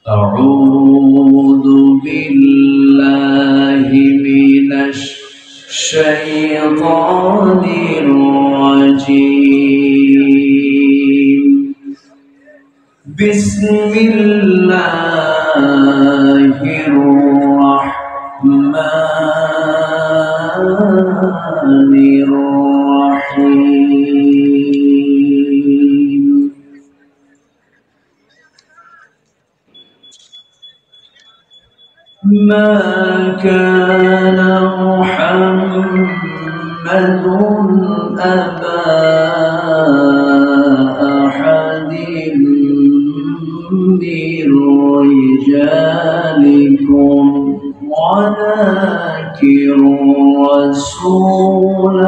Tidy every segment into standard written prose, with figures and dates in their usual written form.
أعوذ بالله من الشيطان الرجيم. بسم الله الرحمن الرحيم. ما كان محمد أبا أحد من رجالكم ولكن رسول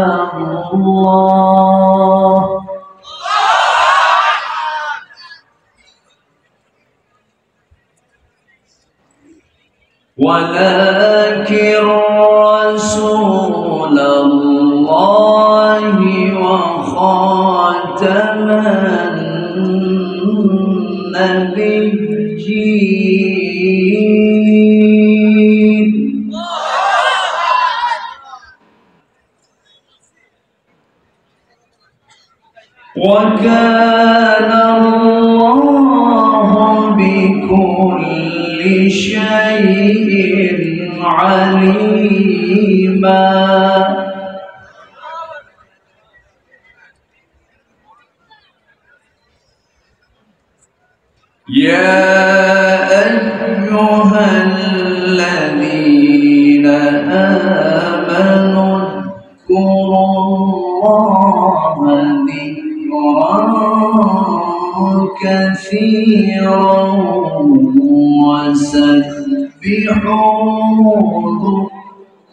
الله وخاتم النبيين. وكان الله بكل شيء عليما. يا أيها الذين آمنوا اذكروا الله ذكرا كثيرا وسبحوه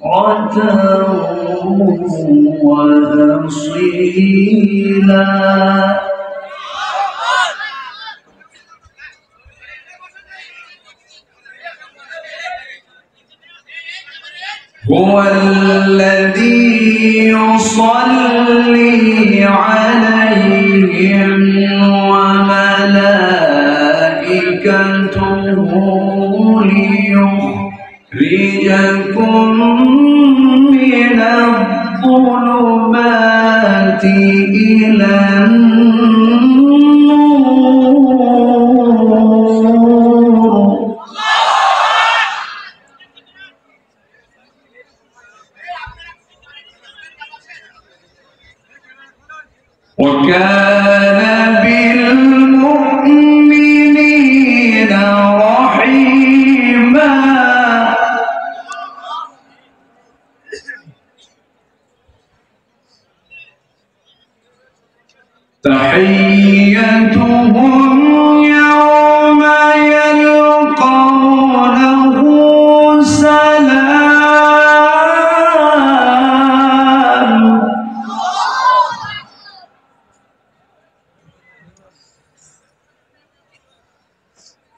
بكرة وأصيلا. هو الذي يصلي عليهم وملائكته ليخرجكم من الظلمات إلى النور. وكان بالمؤمنين رحيما. تحيتهم يوم يلقونه سلام.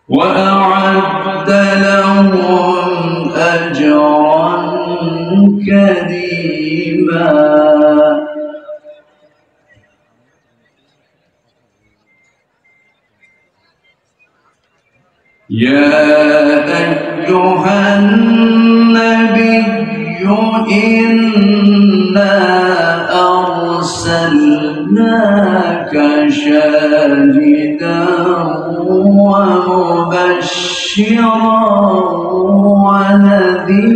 وأعد لهم أجرا كريما. يا أيها النبي إنا أرسلناك شاهدا ومبشرا ونذيرا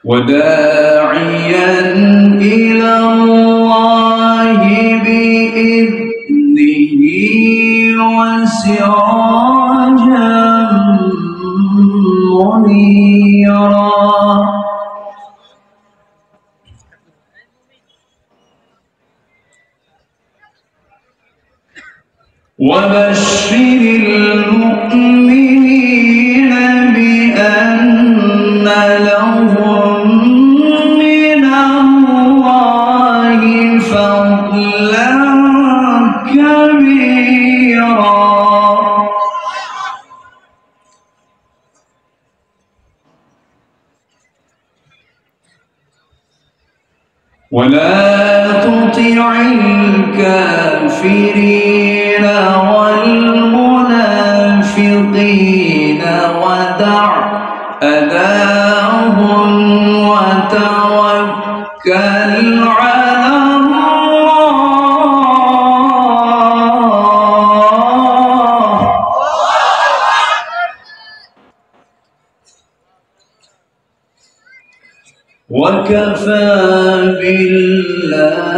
وداعيا إلى الله بإذنه وسراجا منيرا. وبشر المؤمنين بأن لهم من الله فضلا كبيرا. ولا تطع الكافرين والمنافقين ودع أذاهم وتوكل على الله وكفى بالله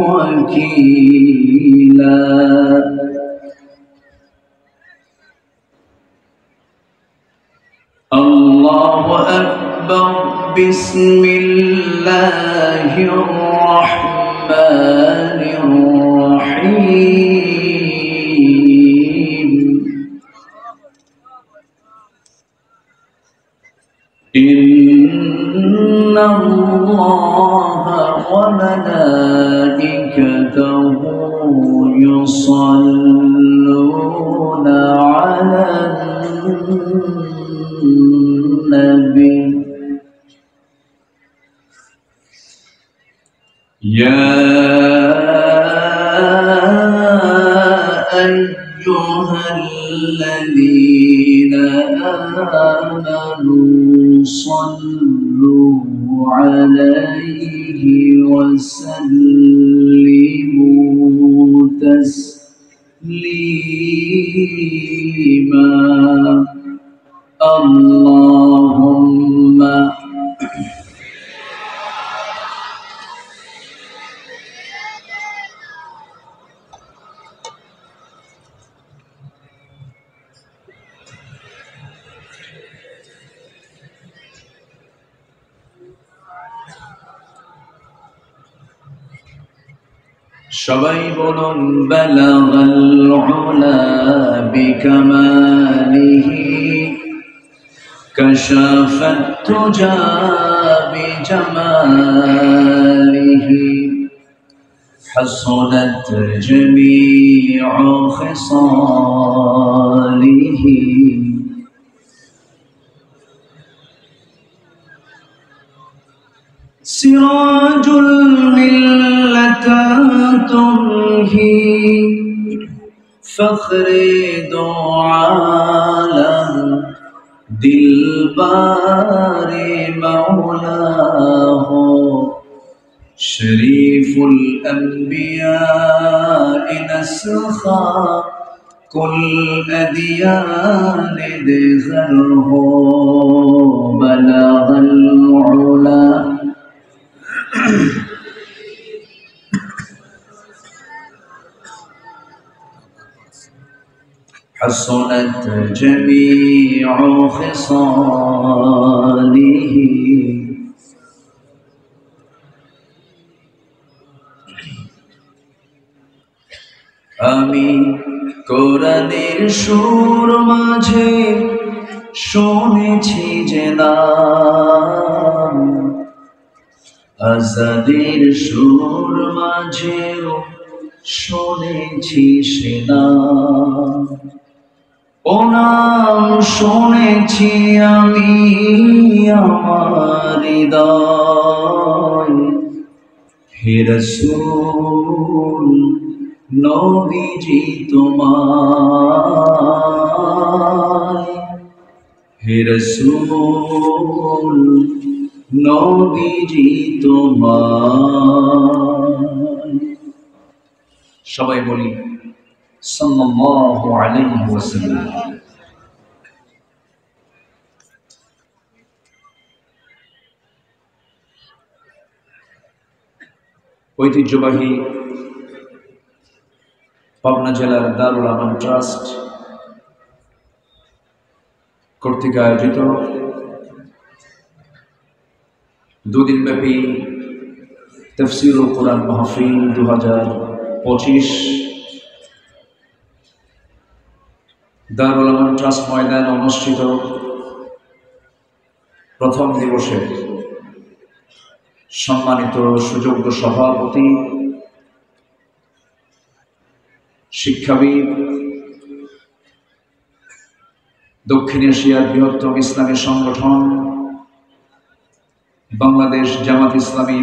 وكيلا. الله أكبر. بسم الله الرحمن الرحيم. إن الله وملائكته يصلون على النبي يا أيها الذين آمنوا صلوا عليه وسلموا تسليما. اللهم সবাই বলুন বালাগাল উলা বিকামালিহি কাশাফাত তুজা বিজামালিহি হাসনাত জামিউ খিসালিহি سراج الملة تمهي فخر دو عالم دلبار مولاه شريف الأنبياء نسخا كل أديان دخله بلغ العلا حسنت جميع خصاله আমি কোরআনের সুর মাঝে শুনেছি যে নাম আজাদের সুর মাঝেও শুনেছি সে নাম ও নাম শুনেছি আমি আমার হৃদয় হে রাসূল নবীজি তোমায় হে রাসূল নবীজি তোমায়। সবাই বলি সাল্লাল্লাহু আলাইহি ওয়াসাল্লাম। ঐতিহ্যবাহী পাবনা জেলার দারুল আমান ট্রাস্ট কর্তৃক আয়োজিত দুদিনব্যাপী তাফসীরুল কোরআন মাহফিল 2025 দারুল আমান ট্রাস্ট ময়দানে অনুষ্ঠিত প্রথম দিবসে সম্মানিত সুযোগ্য সভাপতি শিক্ষাবিদ দক্ষিণ এশিয়ার বৃহত্তম ইসলামী সংগঠন বাংলাদেশ জামাত ইসলামী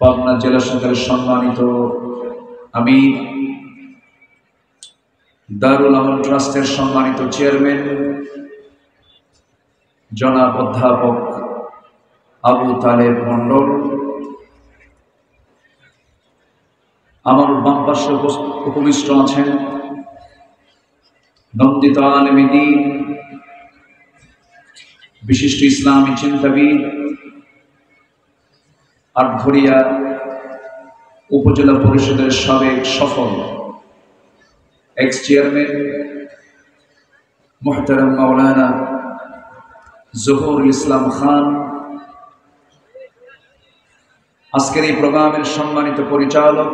পাবনা জেলা শাখার সম্মানিত আমির, দারুল আমল ট্রাস্টের সম্মানিত চেয়ারম্যান জনাব অধ্যাপক আবু তালেব মন্ডল, আমার বাম পাশে উপবিষ্ট আছেন নন্দিত আলেমে দ্বীন, বিশিষ্ট ইসলামী চিন্তাবিদ, আটঘরিয়া উপজেলা পরিষদের সাবেক সফল এক্স চেয়ারম্যান মুহতারাম মাওলানা জহুরুল ইসলাম খান, আজকের এই প্রোগ্রামের সম্মানিত পরিচালক,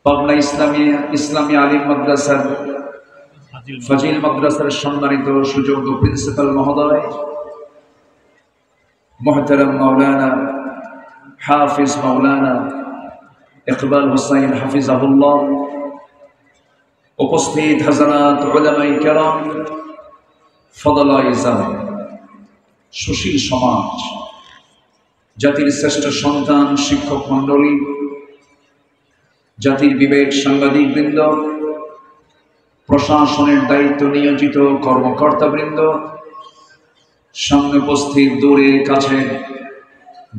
পাবনা ইসলামী আলিম মাদ্রাসার ফাজিল মাদ্রাসার সম্মানিত সুযোগ্য প্রিন্সিপাল মহোদয় মুহতারাম মাওলানা হাফিজ মাওলানা ইকবাল হুসাইন হাফিজাহুল্লাহ, উপস্থিত হযরত উলামায়ে কেরাম, ফদলায়ে ইজাম, সুশীল সমাজ, জাতির শ্রেষ্ঠ সন্তান শিক্ষক মণ্ডলী, জাতির বিবেক সাংবাদিকবৃন্দ, প্রশাসনের দায়িত্ব নিয়োজিত কর্মকর্তাবৃন্দ, সামনে উপস্থিত দূরে কাছে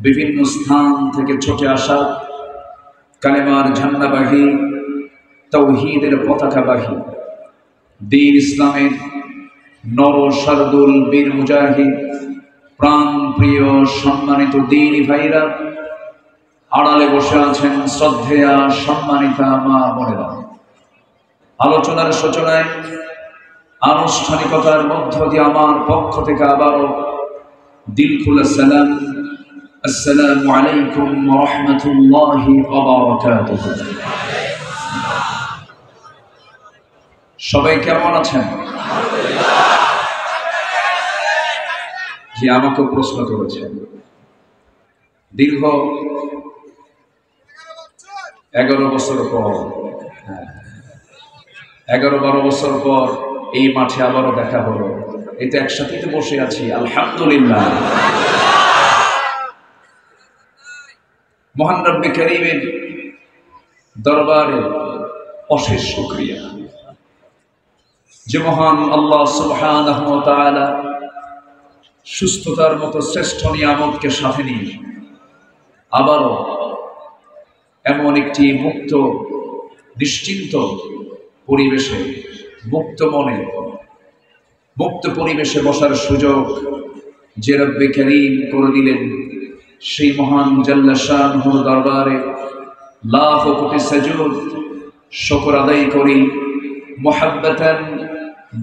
বিভিন্ন স্থান থেকে ছুটে আসা কালেমার ঝান্ডাবাহী, তাওহীদের পতাকাবাহী, দ্বীন ইসলামের নর শারদুল বীর মুজাহিদ, প্রাণ প্রিয় সম্মানিত দ্বীনী ভাইরা, আড়ালে বসে আছেন শ্রদ্ধেয়া সম্মানিতা মা বোনেরা, আলোচনার সূচনায় আনুষ্ঠানিকতার মধ্য দিয়ে আমার পক্ষ থেকে আবারও দিল খোলা সালাম, আসসালামু আলাইকুম ওয়া রাহমাতুল্লাহি ওয়া বারাকাতুহু। সবাই কেমন আছেন? যে আমাকে প্রশ্ন করেছেন, দীর্ঘ 11 বছর পর, 11-12 বছর পর এই মাঠে আবারও দেখা হলো। এই তো একসাথে তো বসে আছি, আলহামদুলিল্লাহ। মহান রব্বে কারীমের দরবারে অশেষ শুকরিয়া যে মহান আল্লাহ সুবহানাহু ওয়া তাআলা সুস্থতার মতো শ্রেষ্ঠ নিয়ামতকে সাথে নিয়ে আবারও এমন একটি মুক্ত নিশ্চিন্ত পরিবেশে, মুক্ত মনে, মুক্ত পরিবেশে বসার সুযোগ যে রব্বে কারীম করে দিলেন, সেই মহান জাল্লা শানুহুর দরবারে লাখ কোটি সাজুদ শুকর আদায় করি। মুহাব্বাতান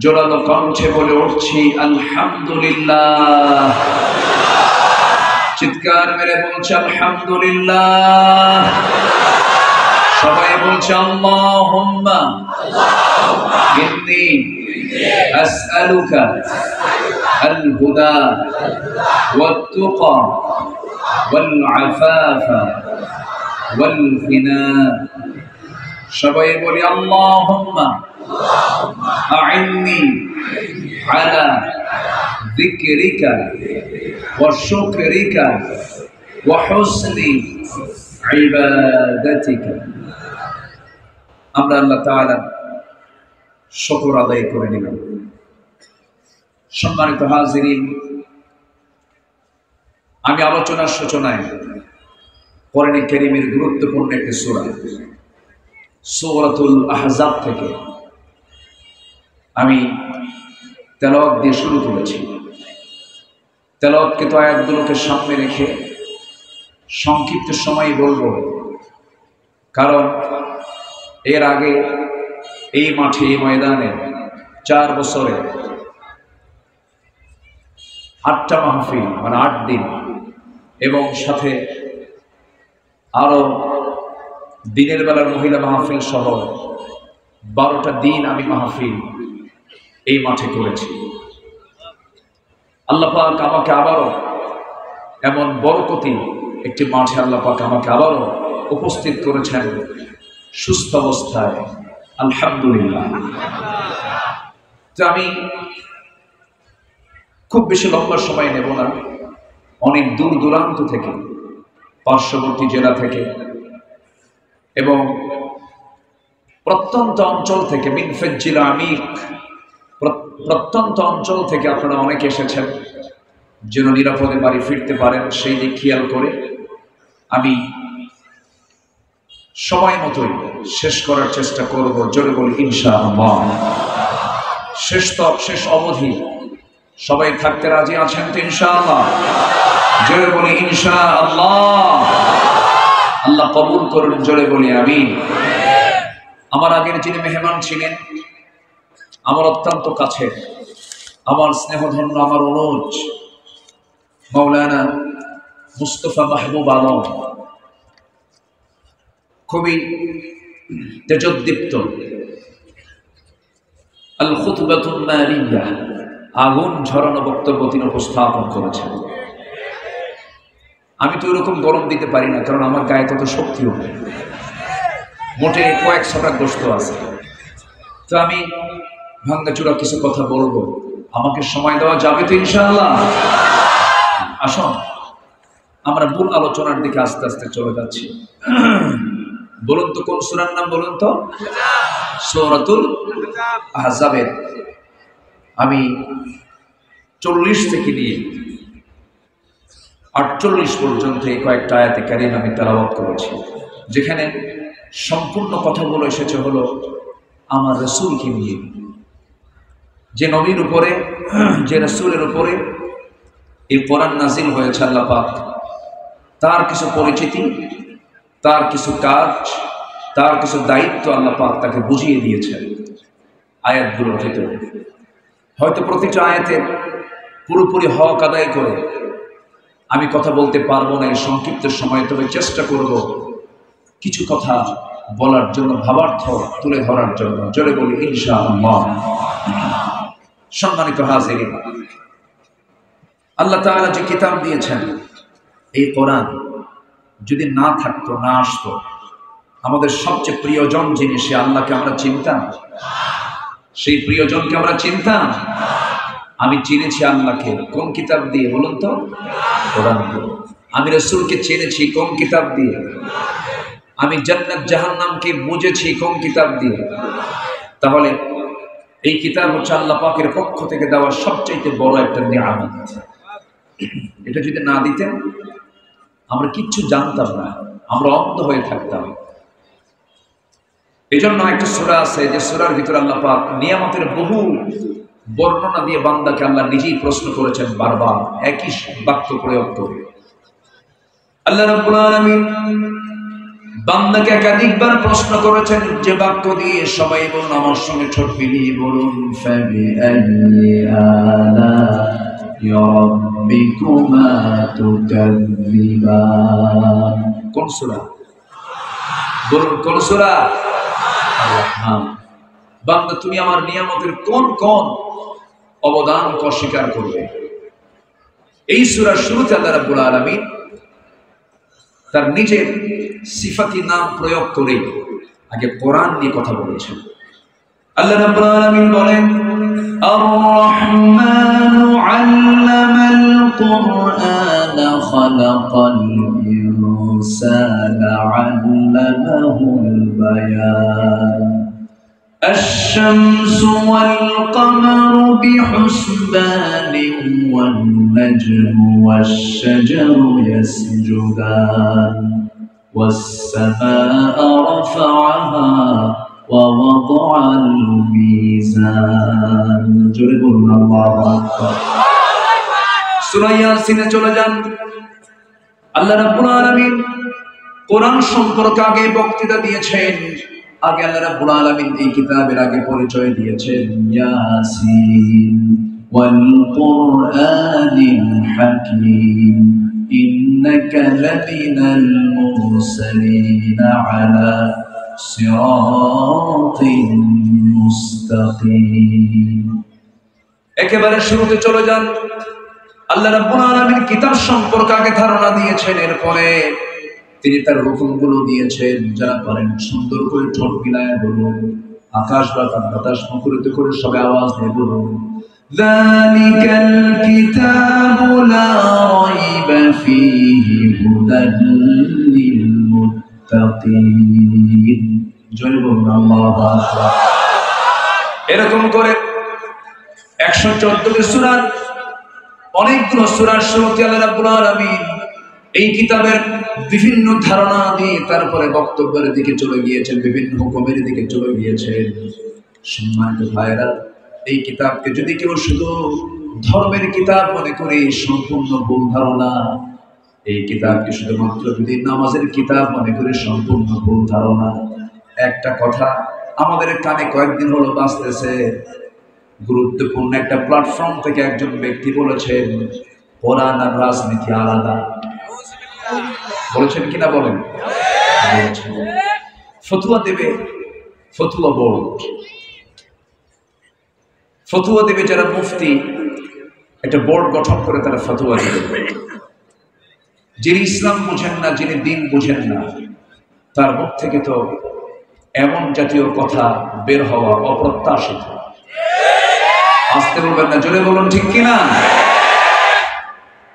জোরালো কণ্ঠে বলে উঠছি আলহামদুলিল্লাহ। চিৎকার মেরে বলছে আলহামদুলিল্লাহ। সবাই বলছে আল্লাহুম্মা ইন্নী আসআলুকা আল হুদা ওয়াত তুকা ওয়াল আফাফা ওয়াল গিনা। সবাই বলি আল্লাহুম্মা আইন্নি আলা যিকরিকা ওয়া শুকরিকা ওয়া হুসনি ইবাদাতিকা। আমরা আল্লাহ তাআলা শুকর আদায় করে নিলাম। সম্মানিত হাজিরিন, আমি আলোচনার সূচনায় কোরআনে কারীমের গুরুত্বপূর্ণ একটি সূরা সূরাতুল আহজাব থেকে আমি তেলাওয়াত দিয়ে শুরু করেছি। তেলাওয়াতকৃত আয়াতগুলোকে সামনে রেখে সংক্ষিপ্ত সময় বলবো, কারণ এর আগে এই মাঠে, এই ময়দানে 4 বছরে 8টা মাহফিল, মানে 8 দিন, এবং সাথে আরো দিনের বেলার মহিলা মাহফিল সহ 12টা দিন আমি মাহফিল এই মাঠে করেছি। আল্লাহ পাক আমাকে আবারও এমন বরকতি একটি মাঠে আল্লাহ পাক আমাকে আবারও উপস্থিত করেছেন সুস্থ অবস্থায়, আলহামদুলিল্লাহ। তো আমি খুব বেশি লম্বা সময় নেব না, অনেক দূর দূরান্ত থেকে, পার্শ্ববর্তী জেলা থেকে এবং প্রত্যন্ত অঞ্চল থেকে, মিনফাজ্জিল আমিক, প্রত্যন্ত অঞ্চল থেকে আপনারা অনেকে এসেছেন যেন নিরাপদে বাড়ি ফিরতে পারেন সেই দিক খেয়াল করে আমি সময় মতোই শেষ করার চেষ্টা করব। জোরে বলি ইনশাআল্লাহ। শেষ অবধি সবাই থাকতে রাজি আছেন তো ইনশাআল্লাহ? জোরে বলি ইনশাআল্লাহ। আল্লাহ কবুল করুন, জোরে বলি আমিন। আমার আগের যিনি মেহমান ছিলেন, আমার অত্যন্ত কাছে, আমার স্নেহধন্য, আমার অনুজ মাওলানা মুস্তফা মাহবুব আলম, খুবই তেজোদ্দীপ্ত আল খুতবাতুন নারিয়া, আগুন ঝরানো বক্তব্য তিনি উপস্থাপন করেছেন। আমি তো এরকম গরম দিতে পারি না, কারণ আমার গায়ে তত শক্তিও নেই, মোটে কয়েক ছটা গোস্ত আছে। তো আমি ভাঙ্গাচুরা কিছু কথা বলবো, আমাকে সময় দেওয়া যাবে তো ইনশাআল্লাহ? আসুন আমরা মূল আলোচনার দিকে আস্তে আস্তে চলে যাচ্ছি। বলুন তো কোন সূরার নাম বলুন তো? সূরাতুল আহজাবের আমি 40 থেকে নিয়ে 48 পর্যন্ত এই কয়েকটা আয়াতে কারীম আমি তেলাওয়াত করেছি, যেখানে সম্পূর্ণ কথাগুলো এসেছে হলো আমার রাসূলকে নিয়ে, যে নবীর উপরে, যে রাসূলের উপরে এই কোরআন নাজিল হয়েছে। আল্লাহ পাক তার কিছু পরিচিতি, তার কিছু কাজ, তার কিছু দায়িত্ব আল্লাহ পাক তাকে বুঝিয়ে দিয়েছেন আয়াতগুলোর ভিতরে। হয়তো প্রতিটা আয়াতের পুরোপুরি হক আদায় করে আমি কথা বলতে পারবো না এই সংক্ষিপ্ত সময়ে, তবে চেষ্টা করব কিছু কথা বলার জন্য, ভাবার্থ তুলে ধরার জন্য। জোরে বলি ইনশাআল্লাহ। সম্মানিত হাজিরিন, আল্লাহ তাআলা যে কিতাব দিয়েছেন, এই কোরআন যদি না থাকতো, না আসতো, আমাদের সবচেয়ে প্রিয়জন যিনি, সে আল্লাহকে আমরা চিনতাম? সেই প্রিয়জনকে আমরা চিনতাম? আমি চিনেছি আল্লাহকে কোন কিতাব দিয়ে বলুন তো? কোরআন দিয়ে। আমি রাসূলকে চিনেছি কোন কিতাব দিয়ে? আমি জান্নাত জাহান্নামকে বুঝেছি কোন কিতাব দিয়ে? তাহলে এই কিতাব হচ্ছে আল্লাহ পাকের পক্ষ থেকে দেওয়া সবচেয়ে বড় একটা নিয়ামত। এটা যদি না দিতেন আমরা কিচ্ছু জানতাম না, আমরা অন্ধ হয়ে থাকতাম। এই জন্য একটা সূরা আছে, যে সূরার ভিতরে আল্লাহ পাক নিয়ামতের বহু বর্ণনা দিয়ে বান্দাকে আল্লাহ নিজেই প্রশ্ন করেছেন, বারবার একই বাক্য প্রয়োগ করে। আল্লাহ রাব্বুল আলামিন বান্দাকে একাধিকবার প্রশ্ন করেছেন, যে বাক্য দিয়ে সবাই বলুন আমার সঙ্গে ঠোঁট মিলিয়ে বলুন, ফাবিআইয়ি আলা'i রাব্বিকুমা তুকাযযিবান। কোন সূরা বলুন? কোন সূরা? আর-রাহমান। বান্দা তুমি আমার নিয়ামতের কোন কোন অবদানকে অস্বীকার করবে? এই সূরার শুরুতে আল্লাহ রাব্বুল আলামিন তার নিজের সিফাতি নাম প্রয়োগ করে আগে কোরআন নিয়ে কথা বলেছেন। আল্লাহ রাব্বুল আলামিন বলেন, আর-রাহমানু আল্লামাল কুরআনা খালাকাল ইনসানা আল্লামাহুল বায়ান। الشمس والقمر بحسبان والنجم والشجر يسجدان والسماء رفعها ووضع الميزان। জোরে বলুন আল্লাহু আকবার। সূরা ইয়াসিনে চলে যান। আল্লাহ রাব্বুল আলামিন কোরআন সম্পর্কে আগে বক্তৃতা দিয়েছেন। আগে আল্লাহ রাব্বুল আলামিন এই কিতাবের আগে পরিচয় দিয়েছেন, ইয়াসিন ওয়াল কুরআনিল হাকীম ইন্নাকা লামিনাল মুরসালিন আলা সিরাতিন মুস্তাকিম। একেবারে শুরুতে চলে যান। আল্লাহ রাব্বুল আলামিন কিতাব সম্পর্কে আগে ধারণা দিয়েছেন, এরপরে তিনি তার হুকুমগুলো দিয়েছেন। যারা পারেন সুন্দর করে ঠোঁট মিলায় বলুন, আকাশ বাতাস মুখরিত করে সবাই আওয়াজ দিয়ে বলুন, যালিকাল কিতাবু লা রাইবা فيه هدى للمتقين জয়বুল আল্লাহু আকবার। এরকম করে 114টি সূরা, অনেকগুলো সূরার শুরুতে আল্লাহ রাব্বুল আলামিন এই কিতাবের বিভিন্ন ধারণা দিয়ে তারপরে বক্তব্যের দিকে চলে গিয়েছেন, বিভিন্ন হুকুমের দিকে চলে গিয়েছেন। সম্মানিত ভাইরা, এই কিতাবকে যদি কেউ শুধু ধর্মের কিতাব মনে করে সম্পূর্ণ ভুল ধারণা। এই কিতাবকে শুধুমাত্র যদি নামাজের কিতাব মনে করে সম্পূর্ণ ভুল ধারণা। একটা কথা আমাদের কানে কয়েকদিন হলো বাজতেছে, গুরুত্বপূর্ণ একটা প্ল্যাটফর্ম থেকে একজন ব্যক্তি বলেছেন কোরআন আর রাজনীতি আলাদা। বলেছেন কিনা বলেন? ফতুয়া দেবে ফতুয়া বোর্ড, ফতুয়া দেবে যারা মুফতি, একটা বোর্ড গঠন করে তারা ফতুয়া দেবে। যিনি ইসলাম বুঝেন না, যিনি দিন বুঝেন না, তার মুখ থেকে তো এমন জাতীয় কথা বের হওয়া অপ্রত্যাশিত। আসতে বলবেন না, জোরে বলুন ঠিক কিনা।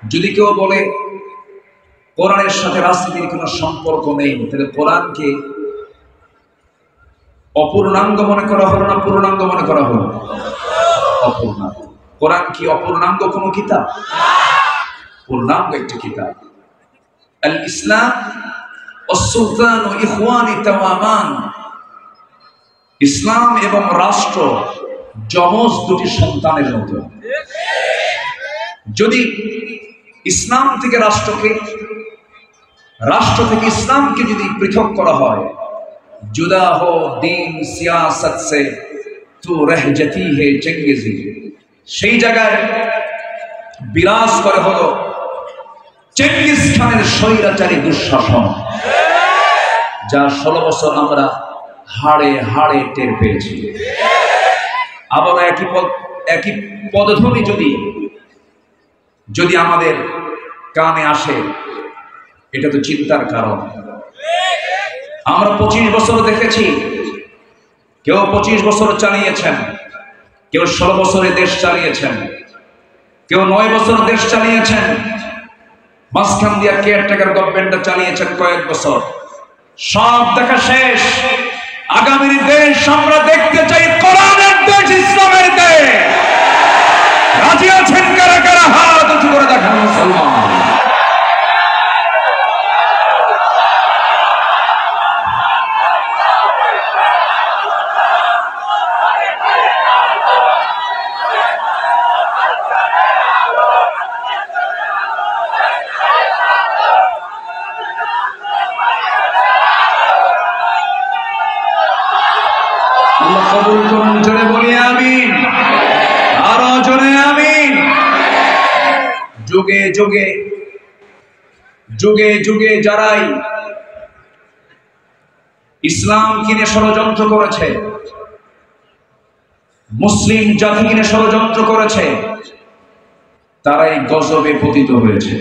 যদি কেউ বলে কোরআনের সাথে রাজনীতির কোনো সম্পর্ক নেই, তাহলে কোরআনকে অপূর্ণাঙ্গ মনে করা হলো না পূর্ণাঙ্গ মনে করা হলো? অপূর্ণাঙ্গ। কোরআন কি অপূর্ণাঙ্গ কোনো কিতাব? পূর্ণাঙ্গ একটি কিতাব। আল ইসলাম ওয়াস-সুলতান ইখওয়ানি তাওয়ামান। ইসলাম এবং রাষ্ট্র যমজ দুটি সন্তানের মতো। যদি ইসলাম থেকে রাষ্ট্রকে, রাষ্ট্র থেকে ইসলামকে যদি পৃথক করা হয়, जुदा हो दीन सियासत से तू रह जाती है चंगेजी, সেই জায়গায় বিরাজ করে হলো চেঙ্গিস খানের স্বৈরাচারী দুঃশাসন, যা 16 বছর আমরা হাড়ে হাড়ে টের পেয়েছি। আবার একই পদধ্বনি যদি আমাদের কানে আসে, এটা তো চিন্তার কারণ। আমরা 25 বছর দেখেছি, কেউ 25 বছর চালিয়েছেন, কেউ 16 বছরে দেশ চালিয়েছেন, কেউ 9 বছর দেশ চালিয়েছেন, মাঝখান দিয়া কেয়ারটেকার গভর্নমেন্টটা চালিয়েছেন কয়েক বছর। সব দেখা শেষ। আগামীর দেশ আমরা দেখতে চাই কোরআনের দেশ, ইসলামের দেশ। রাজি আছেন কারা কারা? হাত উঁচু করে দেখান মুসলমান। কবুল করুন, জোরে বলি আমিন, আরো জোরে আমিন। যুগে যুগে যুগে যুগে যারাই ইসলাম কিনে ষড়যন্ত্র করেছে, মুসলিম জাতি কিনে ষড়যন্ত্র করেছে, তারাই গজবে পতিত হয়েছে।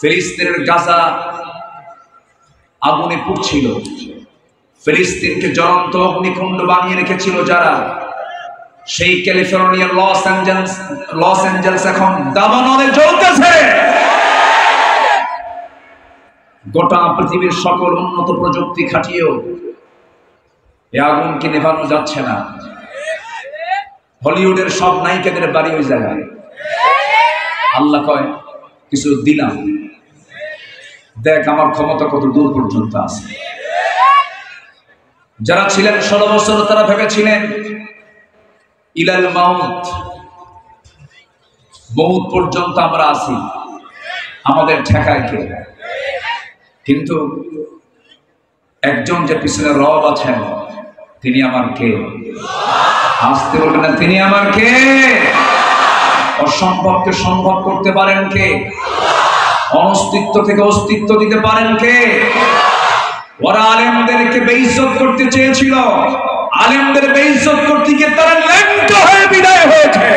ফিলিস্তিনের গাজা আগুনে পুড়ছিল, ফিলিস্তিনকে জ্বলন্ত অগ্নিকুণ্ড বানিয়ে রেখেছিল যারা, সেই ক্যালিফোর্নিয়ার লস অ্যাঞ্জেলস এখন দাবানলে জ্বলতেছে। গোটা পৃথিবীর সকল উন্নত প্রযুক্তি খাটিয়েও এই আগুনকে নেভানো যাচ্ছে না। হলিউডের সব নায়িকাদের বাড়ি ওই জায়গায়। আল্লাহ কয় কিছু দিলাম, দেখ আমার ক্ষমতা কত দূর পর্যন্ত আছে। যারা ছিলেন 16 বছর, তারা ভেবেছিলেন ইলাল মাউত, মউত পর্যন্ত আমরা আছি, আমাদের ঠেকায় কে? কিন্তু একজন যে পিছনে রব আছেন, তিনি আমার কে? আসতে বলবেন না, তিনি আমার কে? অসম্ভবকে সম্ভব করতে পারেন কে? অস্তিত্ব থেকে অস্তিত্ব দিতে পারেন কে? ওরা আলেমদেরকে বেইজ্জত করতে চেয়েছিল, আলেমদের বেইজ্জত করতে গিয়ে তারা ল্যাংট হয়ে বিদায় হয়েছে।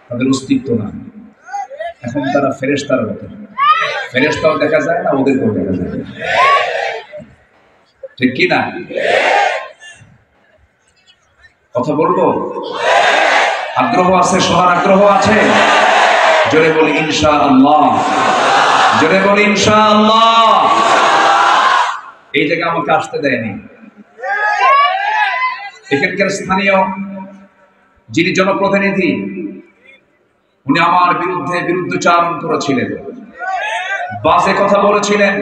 তাদের অস্তিত্ব না। এখন তারা ফেরেশতার মতো। ফেরেশতাও দেখা যায় না, ওদেরকেও দেখা যায় না। ঠিক কি না? কথা বলবো? আগ্রহ আছে, শোনার আগ্রহ আছে? জোরে বলি ইনশাআল্লাহ, জোরে বলি ইনশাআল্লাহ। এই জায়গা আমাকে আসতে দেয়নি। এখানকার স্থানীয় যিনি জনপ্রতিনিধি, উনি আমার বিরুদ্ধে বিরুদ্ধচারণ করেছিলেন, বাজে কথা বলেছিলেন।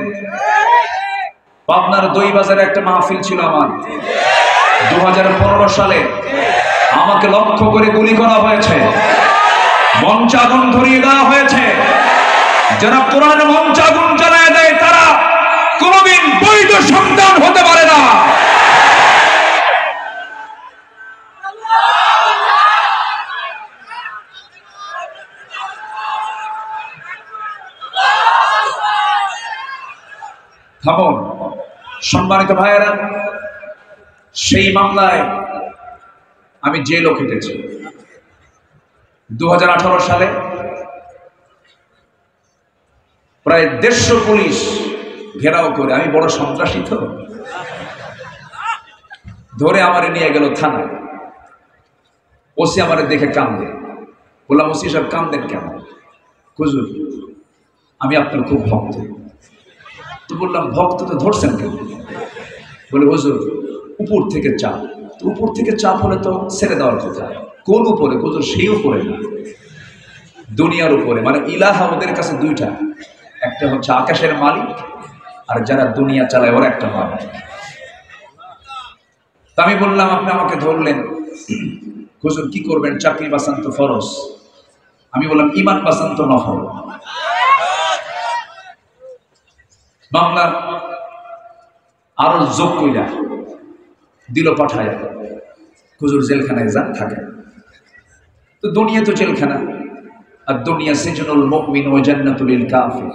পাবনার দই বাজারে একটা মাহফিল ছিল আমার, 2015 সালে আমাকে লক্ষ্য করে গুলি করা হয়েছে, মঞ্চ আগুন ধরিয়ে দেওয়া হয়েছে। যারা কোরআন মঞ্চ আগুন জ্বালায় দেয় তারা কোনদিন বৈধ সন্তান হতে পারে না। থামুন সম্মানিত ভাইয়েরা, সেই মামলায় আমি জেলও খেটেছি। 2018 সালে প্রায় 150 পুলিশ ঘেরাও করে, আমি বড় সন্ত্রাসী তো, ধরে আমারে নিয়ে গেল থানায়। ওসি আমারে দেখে কান্দে। বললাম, ওসি সাহেব কান্দেন কেন? হুজুর আমি আপনার খুব ভক্ত। তো বললাম, ভক্ত তো ধরছেন কেন? বলে, হুজুর উপর থেকে চাপ। তো উপর থেকে চাপ হলে তো ছেড়ে দেওয়ার কথা। কোন উপরে? হুজুর সেই উপরে না, দুনিয়ার উপরে। মানে ইলাহা ওদের কাছে দুইটা, একটা হচ্ছে আকাশের মালিক, আর যারা দুনিয়া চালায় ওরা একটা মালিক। তা আমি বললাম, আপনি আমাকে ধরলেন, হুজুর কি করবেন? চাকরি বাঁচান তো ফরজ। আমি বললাম, ইমান বাঁচান তো নফল। মামলা আরো যোগ কইরা দিল পাঠায়, হুজুর জেলখানায় যান, থাকে। তো দুনিয়া তো জেলখানা, আর দুনিয়া সিজনুল মুমিন ওয়া জান্নাতুল লিল কাফির।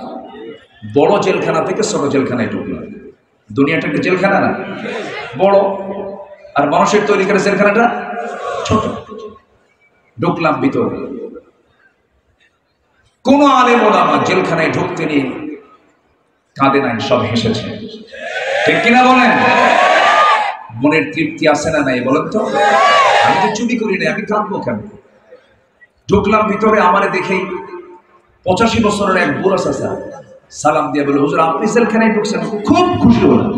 বড় জেলখানা থেকে ছোট জেলখানায় ঢুকলাম। দুনিয়াটা একটা জেলখানা না, বড়, আর মানুষের তৈরি করে জেলখানাটা ছোট। ঢুকলাম ভিতরে, কোন আলেম ওলামা জেলখানায় ঢুকতে নিয়ে কাঁদে নাই, সব হেসেছে। ঠিক কিনা বলেন? মনের তৃপ্তি আছে না নাই বলেন তো? আমি তো চুরি করি নাই, আমি কাঁদবো কেন? ঢুকলাম ভিতরে, আমারে দেখেই 85 বছরের এক বুড়া চাচা সালাম দিয়ে বলে, হুজুর আপনি জেলখানায় ঢুকছেন, খুব খুশি হলাম।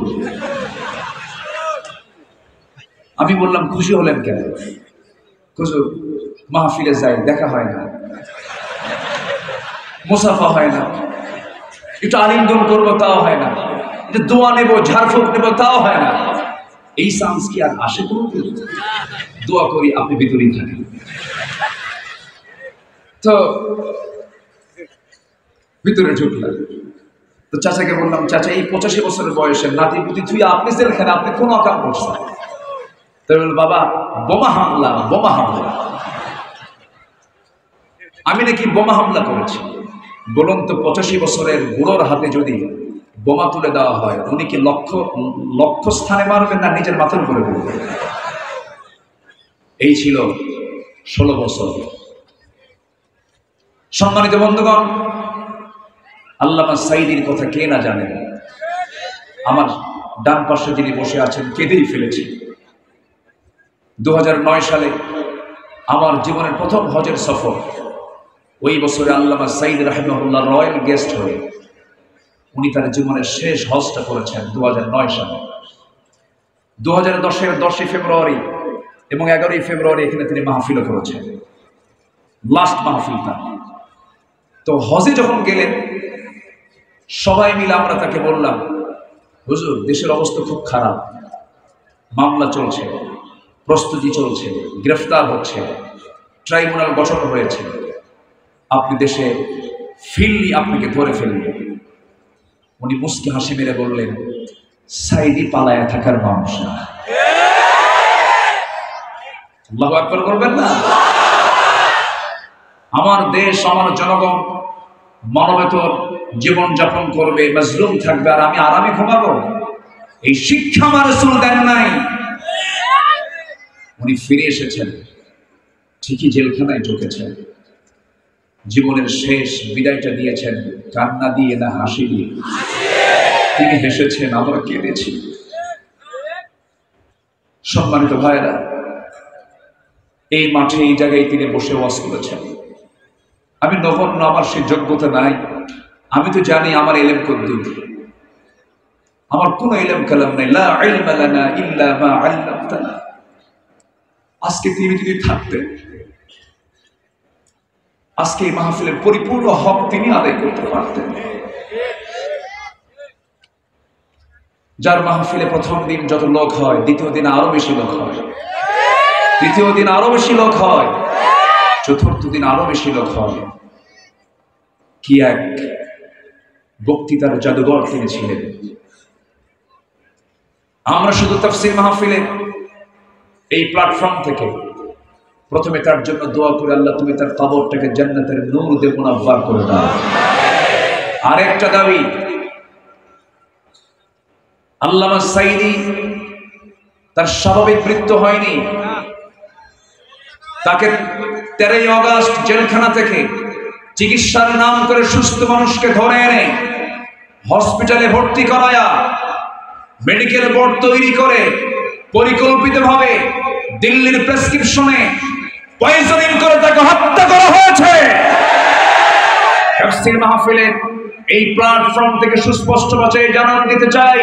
আমি বললাম, খুশি হলেন কেন? হুজুর মাহফিলে যাই, দেখা হয় না, মুসাফা হয় না, একটু আলিঙ্গন করবো তাও হয় না, একটু দোয়া নেবো, ঝাড়ফুঁক নেবো তাও হয় না। এই চান্স কি আর আসে কোনোদিন? দোয়া করি আপনি ভিতরেই থাকেন। তো ভিতরে ঢুকলাম, তো চাচাকে বললাম, চাচা এই 85 বছরের বয়সের নাতি পুতি তুই আপনি জেলখানে, আপনি কোন আকাম করছেন? তো বলল, বাবা বোমা হামলা, বোমা হামলা। আমি নাকি বোমা হামলা করেছি? বলুন তো 85 বছরের বুড়োর হাতে যদি বোমা তুলে দেওয়া হয়, উনি কি লক্ষ্য স্থানে মারবেন না নিজের মাথার উপরে পড়বে? এই ছিল 16 বছর। সম্মানিত বন্ধুগণ, আল্লামা সাঈদীর কথা কে না জানেন? আমার ডান পাশে যিনি বসে আছেন কেঁদেই ফেলেছি। 2009 সালে আমার জীবনের প্রথম হজের সফর। ওই বছরে আল্লামা সাঈদ রাহিমাহুল্লাহ রয়্যাল গেস্ট হয়ে উনি তার জীবনের শেষ হজটা করেছেন 2009 সালে। 2010-এর 10 ফেব্রুয়ারি এবং 11 ফেব্রুয়ারি এখানে তিনি মাহফিল করেছেন, লাস্ট মাহফিলটা। তো হজে যখন গেলেন, সবাই মিলে আমরা তাকে বললাম, হুজুর দেশের অবস্থা খুব খারাপ, মামলা চলছে, প্রস্তুতি চলছে, গ্রেফতার হচ্ছে, ট্রাইব্যুনাল গঠন হয়েছে, আপনি দেশে ফিরলি আপনাকে ধরে ফেলবে। উনি মুস্কি হাসি মেরে বললেন, সাঈদী পালায়া থাকার মানুষ না। আল্লাহু আকবার করবেন না? আমার দেশ, আমার জনগণ মানবেতর জীবন যাপন করবে, মাজলুম থাকবে, আর আমি আরামে ঘুমাবো? এই শিক্ষা আমার রাসূল দেন নাই। উনি ফিরে এসেছেন, ঠিকই জেলখানায় ঢুকেছেন, জীবনের শেষ বিদায়টা দিয়েছেন কান্না দিয়ে না হাসি দিয়ে? তিনি হেসেছেন, আমরা কেঁদেছি। সম্মানিত ভাইরা, এই মাঠে এই জায়গায় তিনি বসে ওয়াজ করেছেন। আমি নগণ্য, আমার সেই যোগ্যতা নাই। আমি তো জানি আমার ইলম কদ্দুর, আমার কোন ইলম কালাম নাই। লা ইলমা লানা ইল্লা মা আল্লামতানা। আজকে তিনি যদি থাকতেন, আজকে এই মাহফিলের পরিপূর্ণ হক তিনি আদায় করতে পারতেন। যার মাহফিলে প্রথম দিন যত লোক হয়, দ্বিতীয় দিন আরো বেশি লোক হয়, তৃতীয় দিন আরো বেশি লোক হয়, চতুর্থ দিন আরো বেশি লোক হয়। কি এক বক্তৃতার জাদুঘর তিনি ছিলেন। আমরা শুধু তাফসীর মাহফিলে এই প্ল্যাটফর্ম থেকে প্রথমে তার জন্য দোয়া করে, আল্লাহ তুমি তার কবরটাকে জান্নাতের নূর দিয়ে মুনাফফার করে দাও। আরেকটা দাবি, আল্লামা সাঈদী তার স্বাভাবিক মৃত্যু হয়নি। তাকে 13 আগস্ট জেলখানা থেকে চিকিৎসার নাম করে সুস্থ মানুষকে ধরে এনে হসপিটালে ভর্তি করায়া মেডিকেল বোর্ড তৈরি করে পরিকল্পিতভাবে দিল্লির প্রেসক্রিপশনে পয়জনিং করে তাকে হত্যা করা হয়েছে। তাফসীর মাহফিলে এই প্ল্যাটফর্ম থেকে সুস্পষ্ট ভাষায় জানান দিতে চাই,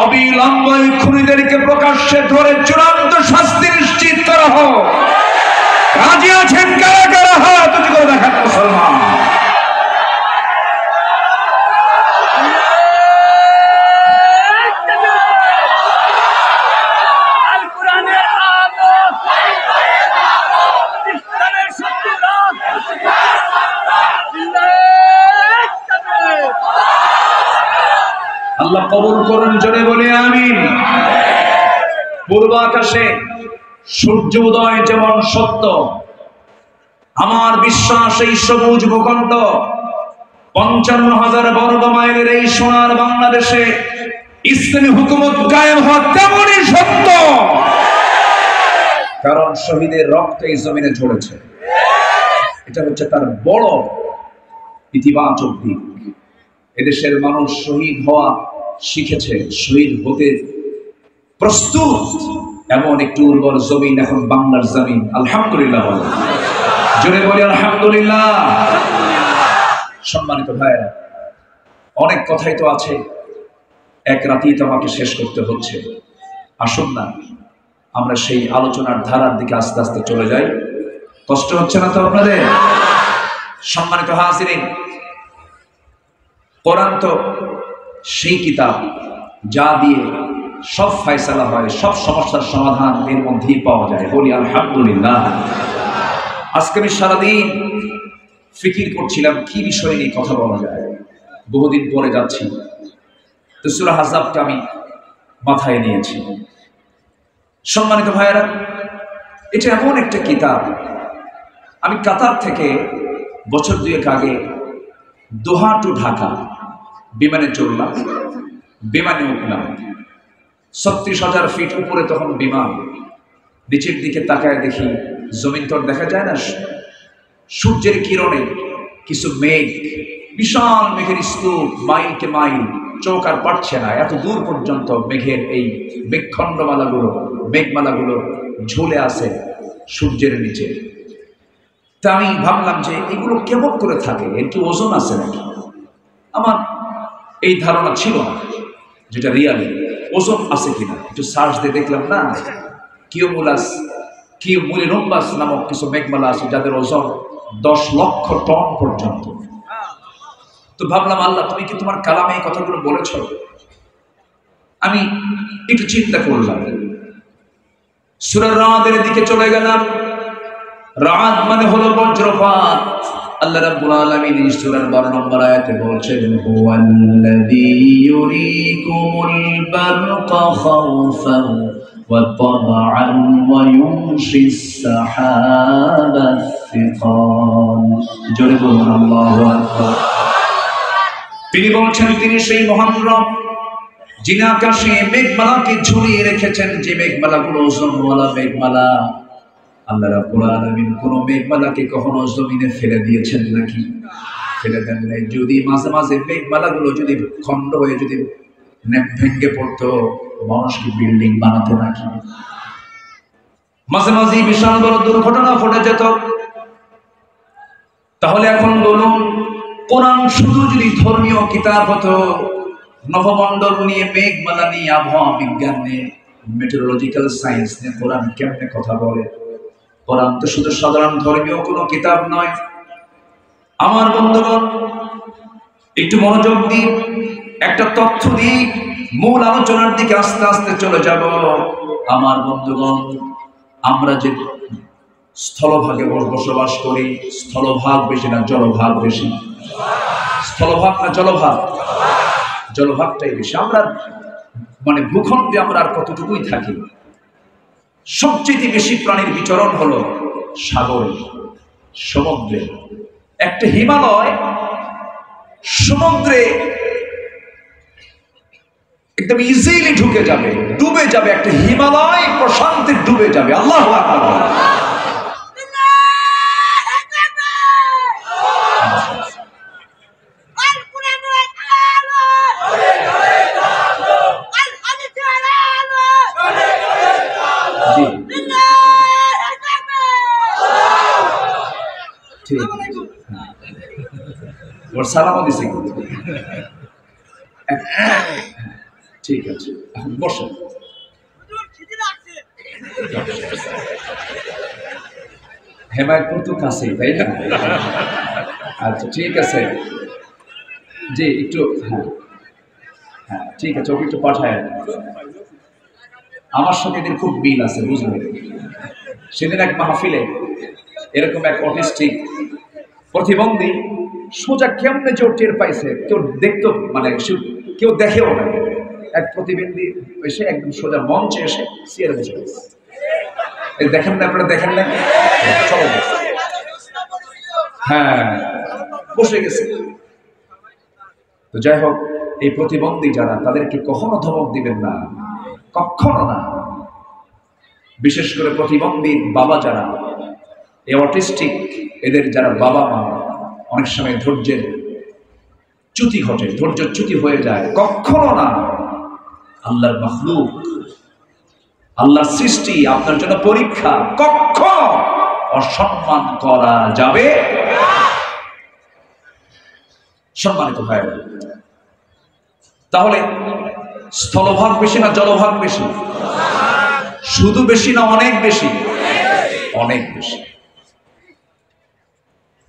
অবিলম্বে খুনিদেরকে প্রকাশ্যে ধরে চূড়ান্ত শাস্তি নিশ্চিত করা হোক। রাজি আছেন কারা কারা? হাত উঁচু করে দেখান মুসলমান। আল্লাহ কবুল করুন, জোরে বলি আমিন। পূর্ব আকাশে সূর্য উদয় যেমন সত্য, আমার বিশ্বাস এই সবুজ ভূখণ্ড 55,000 বর্গ মাইলের এই সোনার বাংলাদেশে ইসলামী হুকুমত কায়েম হওয়া তেমনই সত্য। কারণ শহীদের রক্ত এই জমিনে ঝরেছে। এটা হচ্ছে তার বড় ইতিবাচক দিক। এদেশের মানুষ শহীদ হওয়া শিখেছে, শহীদ হতে প্রস্তুত। এমন একটি উর্বর জমিন এখন বাংলার জমিন। আলহামদুলিল্লাহ, জোরে বলি আলহামদুলিল্লাহ। সম্মানিত ভাইয়েরা, অনেক কথাই তো আছে, এক রাতেই তো আমাকে শেষ করতে হচ্ছে। আসুন না আমরা সেই আলোচনার ধারার দিকে আস্তে আস্তে চলে যাই। কষ্ট হচ্ছে না তো আপনাদের? সম্মানিত হাজিরিন, কোরআন তো সেই কিতাব যা দিয়ে সব ফয়সালা হয়, সব সমস্যার সমাধান এর মধ্যেই পাওয়া যায়। বলি আলহামদুলিল্লাহ। আজকে আমি সারাদিন ফিকির করছিলাম কি বিষয় নিয়ে কথা বলা যায়। বহুদিন পরে যাচ্ছি তো সূরা আহজাবকে আমি মাথায় নিয়েছি। সম্মানিত ভাইয়েরা, এটা এমন একটা কিতাব, আমি কাতার থেকে বছর 2 আগে দোহা টু ঢাকা বিমানে চড়লাম, বিমানে উঠলাম। 36,000 ফিট উপরে তখন বিমান। নিচের দিকে তাকায় দেখি জমিন তো দেখা যায় না, সূর্যের কিরণে কিছু মেঘ, বিশাল মেঘের স্তূপ, মাইলকে মাইল, চোখ আর পাচ্ছে না, এত দূর পর্যন্ত মেঘের এই মেঘমালাগুলো ঝুলে আছে সূর্যের নিচে। তা আমি ভাবলাম যে এগুলো কেমন করে থাকে, এর কি ওজন আছে নাকি? আমার এই ধারণা ছিল না যেটা রিয়ালি ওজন আছে কিনা। একটু সার্চ দিয়ে দেখলাম, না, কিউমুলিনুম্বাস নামক কিছু মেঘমালা আছে যাদের ওজন 10 লক্ষ টন পর্যন্ত। তো ভাবলাম, আল্লাহ তুমি কি তোমার কালামে এই কথাগুলো বলেছ? আমি একটু চিন্তা করলাম, সূরা রাদের দিকে চলে গেলাম। রাদ মানে হলো বজ্রপাত। আল্লাহ রাব্বুল আলামিন এই সূরার 12 নম্বর আয়াতে বলছেন, হুয়াল্লাযী ইউরিকুমুল বারকা খাওফান ওয়া তামআন ওয়া ইউনশিস সাহাবাস সিকাল। জোরে বলুন আল্লাহু আকবার। তিনি বলছেন, তিনি সেই মহান রব যিনি আকাশে মেঘমালাকে ঝুলিয়ে রেখেছেন, যে মেঘমালাগুলো ওজনওয়ালা মেঘমালা। আল্লাহ রাব্বুল আলামিন কোন মেঘমালাকে কখনো জমিনে ফেলে দিয়েছেন নাকি? ফেলে দেন নাই। যদি মাঝে মাঝে মেঘমালাগুলো যদি খণ্ড হয়ে যদি ভেঙে পড়তো, মানুষ কি বিল্ডিং বানাতে নাকি? মাঝে মাঝে বিশাল বড় দুর্ঘটনা ঘটে যেত। তাহলে এখন বলুন, কোরআন শুধু যদি ধর্মীয় কিতাব হতো, নভমণ্ডল নিয়ে, মেঘমালা নিয়ে, আবহাওয়া বিজ্ঞান নিয়ে, মেটেরোলজিক্যাল সায়েন্স নিয়ে কোরআন কেমনে কথা বলে? কোরআন তো শুধু সাধারণ ধর্মীয় কোনো কিতাব নয়। আমার বন্ধুগণ, একটু মনোযোগ দিন, একটা তথ্য দিই, মূল আলোচনার দিকে আস্তে আস্তে চলে যাব। আমার বন্ধুগণ, আমরা যে স্থলভাগে বসবাস করি, স্থলভাগ বেশি না জলভাগ বেশি? স্থলভাগ না জলভাগ? জলভাগটাই বেশি। আমরা মানে ভূখণ্ডে আমরা আর কতটুকুই থাকি। সবচেয়ে বেশি প্রাণীর বিচরণ হলো সাগরে, সমুদ্রে। একটা হিমালয় সমুদ্রে একদম ইজিলি ঢুকে যাবে, ডুবে যাবে। একটা হিমালয় প্রশান্তে ডুবে যাবে। আল্লাহু আকবার। ওর সালামও দিছে। ঠিক আছে, এখন বসো। হেমায়তপুর তো কাছেই, তাই না? আচ্ছা ঠিক আছে, জি একটু, হ্যাঁ হ্যাঁ ঠিক আছে, ওকে একটু পাঠায়। আমার সঙ্গে এদের খুব মিল আছে, বুঝলেন? সেদিন এক মাহফিলে এরকম এক অটিস্টিক প্রতিবন্ধী সোজা কেমনে যে টের পাইছে, কেউ দেখতো মানে কেউ দেখেও না। এক প্রতিবন্ধী এসে একদম সোজা মঞ্চে এসে চেয়ারে বসে গেছে। দেখেন না আপনারা? দেখেন না? চলো, হ্যাঁ বসে গেছে। তো যাই হোক, এই প্রতিবন্ধী যারা, তাদেরকে কখনো ধমক দিবেন না, কখনো না। বিশেষ করে প্রতিবন্ধী বাবা যারা, এই অটিস্টিক, এদের যারা বাবা মা, অনেক সময় ধৈর্যের চ্যুতি ঘটে, ধৈর্যচ্যুতি হয়ে যায়। কখনো না। আল্লাহর মাখলুক, আল্লাহর সৃষ্টি, আপনার জন্য পরীক্ষা, কখনো অসম্মান করা যাবে। সম্মানিত ভাই, তাহলে স্থলভাগ বেশি না জলভাগ বেশি? শুধু বেশি না অনেক বেশি? অনেক বেশি।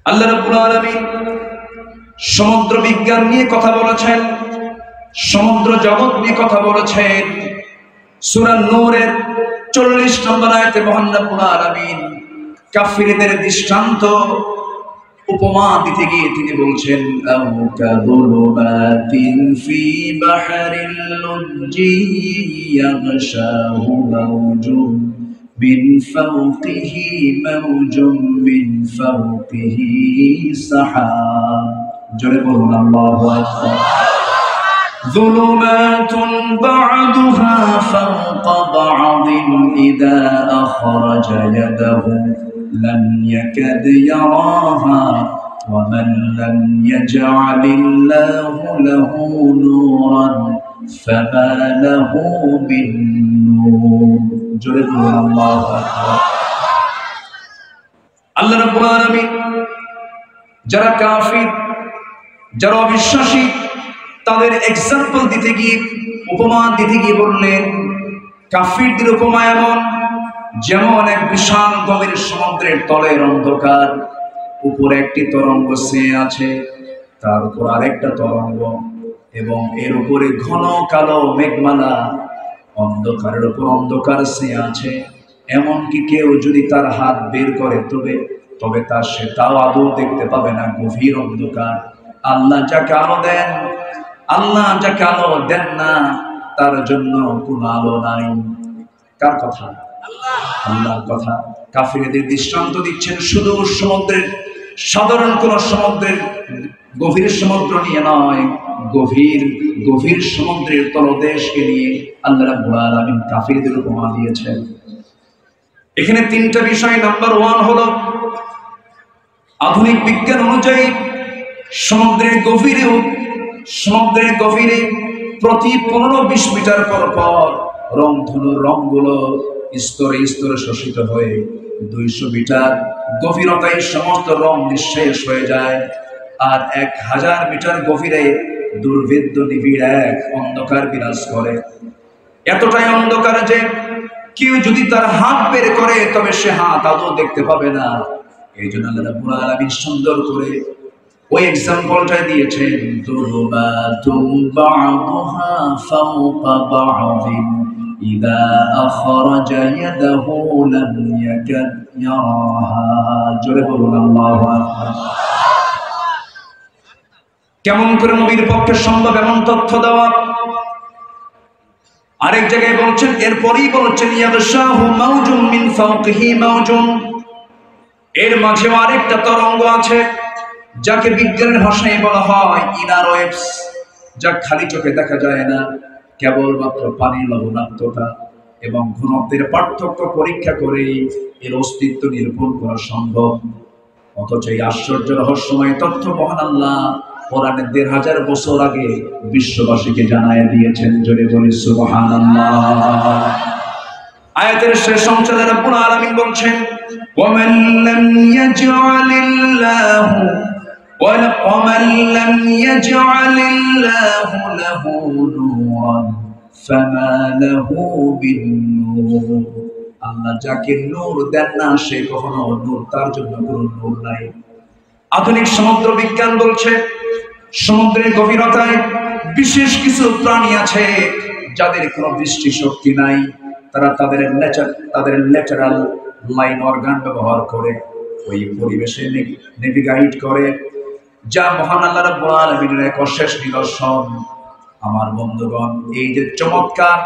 আল্লাহ রাব্বুল আলামিন সমুদ্র বিজ্ঞান নিয়ে কথা বলেছেন, সমুদ্র জগৎ নিয়ে কথা বলেছেন। সূরা নূরের 40 নম্বর আয়াতে মহান রব্বুল আলামিন কাফিরদের দৃষ্টান্ত উপমা দিতে গিয়ে তিনি বলছেন, আও কাযুলুমাতিন ফি বাহরিল লুজ্জি ইয়াগশাহু মাওজুন মিন ফাওকিহি মাওজুন মিন ফাওকিহি সাহাব। জোরে বলুন আল্লাহু আকবার। যুলুমাতুন বা'দুহা ফাওকা বা'দিন ইযা আখরাজা ইয়াদাহু لم يكد يراها ومن لم يجعل الله له نورا فما له من نور. جل الله أكبر. আল্লাহ রাব্বুল আলামিন যারা কাফির, যারা অবিশ্বাসী, তাদের এক্সাম্পল দিতে গিয়ে, উপমা দিতে গিয়ে বললেন, কাফিরদের উপমা এমন যেমন এক বিশাল গভীর সমুদ্রের তলের অন্ধকার, উপরে একটি তরঙ্গ ছেয়ে আছে, তার উপর আরেকটা তরঙ্গ, এবং এর উপরে ঘন কালো মেঘমালা, অন্ধকারের উপর অন্ধকার ছেয়ে আছে। এমনকি কেউ যদি তার হাত বের করে তবে সে তাও আদৌ দেখতে পাবে না, গভীর অন্ধকার। আল্লাহ যাকে আলো দেন, আল্লাহ যাকে আলো দেন না, তার জন্য কোনো আলো নাই। কার কথা? আল্লাহর কথা। কাফিরদের দৃষ্টান্ত দিচ্ছেন শুধু সমুদ্রের, সাধারণ কোন সমুদ্রের গভীর সমুদ্র নিয়ে নয়, গভীর সমুদ্রের তলদেশকে নিয়ে আল্লাহ রাব্বুল আলামিন কাফিরদের উপমা দিয়েছেন। এখানে তিনটা বিষয়। নাম্বার 1 হলো, আধুনিক বিজ্ঞান অনুযায়ী সমুদ্রের গভীরে প্রতি 15-20 মিটার পর পর রংধনুর রংগুলো স্তরে স্তরে শোষিত হয়ে 200 মিটার গভীরতায় সমস্ত রং নিঃশেষ হয়ে যায়, আর 1000 মিটার গভীরে দুর্ভেদ্য নিবিড় এক অন্ধকার বিরাজ করে। এতটাই অন্ধকার যে কেউ যদি তার হাত বের করে তবে সে হাত আদৌ দেখতে পাবে না। এই জন্য আল্লাহ রাব্বুল আলামিন সুন্দর করে ওই এক্সাম্পলটা দিয়েছেন, যুরুবাতুম বা'দুহা ফাওকা বা'দিন ইযা আখরাজা ইয়াদাহু লাম ইয়াকাদ ইয়ারাহা। জোরে বলুন আল্লাহু আকবার। কেমন করে নবীর পক্ষে সম্ভব এমন তথ্য দেওয়া? আরেক জায়গায় বলছেন, এরপরই বলছেন ইয়াগশাহু মাওজুম মিন ফাওকিহি মাওজুম, এর মাঝে আরেকটা তরঙ্গ আছে যাকে বিজ্ঞানের ভাষায় বলা হয় ইনার ওয়েভস, যা খালি চোখে দেখা যায় না, কেবলমাত্র পানির লবণাক্ততা এবং ঘনত্বের পার্থক্য পরীক্ষা করে এর অস্তিত্ব নিরূপণ করা সম্ভব। অথচ এই আশ্চর্য রহস্যময় তথ্য মহান আল্লাহ কোরআনের 1500 বছর আগে বিশ্ববাসীকে জানায় দিয়েছেন। জোরে বলি সুবহানাল্লাহ। আয়াতের শেষ অংশে রব্বুল আলামিন বলছেন, ওয়ামান লাম ইয়াজআলিল্লাহু ওয়ামান লাম ইয়াজআলিল্লাহু লাহু নূরান ফামা লাহু বিন নূর। আল্লাহ যাকে নূর দেন না সে কখনো নূর, তার জন্য কোনো নূর নাই। আধুনিক সমুদ্র বিজ্ঞান বলছে সমুদ্রের গভীরতায় বিশেষ কিছু প্রাণী আছে যাদের কোনো দৃষ্টি শক্তি নাই। তারা তাদের ন্যাচারাল লাইন অর্গান ব্যবহার করে ওই পরিবেশে নেভিগেট করে, যা মহান আল্লাহ রাব্বুল আলামিনের এক অশেষ নিদর্শন। আমার বন্ধুগণ, এই যে চমৎকার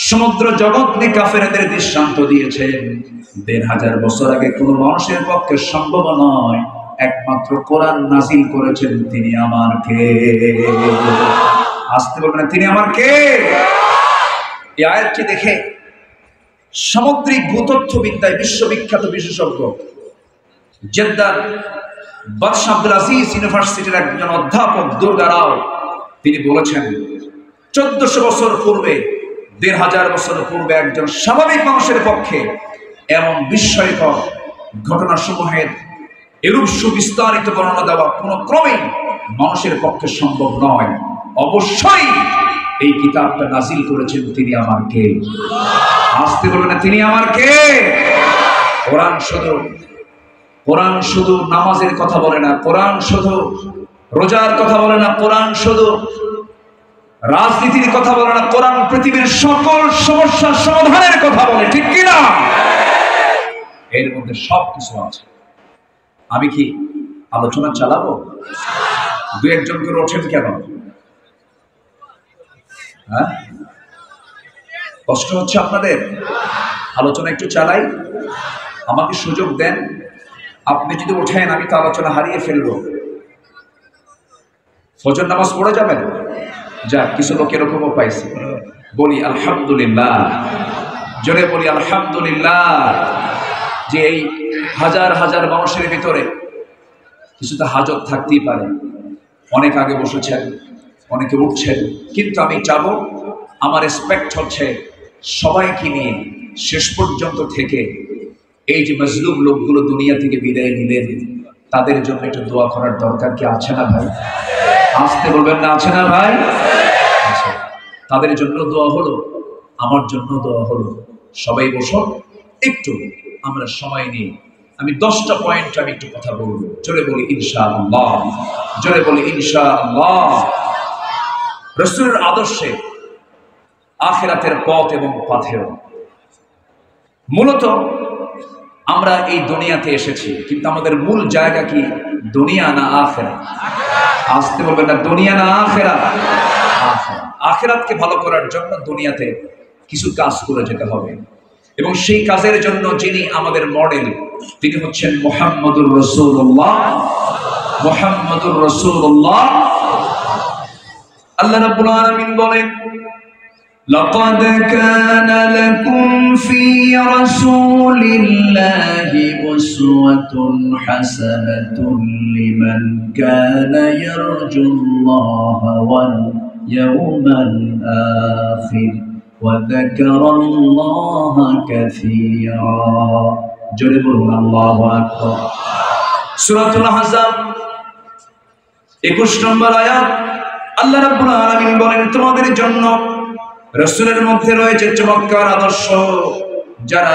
সমুদ্র জগৎ নিয়ে কাফেরদের দৃষ্টান্ত দিয়েছেন, 1500 বছর আগে কোনো মানুষের পক্ষে সম্ভব নয়। একমাত্র কোরআন নাযিল করেছেন তিনি আমার কে? আসতে বলবেন তিনি আমার কে? এই আয়াতটি দেখে সামুদ্রিক ভূতত্ত্ববিদ্যায় বিশ্ববিখ্যাত বিশেষজ্ঞ জেদ্দার বাদশাহ আব্দুল আজিজ ইউনিভার্সিটির একজন অধ্যাপক দুর্গা রাও, তিনি বলেছেন 1400 বছর পূর্বে, 1500 বছর পূর্বে একজন স্বাভাবিক মানুষের পক্ষে এমন বিস্ময়কর ঘটনাসমূহের এরূপ সুবিস্তারিত বর্ণনা দেওয়া কোনো ক্রমেই মানুষের পক্ষে সম্ভব নয়। অবশ্যই এই কিতাবটা নাজিল করেছেন তিনি আমার কে? আসতে বলবেন না তিনি আমার কে? কোরআন শুধু নামাজের কথা বলে না, কোরআন শুধু রোজার কথা বলে না, কোরআন শুধু রাজনীতির কথা বলে না, কোরআন পৃথিবীর সকল সমস্যার সমাধানের কথা বলে, ঠিক কিনা? এর মধ্যে সবকিছু আছে। আমি কি আলোচনা চালাবো? দু একজন করে ওঠেন কেন? হ্যাঁ, কষ্ট হচ্ছে আপনাদের? আলোচনা একটু চালাই, আমাকে সুযোগ দেন। আপনি যদি ওঠেন আমি তো আলোচনা হারিয়ে ফেলবো। ফজর নামাজ পড়ে যাবেন? যাক, কিছু লোক এরকমও পাইছে। বলি আলহামদুলিল্লাহ, জোরে বলি আলহামদুলিল্লাহ, যে এই হাজার হাজার মানুষের ভিতরে কিছুটা হাজত থাকতেই পারে। অনেক আগে বসেছেন, অনেকে উঠছেন, কিন্তু আমি চাবো, আমার রেসপেক্ট হচ্ছে সবাইকে নিয়ে শেষ পর্যন্ত থেকে এই যে মজলুম লোকগুলো দুনিয়া থেকে বিদায় নিলেন, তাদের জন্য একটু দোয়া করার দরকার কি আছে না ভাই? আসতে বলবেন না, আছে না ভাই? আচ্ছা, তাদের জন্য দোয়া হলো, আমার জন্য দোয়া হলো। সবাই বসো, একটু আমরা সময় নিয়ে আমি 10টা পয়েন্ট আমি একটু কথা বলবো। জোরে বলি ইনশাআল্লাহ, জোরে বলি ইনশাআল্লাহ। রাসূলের আদর্শে আখিরাতের পথ এবং পাথেয়। মূলত আমরা এই দুনিয়াতে এসেছি, কিন্তু আমাদের মূল জায়গা কি দুনিয়া না আখিরাত? আসতে বলবেন না, দুনিয়া না আখিরাত? আখিরাতকে ভালো করার জন্য দুনিয়াতে কিছু কাজ করে যেতে হবে, এবং সেই কাজের জন্য যিনি আমাদের মডেল তিনি হচ্ছেন মুহাম্মদুর রাসূলুল্লাহ। মুহাম্মদুর রাসূলুল্লাহ। আল্লাহ রাব্বুল আলামিন বলেন, লাকাদ কানা লাকুম ফি রাসূলিল্লাহি উসওয়াতুন হাসানাতুন লিমান কানা ইয়ারজুল্লাহা ওয়াল ইয়াওমাল আখির وذكر الله كثيرا জোরে বলুন আল্লাহু আকবার। সূরাতুল আহজাব 21 নম্বর আয়াত আল্লাহ রাব্বুল আলামিন বলেন তোমাদের জন্য রাসূলের মধ্যে রয়েছে চমৎকার আদর্শ, যারা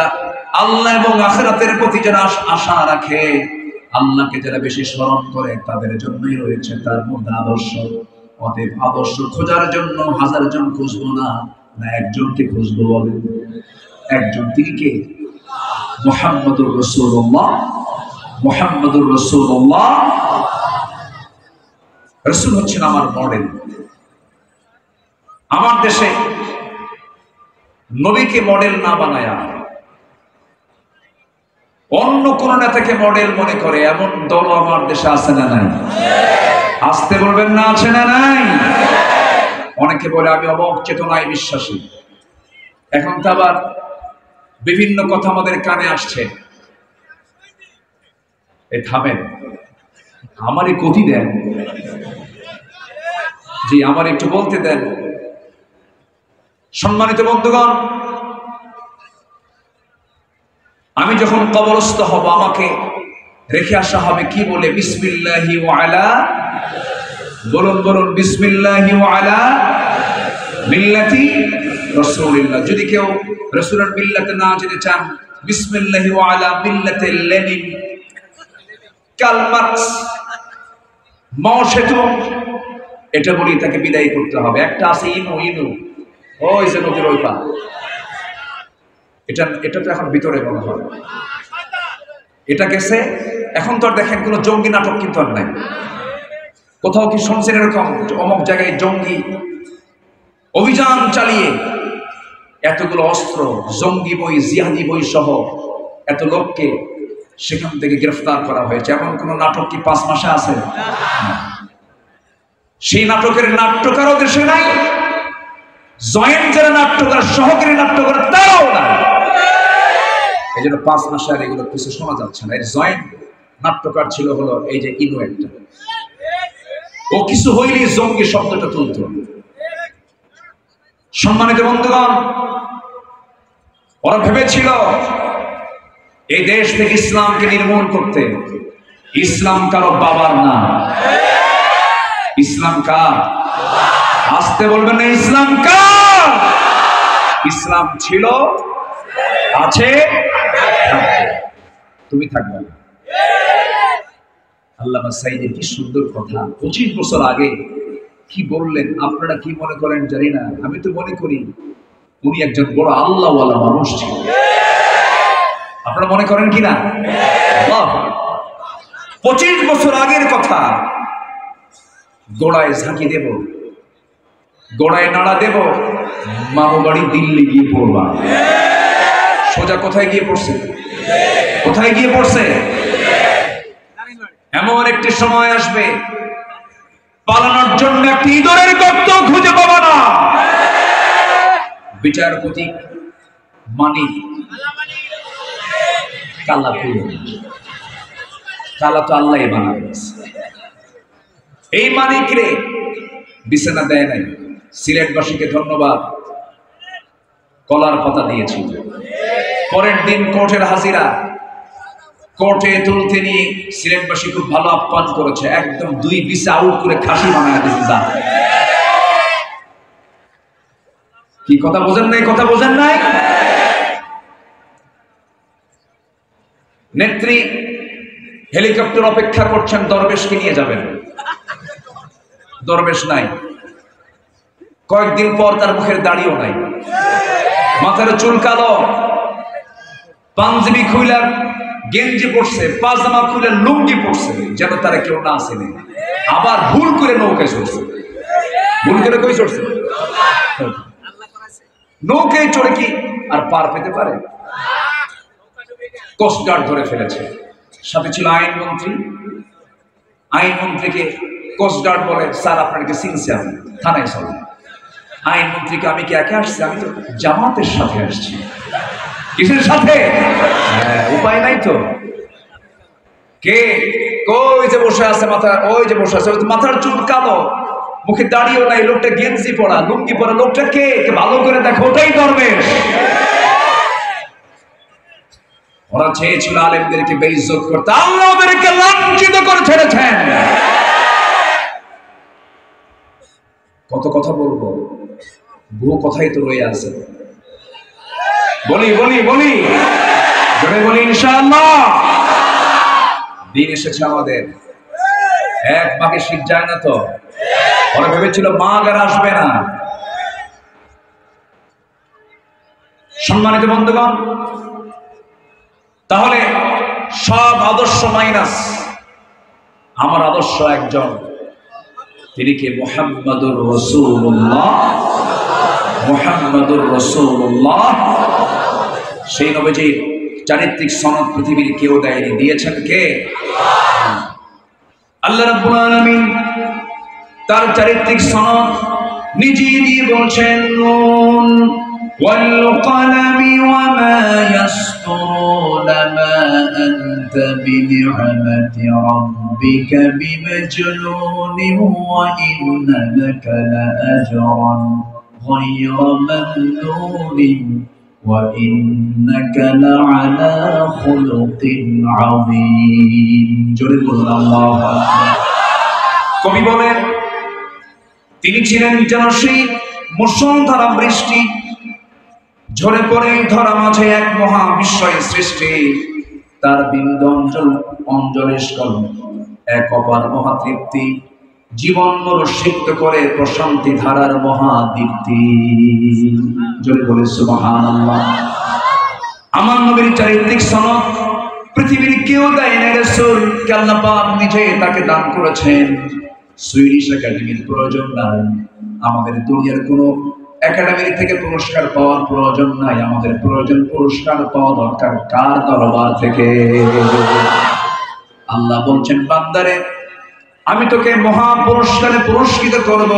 আল্লাহ এবং আখিরাতের প্রতি যারা আশা রাখে, আল্লাহকে যারা বেশি স্মরণ করে তাদের জন্যই রয়েছে তার মধ্যে আদর্শ। অতএব আদর্শ খোঁজার জন্য 1000 জন খুঁজবো না, একজনকে খুঁজবো। বলেন একজন, তিনি কে? মুহাম্মদুর রাসূলুল্লাহ। মুহাম্মদুর রাসূলুল্লাহ। রাসূল হচ্ছেন আমার মডেল। আমার দেশে নবীকে মডেল না বানায়া অন্য কোন নেতাকে মডেল মনে করে এমন দল আমার দেশে আছে না নাই? আসতে বলবেন না, আছে না নাই? অনেকে বলে আমি অমোঘ চেতনায় বিশ্বাসী। এখন তো আবার বিভিন্ন কথা আমাদের কানে আসছে। এই থামেন, আমারই গতি দেন, জি আমার একটু বলতে দেন। সম্মানিত বন্ধুগণ, আমি যখন কবরস্থ হব আমাকে রেখে আসা হবে কি বলে? বিসমিল্লাহি ওয়া আলা, বলুন বলুন, বিসমিল্লাহি ওয়া আলা মিল্লাতি রাসূলিল্লাহ। যদি কেউ রাসূলের মিল্লাতে না যেতে চান, বিসমিল্লাহি ওয়া আলা মিল্লাতি লেনিন, কার্ল মার্কস, মাও সেতুং, এটা বলি তাকে বিদায় করতে হবে। একটা আছে ইনু, ওই যে নদীর ওই পার, এটা তো এখন ভিতরে মনে হয় এটা গেছে। এখন তো আর দেখেন কোন জঙ্গি নাটক কিন্তু আর নাই। কোথাও কি শুনছেন এরকম অমুক জায়গায় জঙ্গি অভিযান চালিয়ে এতগুলো অস্ত্র, জঙ্গি বই, জিহাদি বই সহ এত লোককে সেখান থেকে গ্রেফতার করা হয়েছে? এমন কোন নাটক কি 5 মাসে আছে? সেই নাটকের নাট্যকারও দেশে নাই, জয়েন্ট যারা নাট্যকার, সহকারী নাট্যকার তারাও নাই। এই জন্য 5 মাসে আর এগুলো কিছু শোনা যাচ্ছে না। এর জয়েন্ট নাট্যকার ছিল হলো এই যে ইনু একটা, ও কিছু হইলেই জঙ্গি শব্দটা তুলত। সম্মানিত বন্ধুগণ, ওরা ভেবেছিল এই দেশ থেকে ইসলামকে নির্মূল করতে। ইসলাম কারো বাবার না, ইসলাম কার? আসতে বলবেন না, ইসলাম কার? ইসলাম ছিল, আছে, তুমি থাকবে। আল্লামা সাইদের কি সুন্দর কথা, 25 বছর আগে কি বললেন। আপনারা কি মনে করেন জানি না, আমি তো মনে করি উনি একজন বড় আল্লাহওয়ালা মানুষ ছিলেন। আপনারা মনে করেন কিনা? 25 বছর আগের কথা। গোড়ায় ঝাঁকি দেব, গোড়ায় নাড়া দেব, মামু বাড়ি দিল্লি গিয়ে পড়বা। সোজা কোথায় গিয়ে পড়ছে? কোথায় গিয়ে পড়ছে? এমন একটি সময় আসবে পালানোর জন্য একটি ইঁদুরের গর্ত খুঁজে পাবা না। বিচারপতি মানিক, কালা কালা তো আল্লাহ বানাবে। এই মানিক রে বিছানা দেয় নাই। সিলেটবাসীকে ধন্যবাদ, কলার পাতা দিয়েছিল। পরের দিন কোর্টের হাজিরা, কোর্টে তুলতে নিয়ে সিলেটবাসী খুব ভালো আপ্যায়ন করেছে। একদম 2 বিছে আউট করে খাসি বানায় দিয়েছে। যা কি কথা বোঝেন নাই? কথা বোঝেন নাই? নেত্রী হেলিকপ্টার অপেক্ষা করছেন, দরবেশকে নিয়ে যাবেন। দরবেশ নাই। কয়েকদিন পর তার মুখের দাড়িও নাই, মাথার চুল কালো, পাঞ্জাবি খুইলা গেঞ্জি পড়ছে, পাজামা খুলে লুঙ্গি পড়ছে, যেন তারা কেউ না আসেনি। আবার ভুল করে নৌকায় চড়ছে। ভুল করে কই চড়ছে? নৌকায় চড়ে কি আর পার পেতে পারে? কোস্টগার্ড ধরে ফেলেছে। সাথে ছিল আইনমন্ত্রী। আইনমন্ত্রীকে কোস্টগার্ড বলে, স্যার আপনাকে চিনছি, আমি থানায় চলেন। আইনমন্ত্রীকে, আমি কি একা আসছি? আমি তো জামাতের সাথে আসছি। কিসের সাথে? উপায় নাই তো। কে? কই যে বসে আছে মাথা, ওই যে বসে আছে, মাথার চুল কালো, মুখে দাড়িও নাই, লোকটা গেঞ্জি পরা, লুঙ্গি পরা, লোকটা কে ভালো করে দেখো, ওটাই দরবেশ। ওরা চেয়েছিল আলেমদেরকে বেইজ্জত করতে, আল্লাহ ওদেরকে লাঞ্ছিত করে ছেড়েছেন। কত কথা বলবো, বহু কথাই তো রয়ে আছে। বলি বলি বলি জোরে বলি ইনশাআল্লাহ। দিন এসেছে আমাদের, এক মাকে শীত যায় না তো। ওরা ভেবেছিল মা আর আসবে না। সম্মানিত বন্ধুগণ, তাহলে সব আদর্শ মাইনাস, আমার আদর্শ একজন, তিনি কে? মুহাম্মাদুর রাসূলুল্লাহ। মুহাম্মাদুর রাসূলুল্লাহ, সেই নবীজির চারিত্রিক সনদ পৃথিবীর কেউ দেয়নি, দিয়েছেন কে? আল্লাহ রাব্বুল আলামিন তার চারিত্রিক সনদ নিজেই দিয়ে বলছেন, নুন ওয়াল কলমি ওয়া মা ইয়াসতুরুনা মা আনতা বিনি'মাতি রাব্বিকা বিমাজনুনিন ওয়া ইন্না লাকা লাআজরান গায়রা মামনুনিন ওয়া ইন্নাকা লাআলা খুলুকিন আযীম। জোরে বলুন আল্লাহু আকবার। কবি বলেন, তিনি ছিলেন যেন সেই মুষলধারা বৃষ্টি, ঝরে পড়ে ধরা মাঝে এক মহাবিস্ময় সৃষ্টি। তার বিন্দু অঞ্জলেস্কল এক অপার মহাতৃপ্তি, জীবন সিক্ত করে প্রশান্তি ধারার মহাদীপ্তি। জোরে বলে সুবহানাল্লাহ। আমার নবীর চারিত্রিক সনদ পৃথিবীর কেউ দেয় না, রাসূলকে আল্লাহ পাক নিজে তাকে দান করেছেন। সুইডিশ একাডেমির প্রয়োজন নাই, আমাদের দুনিয়ার কোন একাডেমি থেকে পুরস্কার পাওয়ার প্রয়োজন নাই। আমাদের প্রয়োজন পুরস্কার পাওয়া দরকার কার? দরবার থেকে। আল্লাহ বলছেন, বান্দারে আমি তোকে মহা পুরস্কারে পুরস্কৃত করব,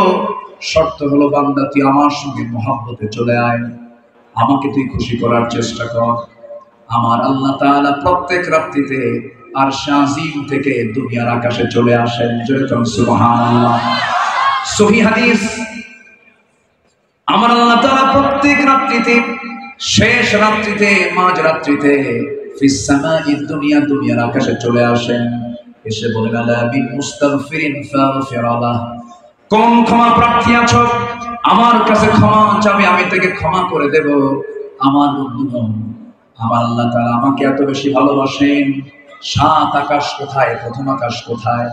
শর্ত হলো বান্দা তুই আমার সঙ্গে মহব্বতে চলে আয়, আমাকে তুই খুশি করার চেষ্টা কর। আমার আল্লাহ তাআলা প্রত্যেক রাত্রিতে আরশে আজিম থেকে দুনিয়ার আকাশে চলে আসেন। জোরে বলুন সুবহানাল্লাহ। সহিহ হাদিস, আমার আল্লাহ তাআলা প্রত্যেক রাত্রিতে, শেষ রাত্রিতে, মাঝ রাত্রিতে ফিস সামাইদ দুনিয়া, দুনিয়ার আকাশে চলে আসেন। এসে বলেন, আলা বিল মুস্তাগফিরিন ফাগফির লাহ, কোন ক্ষমা প্রার্থী আছো আমার কাছে ক্ষমা চাবে, আমি তাকে ক্ষমা করে দেব। আমার বন্ধুগণ, আমার আল্লাহ তাআলা আমাকে এত বেশি ভালোবাসেন, সাত আকাশ কোথায়, প্রথম আকাশ কোথায়,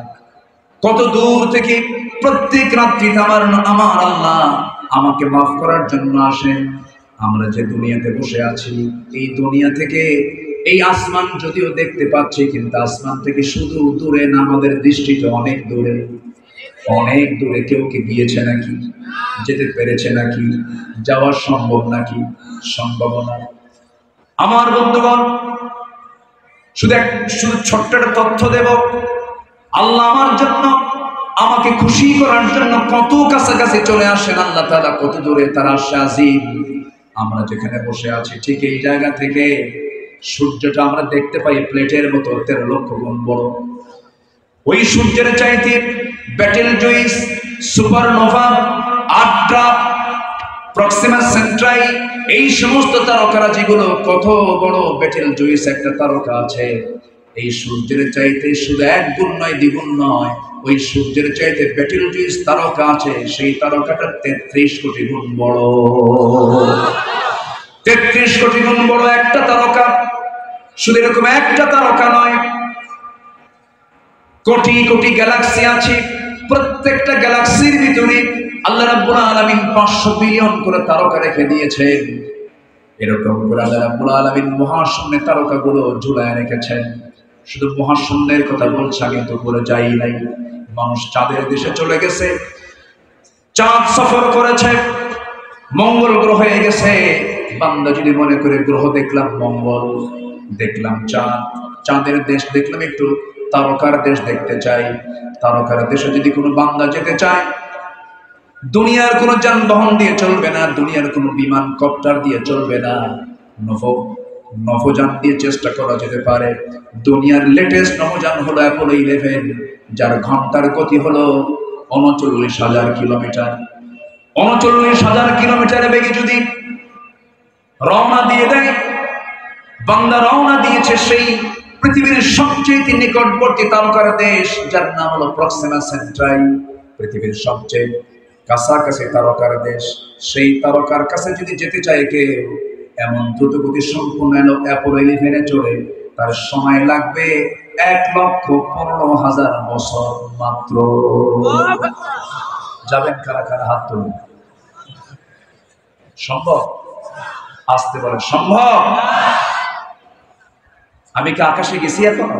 কত দূর থেকে প্রত্যেক রাত্রিতে আমার আল্লাহ আমাকে মাফ করার জন্য আসেন। আমরা যে দুনিয়াতে বসে আছি, এই দুনিয়া থেকে এই আসমান যদিও দেখতে পাচ্ছি, কিন্তু আসমান থেকে শুধু দূরে না, আমাদের দৃষ্টিতে অনেক দূরে। অনেক দূরে। কেউ কি গিয়েছে নাকি? যেতে পেরেছে নাকি? যাওয়া সম্ভব নাকি? সম্ভব না। আমার বন্ধুগণ, শুধু ছোট্ট একটা তথ্য দেব। আল্লাহ আমার জন্য, আমাকে খুশি করার জন্য কত কাছাকাছি চলে আসেন আল্লাহ তাআলা, কত দূরে তার আরশে আজিম। আমরা যেখানে বসে আছি ঠিক এই জায়গা থেকে সূর্যটা আমরা দেখতে পাই প্লেটের মতো 13 লক্ষ গুণ বড়। ওই সূর্যের চাইতে বেটেলজুইস, সুপারনোভা, আড্রা, প্রক্সিমা সেন্ট্রাই, এই সমস্ত তারকারা যেগুলো, কত বড় বেটেলজুইস একটা তারকা আছে, এই সূর্যের চাইতে শুধু এক গুণ নয়, দ্বিগুণ নয়, ওই সূর্যের চাইতে বেটেলজুইস তারকা আছে, সেই তারকাটা 33 কোটি গুণ বড়। 33 কোটি গুণ বড় একটা তারকা। শুধু এরকম একটা তারকা নয়, কোটি কোটি গ্যালাক্সি আছে। প্রত্যেকটা গ্যালাক্সির ভিতরে আল্লাহ রাব্বুল আলামিন 500 বিলিয়ন করে তারকা রেখে দিয়েছেন। এরকম করে আল্লাহ রাব্বুল আলামিন মহাশূন্যে তারকাগুলো ঝুলায় রেখেছেন। শুধু মহাশূন্যের কথা বলছি, আমি তো করে যাই নাই। মানুষ চাঁদের দেশে চলে গেছে, চাঁদ সফর করেছে, মঙ্গল গ্রহে গেছে। বান্দা যদি মনে করে গ্রহ দেখলাম মঙ্গল, দেখলাম চাঁদ, চাঁদের দেশ দেখলাম, একটু তারকার দেশ দেখতে চাই, তারকার দেশে যদি কোনো বান্দা যেতে চায়, দুনিয়ার কোনো যানবাহন দিয়ে চলবে না, দুনিয়ার কোনো বিমান কপ্টার দিয়ে চলবে না, নভোযান দিয়ে চেষ্টা করা যেতে পারে। দুনিয়ার লেটেস্ট নভোযান হলো অ্যাপোলো 11, যার ঘন্টার গতি হলো 39,000 কিলোমিটার। 39,000 কিলোমিটারে বেগে যদি রওনা দিয়ে দেয়, বান্দা রওনা দিয়েছে সেই পৃথিবীর সবচেয়ে নিকটবর্তী তারকার দেশ, যার নাম হলো প্রক্সিমা সেন্ট্রাই। পৃথিবীর সবচেয়ে কাছাকাছি তারকার দেশ, সেই তারকার কাছে যদি যেতে চায় কেউ, এমন দ্রুতগতি সম্পূর্ণ অ্যাপোলো 11-এ চড়ে তার সময় লাগবে 1,15,000 বছর মাত্র। যাবেন কারা কারা? হাত তুলুন। সম্ভব? আসতে বলেন সম্ভব। আমি কি আকাশে গেছি এখনো?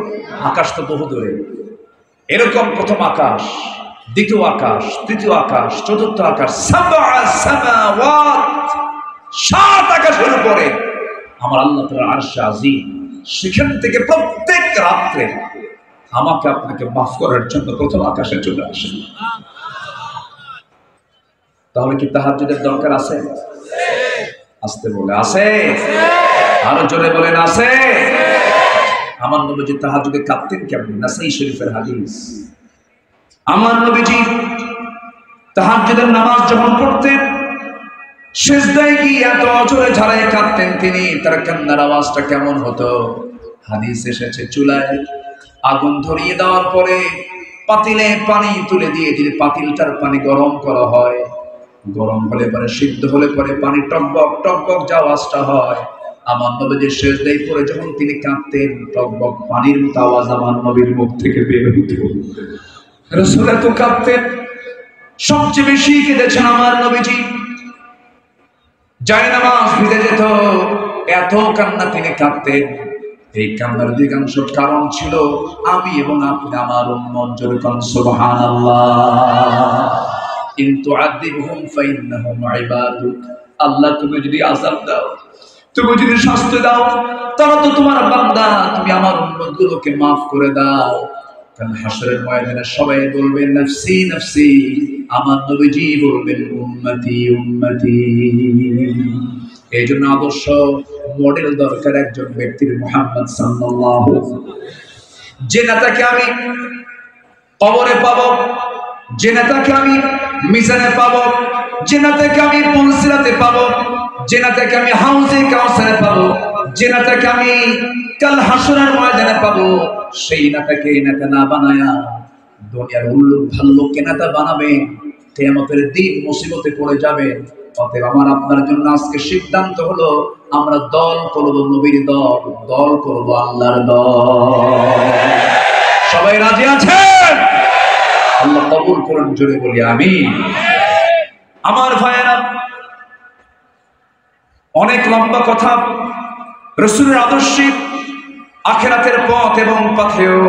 আকাশ তো বহু দূরে। এরকম প্রথম আকাশ, দ্বিতীয় আকাশ, তৃতীয় আকাশ, চতুর্থ আকাশ, 7 আকাশের উপরে আমার আল্লাহ তাআলার আরশে আজিম। সেখান থেকে প্রত্যেক রাত্রে আমাকে আপনাকে মাফ করার জন্য প্রথম আকাশে চলে আসেন। তাহলে কি তাহাজ্জুদের দরকার আছে? আসতে বলে আছে, আরো জোরে বলেন আছে। আমার নবীজি তাহাজ্জুদে কাঁদতেন কেমন? নাসাই শরীফের হাদিস। আমার নবীজি তাহাজ্জুদের নামাজ যখন পড়তেন, সিজদায় গিয়ে এত জোরে ঝাড়ায় কাঁদতেন তিনি, তার কান্নার আওয়াজটা কেমন হতো? হাদিস এসেছে, চুলায় আগুন ধরিয়ে দেওয়ার পরে পাতিলে পানি তুলে দিয়ে যদি পাতিলটার পানি গরম করা হয়, গরম হলে পরে, সিদ্ধ হলে পরে পানি টকবক টকবক যে আওয়াজটা হয়, আমার নবীজির সিজদায় পড়ে যখন তিনি কাঁদতেন, টকবক পানির মতো আওয়াজ আমার নবীর মুখ থেকে বের হতো। রাসূল এত কাঁদতেন। সবচেয়ে বেশি কেঁদেছেন আমার নবীজি। জায়নামাজ ভিজে যেত, এত কান্না তিনি কাঁদতেন। এই কান্নার অধিকাংশ কারণ ছিল আমি এবং আপনি, আমার উম্মত। জোরে বলেন সুবহানাল্লাহ। কিন্তু আযিবহুম ফাইন্নাহুম ইবাদুক। আল্লাহ তুমি যদি আযাব দাও, তুমি যদি শাস্তি দাও, তারা তো তোমার বান্দা, তুমি আমার উম্মতগুলোকে মাফ করে দাও। কাল হাশরের ময়দানে সবাই বলবেন নাফসি নাফসি, আমার নবীজি বলবেন উম্মতি উম্মতি। এই জন্য আদর্শ মডেল দরকার একজন ব্যক্তির, মুহাম্মদ সাল্লাল্লাহু। যে নেতাকে আমি কবরে পাবো, যে নেতাকে আমি মিজানে পাবো, যে নেতাকে আমি পুলসিরাতে পাবো, যে নেতাকে আমি হাউজে কাউসারে পাবো, যে নেতাকে আমি কাল হাশরের ময়দানে পাবো, সেই নেতাকে নেতা না বানায়া দুনিয়ার উল্লুক ভাল্লুককে নেতা বানাবেন, কিয়ামতের দিন মুসিবতে পড়ে যাবে। অতএব আমার আপনার জন্য আজকে সিদ্ধান্ত হলো, আমরা দল করবো নবীর দল, দল করবো আল্লাহর দল। সবাই রাজি আছেন? আল্লাহ কবুল করুন, জোরে বলি আমিন। আমার ভাইয়েরা, অনেক লম্বা কথা। রাসূলের আদর্শে আখিরাতের পথ এবং পথেও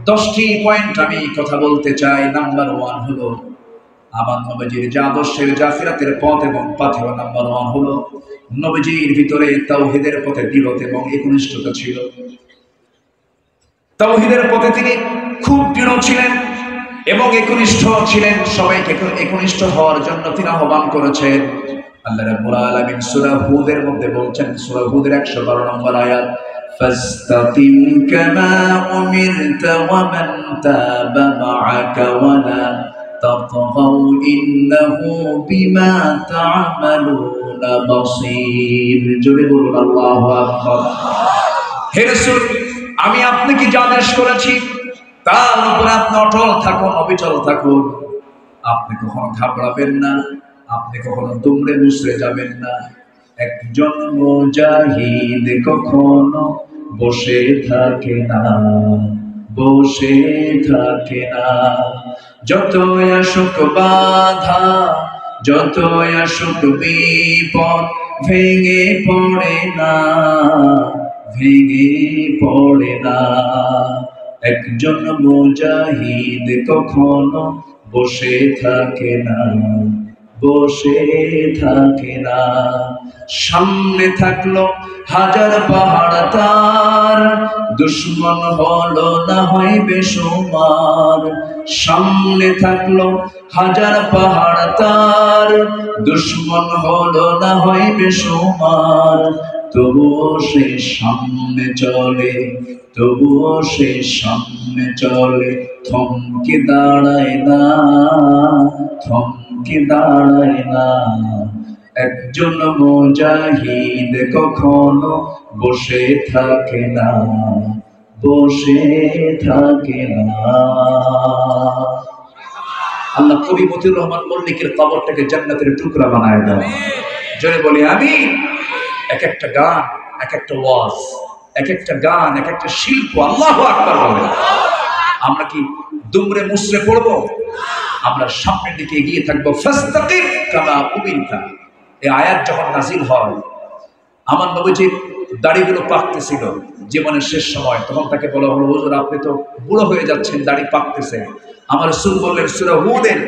10টি পয়েন্ট আমি কথা বলতে চাই। নাম্বার 1 হলো আমার নবীজির যে আদর্শের, যে আখিরাতের পথ এবং পথেও নাম্বার 1 হলো নবীজির ভিতরে তাওহীদের পথে দৃঢ়তা এবং একনিষ্ঠতা ছিল। তাওহীদের পথে তিনি খুব দৃঢ় ছিলেন এবং একনিষ্ঠ ছিলেন। সবাইকে একনিষ্ঠ হওয়ার জন্য তিনি আহ্বান করেছেন। আল্লাহ রাব্বুল আলামিন সূরা হুদের মধ্যে বলছেন, সূরা হুদের 112 নম্বর আয়াত, ফাস্তাকিম কামা উমিরতা ওয়া মান তাবা মাআকা ওয়া লা তাতগাউ ইন্নাহু বিমা তা'মালুনা বাসীর। জোরে বলুন আল্লাহু আকবার। হে রাসূল, আমি আপনাকে যা আদেশ করেছি তার উপরে আপনি অটল থাকুন, অবিচল থাকুন। আপনি কখনো ঘাবড়াবেন না, আপনি কখনো দুমড়ে মুচড়ে যাবেন না। একজন মুজাহিদ কখনো বসে থাকে না, বসে থাকে না। যত আসুক বাধা, যত আসুক বিপদ, ভেঙে পড়ে না, ভেঙে পড়ে না। একজন মুজাহিদ কখনো বসে থাকে না, বসে থাকে না। সামনে থাকলো হাজার পাহাড় তার, দুশ্মন হলো না হয় বেসুমার। সামনে থাকলো হাজার পাহাড় তার, দুশ্মন হলো না হয় বেসুমার। তবুও সে সামনে চলে, তবুও সে সামনে চলে, থমকে দাঁড়ায় না, থমকে দাঁড়ায় না। একজন মুজাহিদ কখনো বসে থাকে না, বসে থাকে না। আল্লাহ কবি মতিউর রহমান মল্লিকের কবরটাকে জান্নাতের টুকরা বানায় দেয়। জোরে বলি আমিন। এক একটা গান, এক একটা ওয়াজ, এক একটা গান, এক একটা শিল্প। আল্লাহু আকবার বলে। আমরা কি দুমড়ে মুচড়ে পড়বো? আমরা সামনের দিকে এগিয়ে থাকবো। ফাস্তাকিম কামা উমিরতা। এই আয়াত যখন নাযিল হয়, আমার নবীজির দাড়িগুলো পাকতেছিল জীবনের শেষ সময়, তখন তাকে বলা হলো, হুজুর আপনি তো বুড়ো হয়ে যাচ্ছেন, দাড়ি পাকতেছে। আমার রাসূল বললেন, সূরা হুদের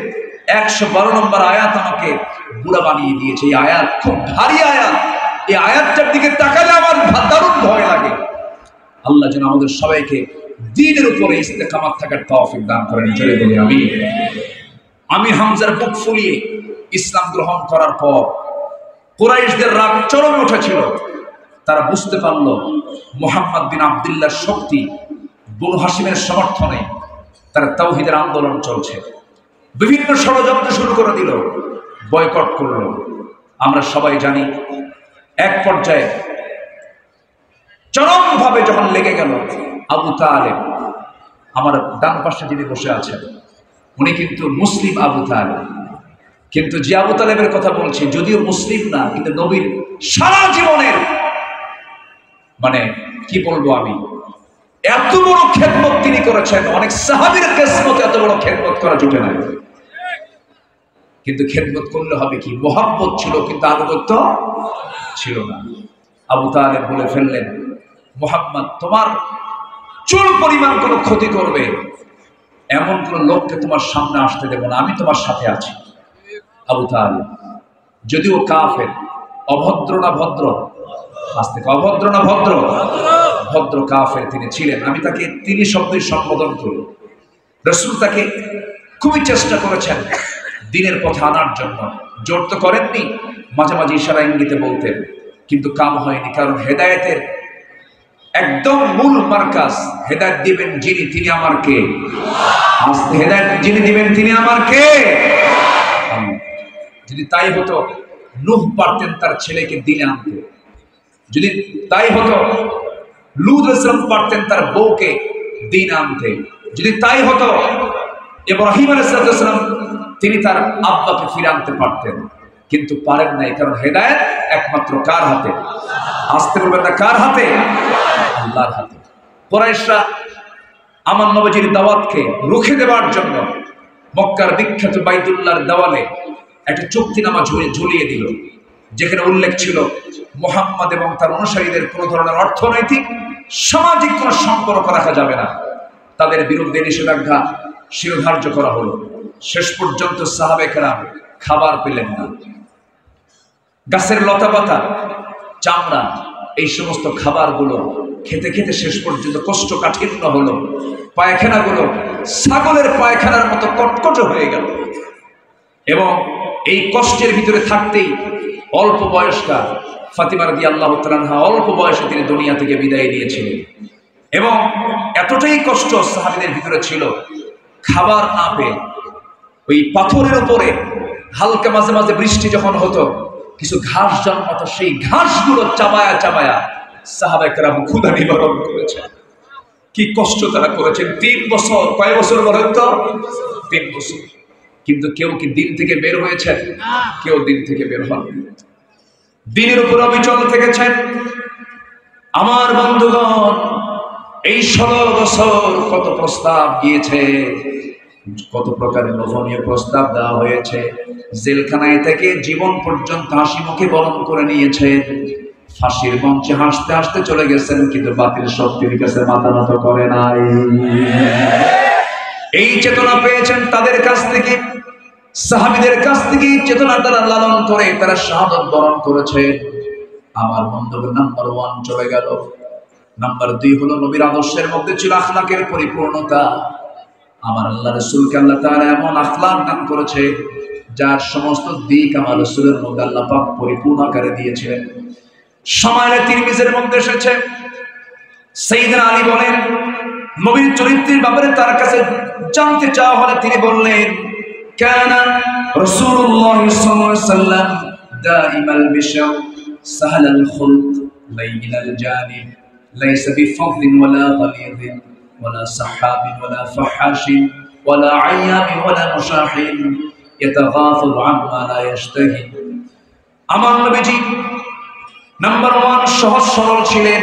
112 নম্বর আয়াত আমাকে বুড়া বানিয়ে দিয়েছে। এই আয়াত খুব ভারী আয়াত। এই আয়াতটার দিকে তাকালে আমার দারুণ ভয় লাগে। আল্লাহ যেন আমাদের সবাইকে দ্বীনের উপরে ইস্তেকামাত থাকার তৌফিক দান করেন। জোরে বলি আমিন। আমি হামজার বুক ফুলিয়ে ইসলাম গ্রহণ করার পর কুরাইশদের রাগ চরমে উঠেছিল। তারা বুঝতে পারলো মুহাম্মদ বিন আব্দুল্লাহর শক্তি, বনু হাশিমের সমর্থনে তার তাওহীদের আন্দোলন চলছে। বিভিন্ন ষড়যন্ত্র শুরু করে দিল, বয়কট করলো। আমরা সবাই জানি এক পর্যায়ে চরমভাবে যখন লেগে গেল, আবু তালেব, আমার ডান পাশে যিনি বসে আছেন উনি কিন্তু মুসলিম আবু তালেব, কিন্তু যে আবু তালেবের কথা বলছি যদিও মুসলিম না, কিন্তু নবীর সারা জীবনের মানে কি বলবো আমি, এত বড় খেদমত তিনি করেছেন। অনেক সাহাবীর কিসমত এত বড় খেদমত করা জুটে না। কিন্তু খেদমত করলে হবে কি, মোহাব্বত ছিল কিন্তু আনুগত্য ছিল না। আবু তালেব বলে ফেললেন, মুহাম্মদ তোমার চুল পরিমাণ কোনো ক্ষতি করবে এমন কোন লোককে তোমার সামনে আসতে দেব না, আমি তোমার সাথে আছি। আবু তালেব যদিও কাফের, অভদ্র না ভদ্র, আস্তে অভদ্র না ভদ্র, ভদ্র কাফের তিনি ছিলেন। আমি তাকে তিনি শব্দে সম্বোধন করি। রাসূল তাকে খুবই চেষ্টা করেছেন দ্বীনের পথে আনার জন্য। জোর তো করেননি, মাঝে মাঝে ইশারা ইঙ্গিতে বলতেন, কিন্তু কাম হয়নি। কারণ হেদায়েতের একদম মূল মার্কাজ, হেদায়েত দিবেন যিনি, তিনি আমার কে? আস্তে হেদায়েত যিনি দিবেন তিনি আমার কে? যদি তাই হতো নূহ পারতেন তার ছেলেকে দ্বীনে আনতে, যদি তাই হতো লূত আলাইহিস সালাম পারতেন তার বউকে দ্বীনে আনতে, যদি তাই হতো ইব্রাহিম আলাইহিস সালাম তিনি তার আব্বাকে ফিরে আনতে পারতেন, কিন্তু পারেন নাই। কারণ হেদায়েত একমাত্র কার হাতে? আসতে বলবেন না কার হাতে? আল্লাহর হাতে। কুরাইশরা আমার নবীজির দাওয়াতকে রুখে দেওয়ার জন্য মক্কার বিখ্যাত বাইতুল্লাহর দেওয়ালে একটা চুক্তিনামা ঝুলিয়ে দিল, যেখানে উল্লেখ ছিল মুহাম্মদ এবং তার অনুসারীদের কোনো ধরনের অর্থনৈতিক সামাজিক কোনো সম্পর্ক রাখা যাবে না। তাদের বিরুদ্ধে নিষেধাজ্ঞা শিরোধার্য করা হলো। শেষ পর্যন্ত সাহাবায়ে কেরাম খাবার পেলেন না। গাছের লতাপাতা, চামড়া, এই সমস্ত খাবারগুলো খেতে খেতে শেষ পর্যন্ত কোষ্ঠকাঠিন্য হলো। পায়খানাগুলো ছাগলের পায়খানার মতো কটকটে হয়ে গেল। এবং এই কষ্টের ভিতরে থাকতেই অল্প বয়স্কা ফাতিমা রাদিয়াল্লাহু তাআলা আনহা অল্প বয়সে তিনি দুনিয়া থেকে বিদায় নিয়েছিলেন। এবং এতটাই কষ্ট সাহাবীদের ভিতরে ছিল, খাবার না পেয়ে ওই পাথরের উপরে হালকা মাঝে মাঝে বৃষ্টি যখন হতো কিছু ঘাস জন্মাতো, সেই ঘাসগুলো চাবায়া চাবায়া সাহাবায়ে কেরাম ক্ষুধা নিবারণ করেছেন। কি কষ্ট তারা করেছেন। 3 বছর, কয় বছর বলেন তো? 3 বছর। কিন্তু কেউ কি দিন থেকে বের হয়েছে? কেউ দিন থেকে বের হন। দিনের উপর অবিচল থেকেছেন। আমার বন্ধুগণ, এই 16 বছর কত প্রস্তাব গিয়েছে, কত প্রকারের লোভনীয় প্রস্তাব দেওয়া হয়েছে। জেলখানায় থেকে জীবন পর্যন্ত হাসি মুখে বরণ করে নিয়েছে। ফাঁসির মঞ্চে হাসতে হাসতে চলে গেছেন, কিন্তু বাতিল শক্তির কাছে মাথা নত করে নাই। এই চেতনা পেয়েছেন তাদের কাছ থেকে, সাহাবীদের কাছ থেকে। চেতনা তারা লালন করে তারা শাহাদাত বরণ করেছে। আমার বন্ধুদের নাম্বার 1 চলে গেল। নাম্বার 2 হলো নবীর আদর্শের মধ্যে ছিল আখলাকের পরিপূর্ণতা। আমার আল্লাহ রাসূলকে আল্লাহ তাআলা এমন আখলাক দান করেছে যার সমস্ত দিক আমার রাসূলের মধ্যে আল্লাহ পাক পরিপূর্ণ করে দিয়েছিলেন। শামাইলে তিরমিজির মধ্যে এসেছে, সাইয়েদনা আলী বলেন, নবীর চরিত্রের ব্যাপারে তার কাছে জানতে চাওয়া হলে তিনি বললেন, কানা রাসূলুল্লাহ সাল্লাল্লাহু আলাইহি ওয়াসাল্লাম দাইমাল বিশর সাহালাল খুলক লাইনাল জানিব লাইসা বিফাদলিন ওয়ালা গালিযিন ওয়ালা সাহাবিন ওয়ালা ফাহাশিন ওয়ালা আইয়ামি ওয়ালা মুশাহিন ইয়াতাগাফালু আম্মা লা ইয়াশতাহি। আমার নবীজি নাম্বার 1 সহজ সরল ছিলেন,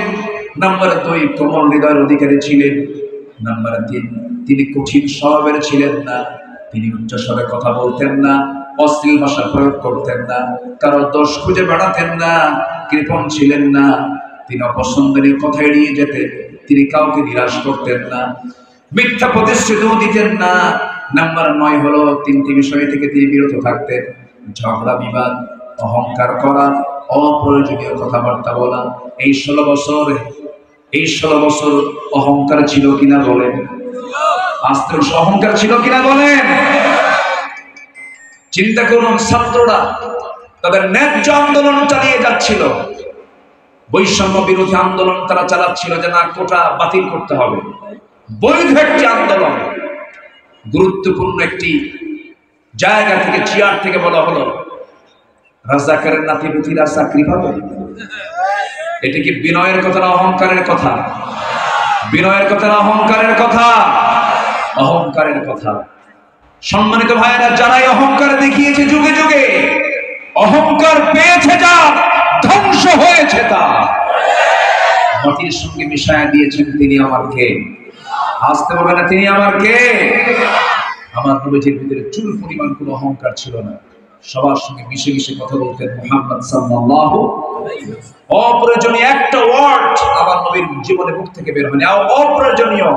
নাম্বার 2 কোমল হৃদয়ের অধিকারী ছিলেন, নাম্বার 3 তিনি কঠিন স্বভাবের ছিলেন না, তিনি উচ্চ স্বরে কথা বলতেন না, অশ্লীল ভাষা প্রয়োগ করতেন না, কারো দোষ খুঁজে বেড়াতেন না, কৃপণ ছিলেন না, তিনি অপছন্দনীয় কথা এড়িয়ে যেতেন, তিনি কাউকে নিরাশ করতেন না, মিথ্যা প্রতিশ্রুতিও দিতেন না। নাম্বার 9 হলো 3টি বিষয় থেকে তিনি বিরত থাকতেন, ঝগড়া বিবাদ, অহংকার করা, অপ্রয়োজনীয় কথাবার্তা বলা। এই 16 বছর অহংকার ছিল কিনা বলেন? আস্তে অহংকার ছিল কিনা বলেন? চিন্তা করুন, ছাত্ররা তাদের ন্যায্য আন্দোলন চালিয়ে যাচ্ছিল, বৈষম্য বিরোধী আন্দোলন তারা চালাচ্ছিল যে না, কোটা বাতিল করতে হবে, বৈধ একটি আন্দোলন। গুরুত্বপূর্ণ একটি জায়গা থেকে, চেয়ার থেকে বলা হলো, রাজাকারের নাতিপুতিরা চাকরি পাবে। এটা কি বিনয়ের কথা না অহংকারের কথা? বিনয়ের কথা না অহংকারের কথা? অহংকারের কথা। সম্মানিত ভাইয়েরা, যারাই অহংকার দেখিয়েছে যুগে যুগে, অহংকার পেয়েছে যা, ধ্বংস হয়েছে তা। মাটির সঙ্গে মিশায়া দিয়েছেন তিনি আমার কে? আসতে বলবে না তিনি আমার কে? আমার নবীজির ভিতরে চুল পরিমাণ কোনো অহংকার ছিল না, সবার সঙ্গে মিশে মিশে কথা বলতেন। মুহাম্মদ সাল্লাল্লাহু আলাইহি ওয়াসাল্লাম অপ্রয়োজনীয় একটা ওয়ার্ড আমার নবীর জীবনে মুখ থেকে বের হয়নি, অপ্রয়োজনীয়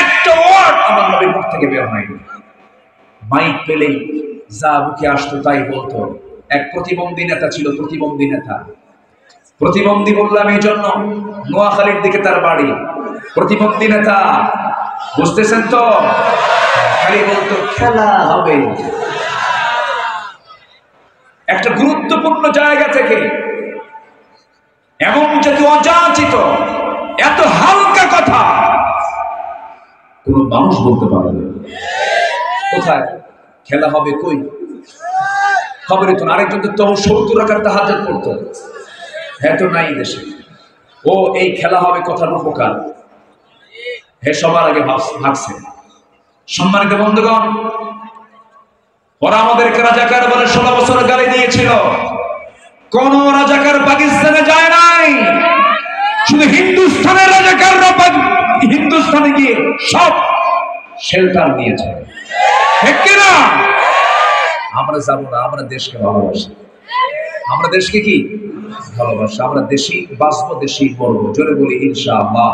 একটা ওয়ার্ড আমার নবীর মুখ থেকে বের হয়নি। মাইক পেলেই যা মুখে আসতো তাই বলতো। এক প্রতিবন্ধী নেতা ছিল, প্রতিবন্ধী নেতা। প্রতিবন্ধী বললাম এই জন্য, নোয়াখালীর দিকে তার বাড়ি। প্রতিবন্ধী নেতা, বুঝতেছেন তো? খালি বলতো খেলা হবে। একটা গুরুত্বপূর্ণ জায়গা থেকে এমন জাতীয় অযাচিত, এত হালকা কথা কোন মানুষ বলতে পারে না। কোথায় খেলা হবে? কই খবরে তো আরেকজন তো 70 রাকাত তাহাজ্জুদ পড়তো, হ্যাঁ তো নাই দেশে। ও এই খেলা হবে কথার উপকার, হে সবার আগে ভাবছে। সম্মানিত বন্ধুগণ, ওরা আমাদেরকে রাজাকার বলে 16 বছর গালি দিয়েছিল। কোন রাজাকার পাকিস্তানে যায় নাই, শুধু হিন্দুস্তানের রাজাকাররা হিন্দুস্তানে গিয়ে সব শেল্টার নিয়েছে। ঠিক কিনা? আমরা যাবো না, আমরা দেশকে ভালোবাসি। আমরা দেশকে কি ভালোবাসি? আমরা দেশি বাঁচবো, দেশি করবো। জোরে বলি ইনশাআল্লাহ,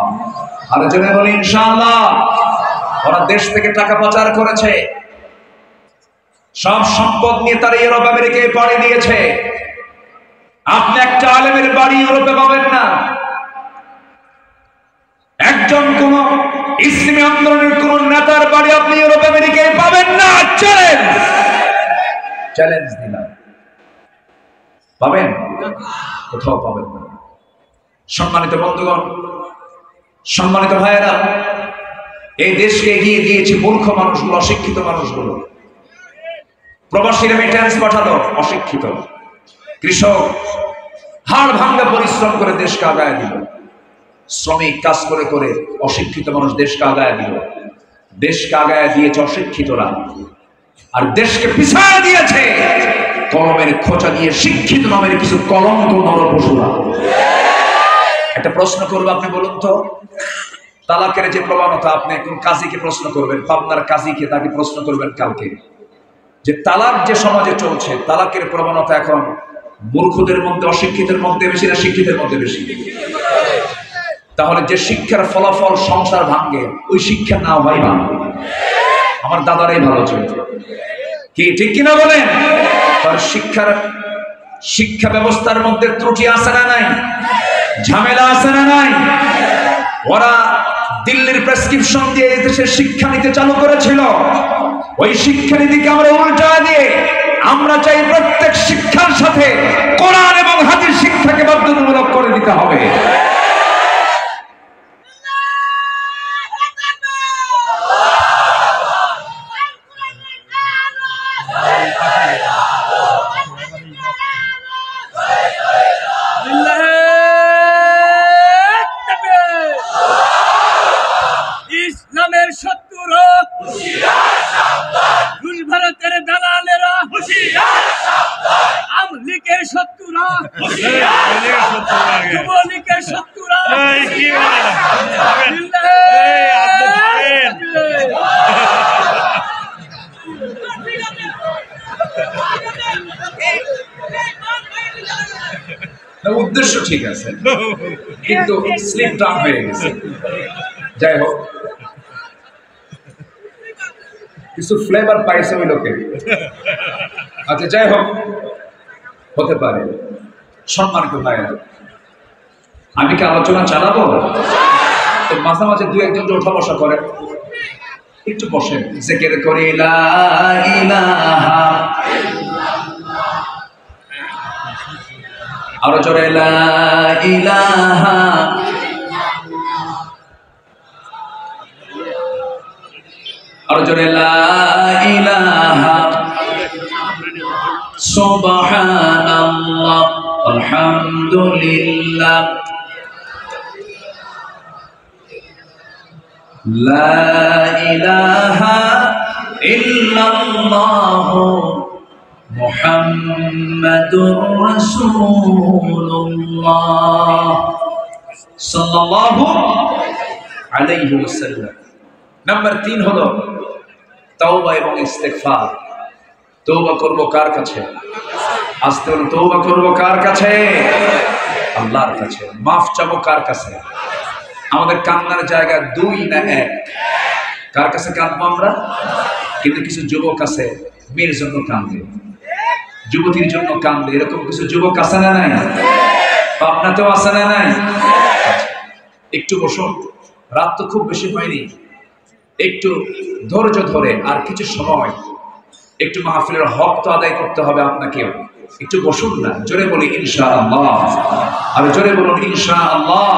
আরো জোরে বলি ইনশাআল্লাহ। ওরা দেশ থেকে টাকা পাচার করেছে, সব সম্পদ নিয়ে তারা ইউরোপ আমেরিকায় পাড়ি দিয়েছে। আপনি একটা আলেমের বাড়ি ইউরোপে পাবেন না, একজন কোন ইসলামী আন্দোলনের কোন নেতার বাড়ি আপনি ইউরোপ আমেরিকায় পাবেন না। চ্যালেঞ্জ দিলাম, পাবেন? কোথাও পাবেন না। সম্মানিত বন্ধুগণ, সম্মানিত ভাইয়েরা, এই দেশকে এগিয়ে দিয়েছে মূর্খ মানুষগুলো, অশিক্ষিত মানুষগুলো। প্রবাসী রেমিট্যান্স পাঠালো অশিক্ষিত। কৃষক হাড় ভাঙ্গা পরিশ্রম করে দেশকে আগায় দিল। শ্রমিক কাজ করে করে অশিক্ষিত মানুষ দেশকে আগায় দিল। দেশকে আগায় দিয়েছে অশিক্ষিতরা, আর দেশকে পিছায় দিয়েছে কলমের খোঁচা দিয়ে শিক্ষিত নামের কিছু কলঙ্ক নরপশুরা। একটা প্রশ্ন করবো, আপনি বলুন তো, তালাকের যে প্রবণতা, আপনি কোন কাজীকে প্রশ্ন করবেন, পাবনার কাজীকে, তাকে প্রশ্ন করবেন কালকে, যে তালাক যে সমাজে চলছে, তালাকের প্রবণতা এখন মূর্খদের মধ্যে, অশিক্ষিতের মধ্যে বেশি না শিক্ষিতের মধ্যে বেশি? তাহলে যে শিক্ষার ফলাফল সংসার ভাঙ্গে, ওই শিক্ষা না হয় ভালো। আমার দাদারাই ভালো চলছে কি, ঠিক কিনা বলেন? তার শিক্ষা ব্যবস্থার মধ্যে ত্রুটি আছে না নাই? ঝামেলা আছে না নাই? ওরা দিল্লির প্রেসক্রিপশন দিয়ে দেশের শিক্ষানীতি চালু করেছিল। ওই শিক্ষানীতিকে আমরা উল্টা দিয়ে আমরা চাই প্রত্যেক শিক্ষার সাথে কোরআন এবং হাদিস শিক্ষাকে বাধ্যতামূলক করে দিতে হবে। ইসলামের শত্রুরা রুশ ভারতের দালালেরা, আমলিকের শত্রুরা, যুবলীগের শত্রুরা, উদ্দেশ্য ঠিক আছে কিন্তু স্লিপ ডাউন হয়ে গেছে। যাই হোক, কিছু ফ্লেভার পাইছে ওই লোকে। আচ্ছা যাই হোক, হতে পারে। সম্মানিত ভাইয়েরা, আমি কি আলোচনা চালাবো? মাঝে মাঝে দু একজন ওঠা বসা করেন, একটু বসেন, জিকির করি লা ইলাহা, আরো জোরে লা ইলাহা, আরো জোরে লা ইলাহা, সুবহানাল্লাহ, আলহামদুলিল্লাহ, লা ইলাহা ইল্লাল্লাহ, মুহাম্মাদুর রাসূলুল্লাহ সাল্লাল্লাহু আলাইহি ওয়াসাল্লাম। নাম্বার 3 হলো তওবা এবং ইস্তেগফার। তওবা করব কার কাছে? আস্তে বলুন, তওবা করব কার কাছে? আল্লাহর কাছে। মাফ চাবো কার কাছে? আমাদের কান্নার জায়গা 2 না 1? কার কাছে কাঁদবো আমরা? কিন্তু কিছু যুবক আছে মেয়ের জন্য কাঁদে, যুবতীর জন্য কাঁদে, এরকম কিছু যুবক আছে না নাই? আপনাতেও আছে না নাই? একটু বসুন, রাত তো খুব বেশি হয়নি, একটু ধৈর্য ধরে আর কিছু সময় একটু মাহফিলের হক তো আদায় করতে হবে আপনাকেও। একটু বসুন না, জোরে বলি ইনশাআল্লাহ, আর জোরে বলুন ইনশাআল্লাহ।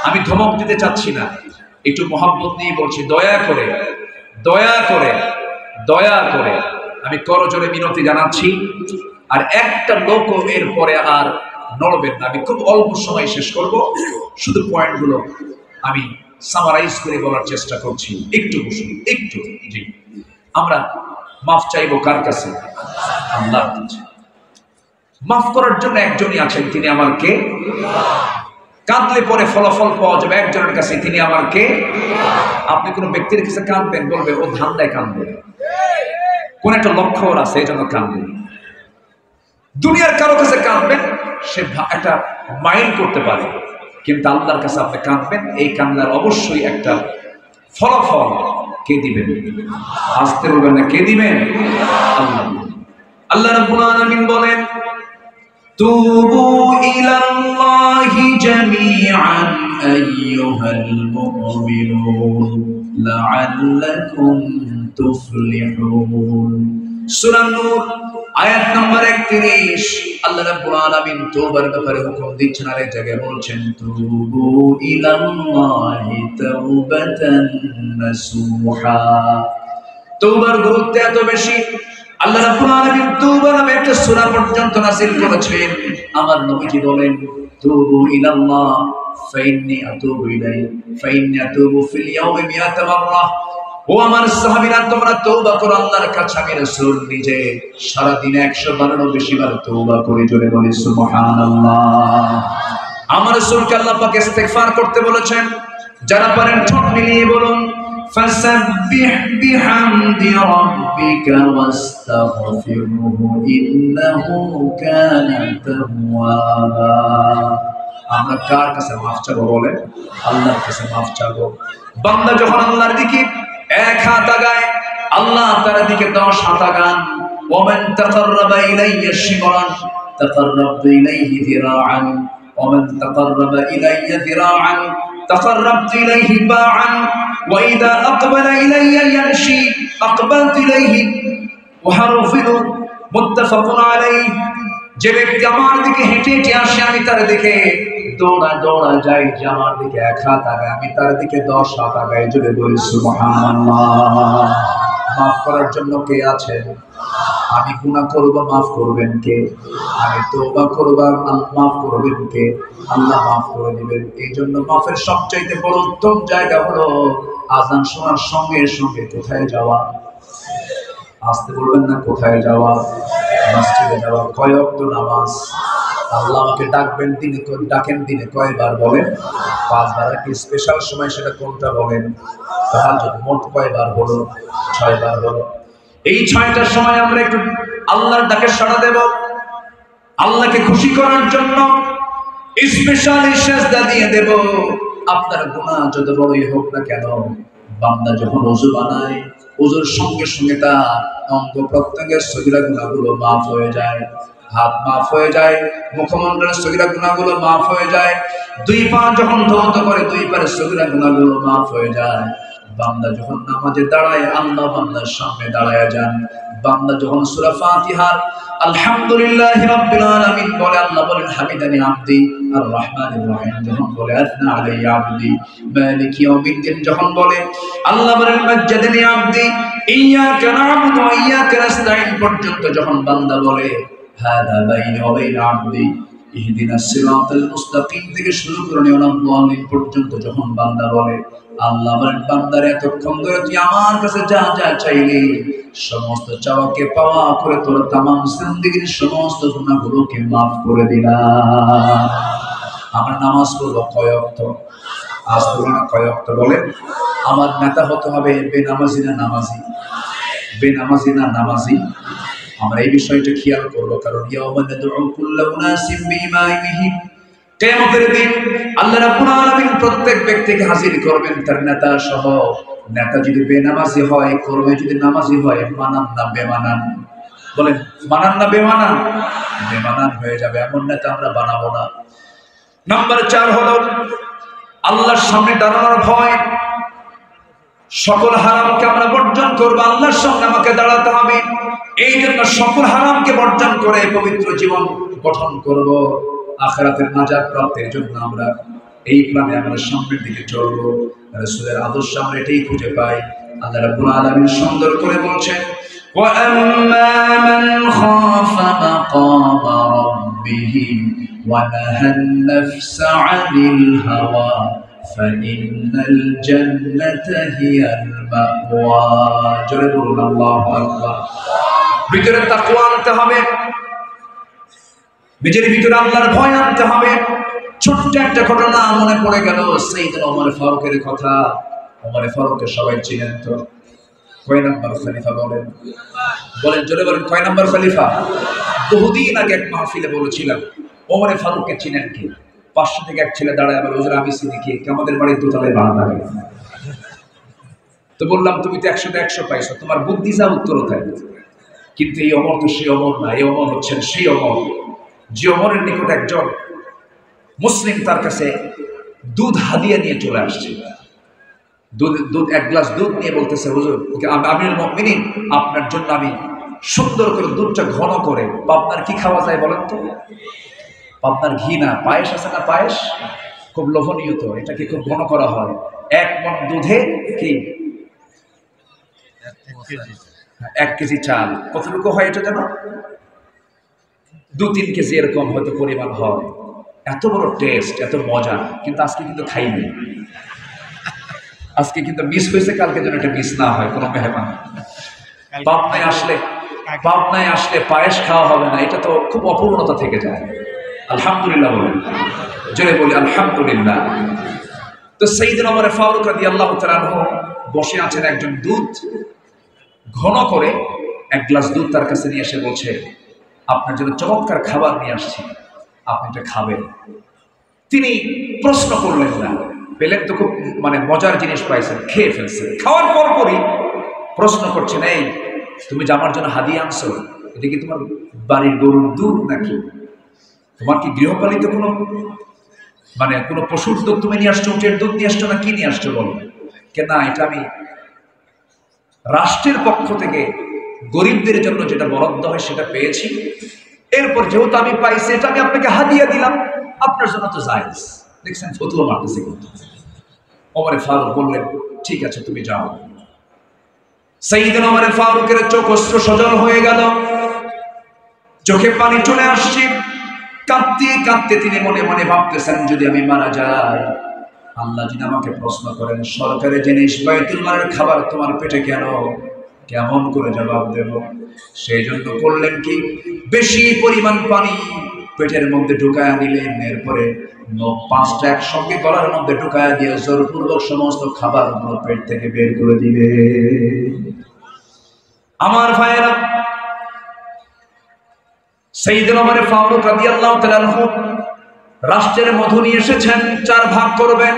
আমি ধমক দিতে চাচ্ছি না, একটু মহব্বত নিয়ে বলছি, দয়া করে দয়া করে দয়া করে আমি করজোরে মিনতি জানাচ্ছি। আর একটা লোকও এর পরে আর নড়বেন না। আমি খুব অল্প সময় শেষ করব, শুধু পয়েন্টগুলো আমি সামারাইজ করে বলার চেষ্টা করছি। একটু বসুন, একটু। জি, আমরা মাফ চাইবো কার কাছে? আল্লাহর কাছে। মাফ করার জন্য একজনই আছেন, তিনি আমার কে? কাঁদলে পরে ফলাফল পাওয়া যাবে একজনের কাছে, তিনি আমার কে? আপনি কোনো ব্যক্তির কাছে কাঁদবেন, বলবে ও ধান্দায় কাঁদবে, কোন একটা লক্ষ্য ওর আছে, এই জন্য কাঁদবেন। দুনিয়ার কারো কাছে কাঁদবেন, সে একটা মাইন্ড করতে পারে, কিন্তু আল্লাহর কাছে আপনি কাঁদবেন, এই কান্নার অবশ্যই একটা ফলাফল কে দিবেন? আসতে বলবেন না, কে দিবেন? আল্লাহ। আল্লাহ রাব্বুল আলামিন বলেন, তুবু ইলাল্লাহি জামিআন আইয়ুহাল মুমিনুন লাআল্লাকুম তুফলিহুন। সূরা নূর আয়াত নম্বর 31। আল্লাহ রাব্বুল আলামিন তওবার ব্যাপারে হুকুম দিচ্ছেন, আর এক জায়গায় বলছেন, তুবু ইলাল্লাহি তাওবাতান নাসুহা। তওবার গুরুত্ব এত বেশি, আল্লাহ রাব্বুল আলামিন তওবা নামে একটা সূরা পর্যন্ত নাযিল করেছেন। আমার নবীজি বলেন, তুবু ইলাল্লাহ ফাইন্নী আতুবু ইলাইহি ফাইন্নী আতুবু ফিল ইয়াউমি মিআতা মাররা। ও আমার সাহাবীরা, তোমরা তওবা করো আল্লাহর কাছে, আমি রাসূল নিজে সারা দিনে 100 বারেরও বেশি বার তওবা করি। জোরে বলি সুবহানাল্লাহ। আমার রাসূলকে আল্লাহ পাক ইস্তিগফার করতে বলেছেন। যারা পারেন ঠোঁট মিলিয়ে বলুন, ফাসাব্বিহ বিহামদি রাব্বিকা ওয়াস্তাগফিরহু ইন্নাহু কানা তাওয়াবা। আমরা কার কাছে মাফ চাবো বলেন? আল্লাহর কাছে মাফ চাবো। বান্দা যখন আল্লাহর দিকে এক হাত আগায়, আল্লাহ তার দিকে 10 হাত আগান। ওয়ামান তাকাররাবা ইলাইয়া শিবরান তাকাররাবতু ইলাইহি যিরাআন ওয়ামান তাকাররাবা ইলাইয়া যিরাআন তাকাররাবতু ইলাইহি বা'আন ওয়া ইযা আকবালা ইলাইয়া ইয়ামশি আকবালতু ইলাইহি ওয়া হারফিলু মুত্তাফাকুন আলাইহি। যে ব্যক্তি আমার দিকে হেঁটে হেঁটে আসে আমি তার দিকে দৌড়া দৌড়া যাই, যে আমার দিকে 1 হাত আগায় আমি তার দিকে 10 হাত আগাই। জোরে বলি সুবহানাল্লাহ। মাফ করার জন্য কে আছেন? আমি গুনাহ করব, মাফ করবেন কে? আমি তওবা করব, মাফ করবেন কে? আল্লাহ মাফ করে দিবেন। এই জন্য মাফের সবচাইতে বড় উত্তম জায়গা হলো আযান শোনার সঙ্গে সঙ্গে কোথায় যাওয়া? আসতে বলবেন না, কোথায় যাওয়া? মসজিদে যাওয়া। কয় ওয়াক্ত নামাজ? আল্লাহ আমাকে ডাকবেন দিনে, ডাকেন দিনে কয়বার বলেন? 5 বার। কি স্পেশাল সময় সেটা কোনটা বলেন? তাহাজ্জুদ। মোট কয়বার হলো? 6 বার হলো। এই 6টার সময় আমরা একটু আল্লাহর ডাকে সাড়া দেব, আল্লাহকে খুশি করার জন্য স্পেশালি সেজদা দিয়ে দেব। আপনার গুনাহ যত বড়ই হোক না কেন, বান্দা যখন ওযু বানায়, ওযুর সঙ্গে সঙ্গে তার অঙ্গ প্রত্যঙ্গের সগীরা গুনাহগুলো মাফ হয়ে যায়। হাত মাফ হয়ে যায়, মুখমণ্ডলের সগীরা গুনাহগুলো মাফ হয়ে যায়। 2 পা যখন ধৌত করে 2 পায়ের সগীরা গুনাহগুলো মাফ হয়ে যায়। বান্দা যখন নামাজে দাঁড়ায়, আল্লাহ বান্দার সামনে দাঁড়ায় যান। বান্দা যখন সূরা ফাতিহার আলহামদুলিল্লাহি রাব্বিল আলামিন বলে, আল্লাহ বলেন হামিদানি আবদি। আর রহমানির রহিম যখন বলে আসনা আলাইয়া আবদি। মালিকি ইয়াউমিদ্দিন যখন বলে, আল্লাহ বলেন মাজ্জাদানি আবদি। ইয়্যাকা না'বুদু ওয়া ইয়্যাকা নাস্তাঈন পর্যন্ত যখন বান্দা বলে, হাদা বাইনি ওয়া বাইনা আবদি ইহদিনাস সিরাতাল মুস্তাকিম থেকে শুরু করে নিয়ম পর্যন্ত যখন বান্দা বলে, আল্লাহ বলেন বান্দার এতক্ষণ ধরে তুই আমার কাছে যা যা চাইলি সমস্ত চাওয়াকে পাওয়া করে তোর তামাম জিন্দেগীর সমস্ত গুনাহগুলোকে মাফ করে দিলাম। আমরা নামাজ পড়বো কয় ওয়াক্ত? আজ পড়বো না, কয় ওয়াক্ত বলেন? আমার নেতা হতে হবে বেনামাজি না নামাজি? বেনামাজি না নামাজি? আমরা এই বিষয়টা খেয়াল করবো, কারণ ইয়াওমা নাদউ কুল্লা উনাসিম বিইমামিহিম, কিয়ামতের দিন আল্লাহ রাব্বুল আলামিন প্রত্যেক ব্যক্তিকে হাজির করবেন তার নেতা সহ। নেতা যদি বেনামাজি হয়, কর্মী যদি নামাজি হয়, মানান না বেমানান? বলেন মানান না বেমানান? বেমানান হয়ে যাবে, এমন নেতা আমরা বানাবো না। নাম্বার 4 হলো আল্লাহর সামনে দাঁড়ানোর ভয়। সকল হারামকে আমরা বর্জন করবো, আল্লাহর সামনে আমাকে দাঁড়াতে হবে। এই জন্য সকল হারামকে বর্জন করে পবিত্র জীবন গঠন করব। আখিরাতের নাজাত প্রাপ্তির জন্য আমরা এই প্ল্যানে আমরা সামনের দিকে চলবো। রাসূলের আদর্শ আমরা এটাই খুঁজে পাই। আল্লাহ রাব্বুল আলামিন সুন্দর করে বলছেন, ওয়া আম্মা মান খাফা মাকামা রাব্বিহি ওয়া নাহান নাফসা আনিল হাওয়া ফাইন্নাল জান্নাতা হিয়াল মাওয়া। জোরে বলুন আল্লাহু আকবার। ভিতরে তাকওয়া আনতে হবে, নিজের ভিতরে আল্লাহর ভয় আনতে হবে। ছোট্ট একটা ঘটনা মনে পড়ে গেল, সাইয়েদনা ওমর ফারুকের কথা। ওমর ফারুককে সবাই চিনেন তো? কয় নাম্বার খলিফা বলেন? বলেন জোরে বলেন, কয় নাম্বার খলিফা? বহুদিন আগে এক মাহফিলে বলেছিলাম ওমর ফারুককে চিনেন কি? 500 থেকে এক ছেলে দাঁড়ায় বলে, হুজুর আমি চিনি কি? আমাদের বাড়ির দোতলায় বাড়া থাকে। তো বললাম তুমি তো 100 তে 100 পাইছো, তোমার বুদ্ধি যা উত্তর তাই। কিন্তু এই ওমর তো সেই ওমর না, এই ওমর হচ্ছেন সেই ওমর যে ওমরের নিকট একজন মুসলিম তার কাছে দুধ হাদিয়া নিয়ে চলে আসছে। দুধ 1 গ্লাস দুধ নিয়ে বলতেছে, হুজুর ওকে আমিরুল মুমিনিন আপনার জন্য আমি সুন্দর করে দুধটা ঘন করে, পাবনার কি খাওয়া যায় বলেন তো? পাবনার ঘি না, পায়েস আছে না? পায়েস খুব লোভনীয় তো, এটাকে খুব ঘন করা হয়। 1 মণ দুধে কি 1 কেজি চাল। কতটুকু হয় এটা জানো? 2-3 কেজি এরকম হয়তো পরিমাণ হয়। এত বড় টেস্ট, এত মজা। কিন্তু আজকে কিন্তু খাইনি, আজকে কিন্তু মিস হয়েছে। কালকে যেন এটা মিস না হয় কোনো মেহমান। পাবনায় আসলে পায়েস খাওয়া হবে না, এটা তো খুব অপূর্ণতা থেকে যায়। আলহামদুলিল্লাহ বলেন, জোরে বলি আলহামদুলিল্লাহ। তো সাইয়েদনা ওমর ফারুক রাদিয়াল্লাহু তাআলা আনহু বসে আছেন, একজন দুধ ঘন করে 1 গ্লাস দুধ তার কাছে নিয়ে এসে বলছে, আপনার জন্য চমৎকার খাবার নিয়ে আসছি, আপনি এটা খাবেন। তিনি প্রশ্ন করলেন না, পেলেন তো খুব মজার জিনিস পাইছেন, খেয়ে ফেলছেন। খাওয়ার পরপরই প্রশ্ন করছেন, এই তুমি যে আমার জন্য হাদিয়া আনছো, এটা কি তোমার বাড়ির গরুর দুধ নাকি? তোমার কি গৃহপালিত কোনো পশুর দুধ তুমি নিয়ে আসছো, উটের দুধ নিয়ে আসছো, না কি নিয়ে আসছো বলো? না, এটা আমি রাষ্ট্রের পক্ষ থেকে গরিবদের জন্য যেটা বরাদ্দ হয় সেটা পেয়েছি, এরপর যেহেতু আমি পাইছি এটা আমি আপনাকে হাদিয়া দিলাম, আপনার জন্য তো জায়েজ। দেখছেন ফতুয়া মারতেছে কিন্তু। ওমর ফারুক বললেন ঠিক আছে তুমি যাও। সাইয়েদনা ওমর ফারুকের চোখ অশ্রু সজল হয়ে গেল, চোখে পানি চলে আসছে। কাঁদতে কাঁদতে তিনি মনে মনে ভাবতেছেন যদি আমি মারা যাই, আল্লাহ যদি আমাকে প্রশ্ন করেন সরকারি জিনিস বাইতুল মালের খাবার তোমার পেটে কেন, কেমন করে জবাব দেব? সেই জন্য করলেন কি, বেশি পরিমাণ পানি পেটের মধ্যে ঢুকায় নিলেন, এরপরে পাঁচটা একসঙ্গে গলার মধ্যে ঢুকায় দিয়ে জোরপূর্বক সমস্ত খাবারগুলো পেট থেকে বের করে দিলে। আমার ভাইয়েরা, সাইয়েদনা ওমর ফারুক রাদিয়াল্লাহু তাআলা আনহু রাষ্ট্রের মধু নিয়ে এসেছেন, 4 ভাগ করবেন,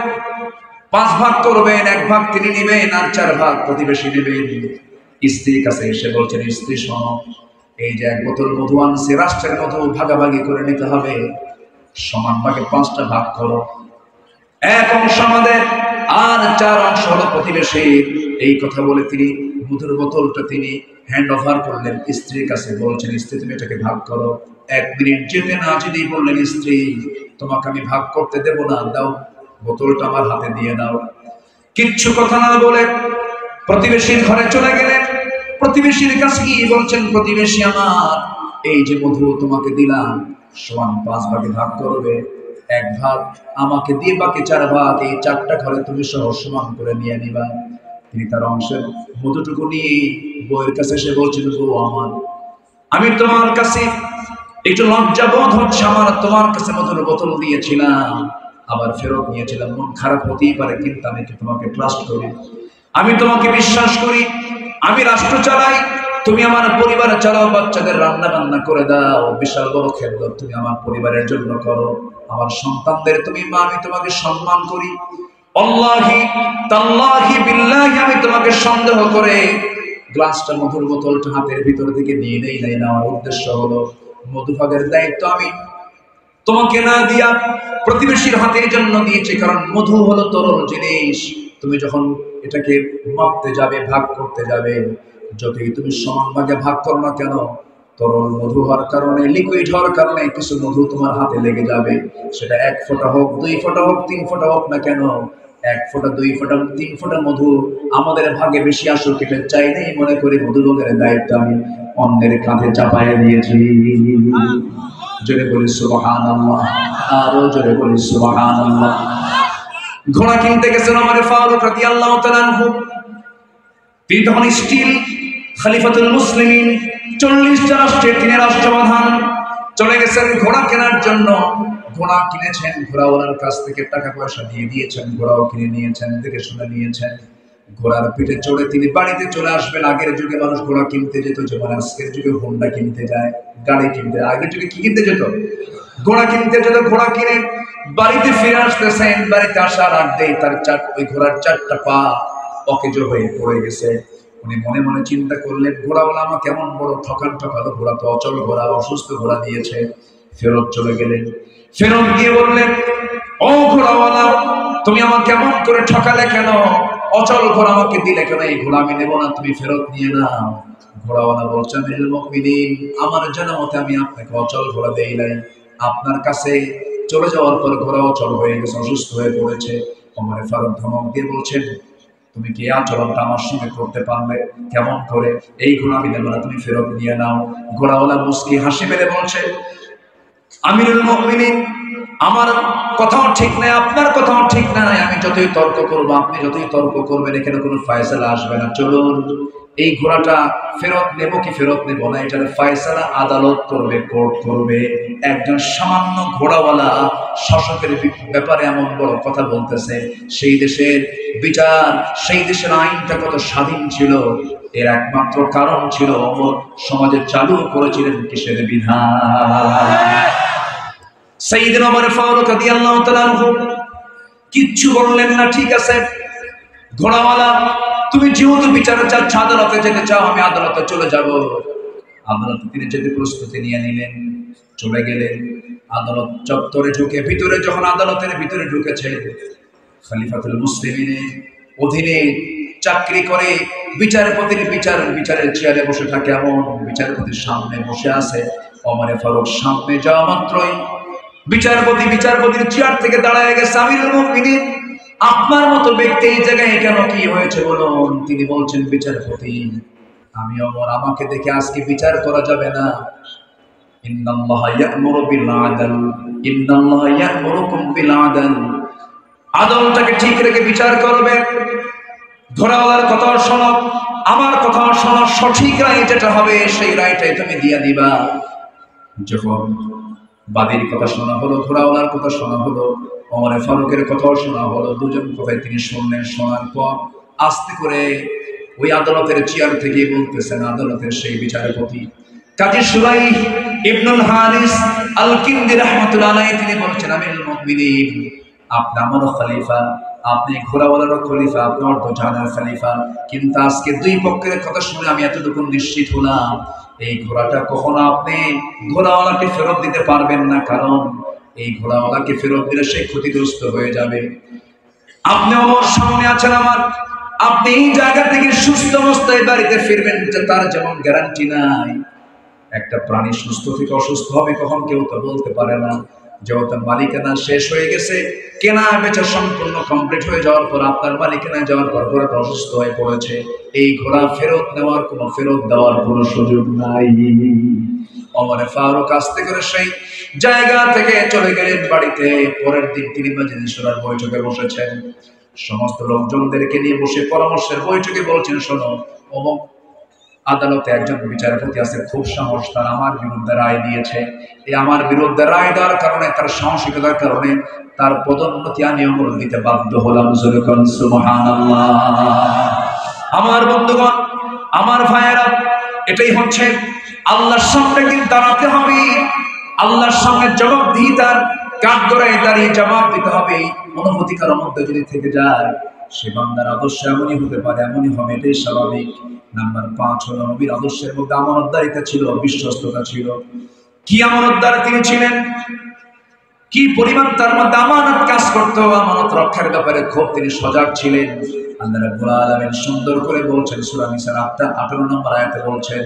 5 ভাগ করবেন, 1 ভাগ তিনি নেবেন আর 4 ভাগ প্রতিবেশী নেবেন। স্ত্রীর কাছে এসে বলছেন, স্ত্রী শোনো, এই যে 1 বোতল মধু আনছে, রাষ্ট্রের মধু ভাগাভাগি করে নিতে হবে, সমান ভাগে 5টা ভাগ করো, 1 অংশ আমাদের আর 4 অংশ হলো প্রতিবেশীর। এই কথা বলে তিনি মধুর বোতলটা তিনি হ্যান্ড ওভার করলেন স্ত্রীর কাছে, বলছেন স্ত্রী তুমি এটাকে ভাগ করো। 1 মিনিট যেতে না যেতেই বললেন, স্ত্রী তোমাকে আমি ভাগ করতে দেব না, দাও বোতলটা আমার হাতে দিয়ে দাও। কিচ্ছু কথা না বলে প্রতিবেশীর ঘরে চলে গেলেন। প্রতিবেশীর কাছে গিয়ে বলছেন, প্রতিবেশী আমার, এই যে মধু তোমাকে দিলাম সমান 5 ভাগে ভাগ করবে, 1 ভাগ আমাকে দিয়ে বাকি 4 ভাগ এই 4টা ঘরে তুমি সহ সমান করে নিয়ে নিবা। তিনি তার অংশের মধুটুকু নিয়ে বউয়ের কাছে এসে বলছেন, বউ আমার, আমি তোমার কাছে একটু লজ্জা বোধ হচ্ছে, আমার তোমার কাছে মধুর বোতল দিয়েছিলাম আবার ফেরত নিয়েছিলাম, মন খারাপ হতেই পারে, কিন্তু আমি কি তোমাকে ট্রাস্ট করি, আমি তোমাকে বিশ্বাস করি, আমি রাষ্ট্র চালাই, তুমি আমার পরিবারে চালাও, বাচ্চাদের রান্না বান্না করে দাও, বিশাল বড় খেদমত তুমি আমার পরিবারের জন্য করো, আমার সন্তানদের তুমি মা, আমি তোমাকে সম্মান করি, আল্লাহি তাল্লাহি বিল্লাহি আমি তোমাকে সন্দেহ করে গ্লাসটা মধুর বোতলটা হাতের ভিতর থেকে নিয়ে নেই নাই, নেওয়ার উদ্দেশ্য হলো মধুভাগের দায়িত্ব আমি তোমাকে না দিয়া প্রতিবেশীর হাতের জন্য দিয়েছি, কারণ মধু হলো তরল জিনিস, তুমি যখন এটাকে মাপতে যাবে, ভাগ করতে যাবে, যতই তুমি সমান ভাগে ভাগ করো না কেন, তরল মধু হওয়ার কারণে, লিকুইড হওয়ার কারণে কিছু মধু তোমার হাতে লেগে যাবে, সেটা 1 ফোঁটা হোক, 2 ফোঁটা হোক, 3 ফোঁটা হোক না কেন, 1 ফোঁটা 2 ফোঁটা 3 ফোঁটা মধু আমাদের ভাগে বেশি আসুক এটা চাই নাই মনে করে মধুভোগের দায়িত্ব আমি অন্যের কাঁধে চাপাইয়া দিয়েছি। জোরে বলি সুবহানাল্লাহ, আরো জোরে বলি সুবহানাল্লাহ। ঘোড়া কিনতে গেছেন ওমর ফারুক রাদিয়াল্লাহু তাআলা আনহু, তিনি তখন স্টিল খলিফাতুল মুসলিমিন, 40টা রাষ্ট্রের তিনি রাষ্ট্রপ্রধান, চলে গেছেন ঘোড়া কেনার জন্য। ঘোড়া কিনেছেন, ঘোড়াওয়ালার কাছ থেকে টাকা পয়সা দিয়ে দিয়েছেন, ঘোড়াও কিনে নিয়েছেন, দেখে শুনে নিয়েছেন। ঘোড়ার পিঠে চড়ে তিনি বাড়িতে চলে আসবেন। আগের যুগে মানুষ ঘোড়া কিনতে যেত, যেমন আজকের যুগে হোন্ডা কিনতে যায়, গাড়ি কিনতে, আগের যুগে কি কিনতে যেত? ঘোড়া কিনতে যেত। ঘোড়া কিনে বাড়িতে ফিরে আসতেছেন, বাড়িতে আসার আগেই তার ওই ঘোড়ার 4টা পা অকেজ হয়ে পড়ে গেছে। উনি মনে মনে চিন্তা করলেন, ঘোড়াওয়ালা আমার কেমন বড় ঠকান ঠকালো, ঘোড়া তো অচল ঘোড়া, অসুস্থ ঘোড়া দিয়েছে। ফেরত চলে গেলেন, ফেরত গিয়ে বললেন, ও ঘোড়াওয়ালা তুমি আমার কেমন করে ঠকালে, কেন অচল ঘোড়া আমাকে দিলে কেন, এই ঘোড়া আমি নেবো না, তুমি ফেরত নিয়ে নাও। ঘোড়াওয়ালা বলছে, আমিরুল মুমিনিন আমার জানা মতে আমি আপনাকে অচল ঘোড়া দেই নাই, আপনার কাছে চলে যাওয়ার পর ঘোড়া অচল হয়ে গেছে, অসুস্থ হয়ে পড়েছে। ওমর ফারুক ধমক দিয়ে বলছেন, তুমি কি আচরণটা আমার সঙ্গে করতে পারবে, কেমন করে, এই ঘোড়া আমি নেব না, তুমি ফেরত নিয়ে নাও। ঘোড়াওয়ালা মুস্কি হাসি মেরে বলছে, আমিরুল মুমিনিন আমার কথাও ঠিক নাই, আপনার কথাও ঠিক নাই, আমি যতই তর্ক করবো, আপনি যতই তর্ক করবেন, এখানে কোনো ফয়সালা আসবে না। চলুন এই ঘোড়াটা ফেরত নেব কি ফেরত নেব না, এটার ফয়সালা আদালত করবে, কোর্ট করবে। একজন সামান্য ঘোড়াওয়ালা শাসকের ব্যাপারে এমন বড় কথা বলতেছে, সেই দেশের বিচার, সেই দেশের আইনটা কত স্বাধীন ছিল, এর একমাত্র কারণ ছিল ওমর সমাজে চালু করেছিলেন কিসের বিধান। সাইয়েদনা ওমর ফারুক রাদিয়াল্লাহু তাআলা আনহু কিচ্ছু বললেন না, ঠিক আছে ঘোড়াওয়ালা তুমি যেহেতু বিচারে চাচ্ছ, আদালতে যেতে চাও, আমি আদালতে চলে যাব। আদালতে তিনি যেতে প্রস্তুতি নিয়ে নিলেন, চলে গেলেন। আদালত চত্বরে ঢুকে ভিতরে, যখন আদালতের ভিতরে ঢুকেছে, খলিফাতুল মুসলিমিনের অধীনে চাকরি করে বিচারের চেয়ারে বসে থাকে, এমন বিচারপতির সামনে বসে আছে। ওমরে ফারুক সামনে যাওয়া মাত্রই বিচারপতির চেয়ার থেকে দাঁড়ায় গেছে। আমিরুল মুমিনিন, আপনার মতো ব্যক্তি এই জায়গায় কেন, কি হয়েছে বলুন? তিনি বলছেন, বিচারপতি আমি ওমর, আমাকে দেখে আজকে বিচার করা যাবে না। ইন্নাল্লাহা ইয়া'মুরু বিল আদল, ইন্নাল্লাহা ইয়া'মুরুকুম বিল আদল। আদলটাকে ঠিক রেখে বিচার করবে। ঘোড়াওয়ালার কথা শোনো, আমার কথা শোনো, সঠিক রায় যেটা হবে সেই রায়টাই তুমি দিয়ে দিবা। যখন বাদীর কথা শোনা হলো, ঘোড়াওয়ালার কথা শোনা হলো, ওমর ফারুকের কথাও শোনা হলো, দুজন কথাই তিনি শুনলেন। শোনার পর আস্তে করে ওই আদালতের চেয়ার থেকে বলতেছেন, আদালতের সেই বিচারপতি কাজী সুরাইহ ইবনুল হারিস আল কিন্দি রাহমাতুল্লাহ আলাইহি, তিনি বলছেন, আমিরুল মুমিনিন, আপনি আমারও খলিফা, আপনি ঘোড়াওয়ালারও খলিফা, আপনি অর্ধজাহানের খলিফা, কিন্তু আজকে দুই পক্ষের কথা শুনে আমি এতটুকু নিশ্চিত হলাম, এই ঘোড়াটা কখনো আপনি ঘোড়াওয়ালাকে ফেরত দিতে পারবেন না, কারণ এই ঘোড়াওয়ালাকে ফেরত দিলে সে ক্ষতিগ্রস্ত হয়ে যাবে। আপনি আমার সামনে আছেন আমার, আপনি এই জায়গা থেকে সুস্থ অবস্থায় বাড়িতে ফিরবেন, যে তার যেমন গ্যারান্টি নাই। একটা প্রাণী সুস্থ থেকে অসুস্থ হবে কখন কেউ তো বলতে পারে না। যেহেতু মালিকানা শেষ হয়ে গেছে, কেনা বেচা সম্পূর্ণ কমপ্লিট হয়ে যাওয়ার পর, আপনার মালিকানা যাওয়ার পর ঘোড়াটা অসুস্থ হয়ে পড়েছে, এই ঘোড়া ফেরত দেওয়ার কোনো সুযোগ নাই। ওমরে ফারুক আস্তে করে সেই জায়গা থেকে চলে গেলেন বাড়িতে। পরের দিন তিনি মাজলিস শুরার বৈঠকে বসেছেন, সমস্ত লোকজনদেরকে নিয়ে বসে পরামর্শের বৈঠকে বলছেন, শোনো, অমুক আদালতে একজন বিচারপতি আছে, খুব সাহস, তার আমার বিরুদ্ধে রায় দিয়েছে। এই আমার বিরুদ্ধে রায় দেওয়ার কারণে, তার সাহসিকতার কারণে তার পদোন্নতি আমি ওমর দিতে বাধ্য হলাম। সুবহানাল্লাহ। আমার বন্ধুগণ, আমার ভাইয়েরা, এটাই হচ্ছে আল্লাহর সামনে কিন্তু দাঁড়াতে হবে, আল্লাহর সামনে জবাবদিহিতার কাঠগড়ায় দাঁড়িয়ে জবাব দিতে হবে। অনুভূতি কারোর মধ্যে যদি থেকে যায়, সে বান্দার আদর্শ এমনই হতে পারে, এমনই হবে, এটাই স্বাভাবিক। নাম্বার 5 হলো, নবীর আদর্শের মধ্যে আমানতদারিতা ছিল, বিশ্বস্ততা ছিল। কি আমানতদার তিনি ছিলেন, কি পরিমাণ তার মধ্যে আমানত কাজ করত, আমানত রক্ষার ব্যাপারে খুব তিনি সজাগ ছিলেন। আল্লাহ রাব্বুল আলামিন সুন্দর করে বলছেন, সূরা নিসার 18 নম্বর আয়াতে বলছেন,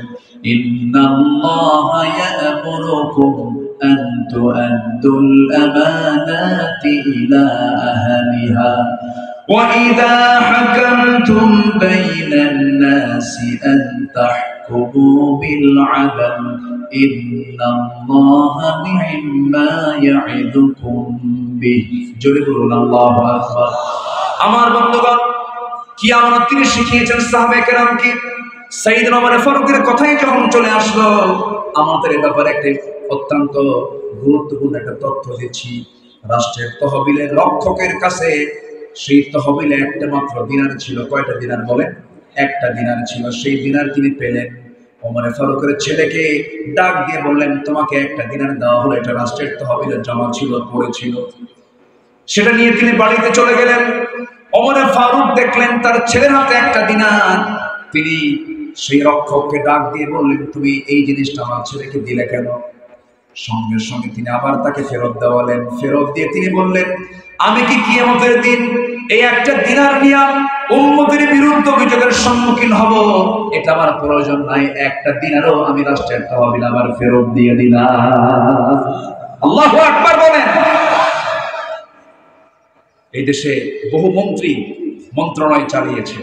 ইন্নাল্লাহা ইয়া'মুরুকুম আন তু'আদ্দুল আমানাতি ইলা আহলিহা ওয়া ইযা হাকামতুম বাইনান নাসি আন তাহকুমু বিল আদল ইন্নাল্লাহা বিমা ইয়া'iদুকুম বিহি। জোরে বলুন আল্লাহু আকবার। আমার বন্ধুগণ, কি আমানত তিনি শিখিয়েছেন সাহাবায়ে কেরামকে। সাইয়েদনা ওমর ফারুকের কথাই যখন চলে আসলো, আমাদের এই ব্যাপারে একটা অত্যন্ত গুরুত্বপূর্ণ একটা তথ্য দিচ্ছি। রাষ্ট্রের তহবিলের রক্ষকের কাছে সেই তহবিলে একটা মাত্র দিনার ছিল। কয়টা দিনার বলেন? একটা দিনার ছিল। সেই দিনার তিনি পেলেন। ওমর ফারুকের ছেলেকে ডাক দিয়ে বললেন, তোমাকে একটা দিনার দেওয়া হলো, এটা রাষ্ট্রের তহবিলের জমা ছিল, পড়েছিল। সেটা নিয়ে তিনি বাড়িতে চলে গেলেন। ওমর ফারুক দেখলেন তার ছেলের হাতে একটা দিনার। তিনি সেই রক্ষককে ডাক দিয়ে বললেন, তুমি এই জিনিসটা আমার ছেলেকে দিলে কেন? সঙ্গে সঙ্গে তিনি আবার তাকে ফেরত দেওয়ালেন। ফেরত দিয়ে তিনি বললেন, আমি কি কিয়ামতের দিন এই একটা দিনার নিয়ে উম্মতের বিরুদ্ধে অভিযোগের সম্মুখীন হব? এটা আমার প্রয়োজন নাই। একটা দিনারও আমি রাষ্ট্রের তহবিল আবার ফেরত দিয়ে দিলাম। আল্লাহু আকবার বলেন। এই দেশে বহু মন্ত্রী মন্ত্রণালয় চালিয়েছে।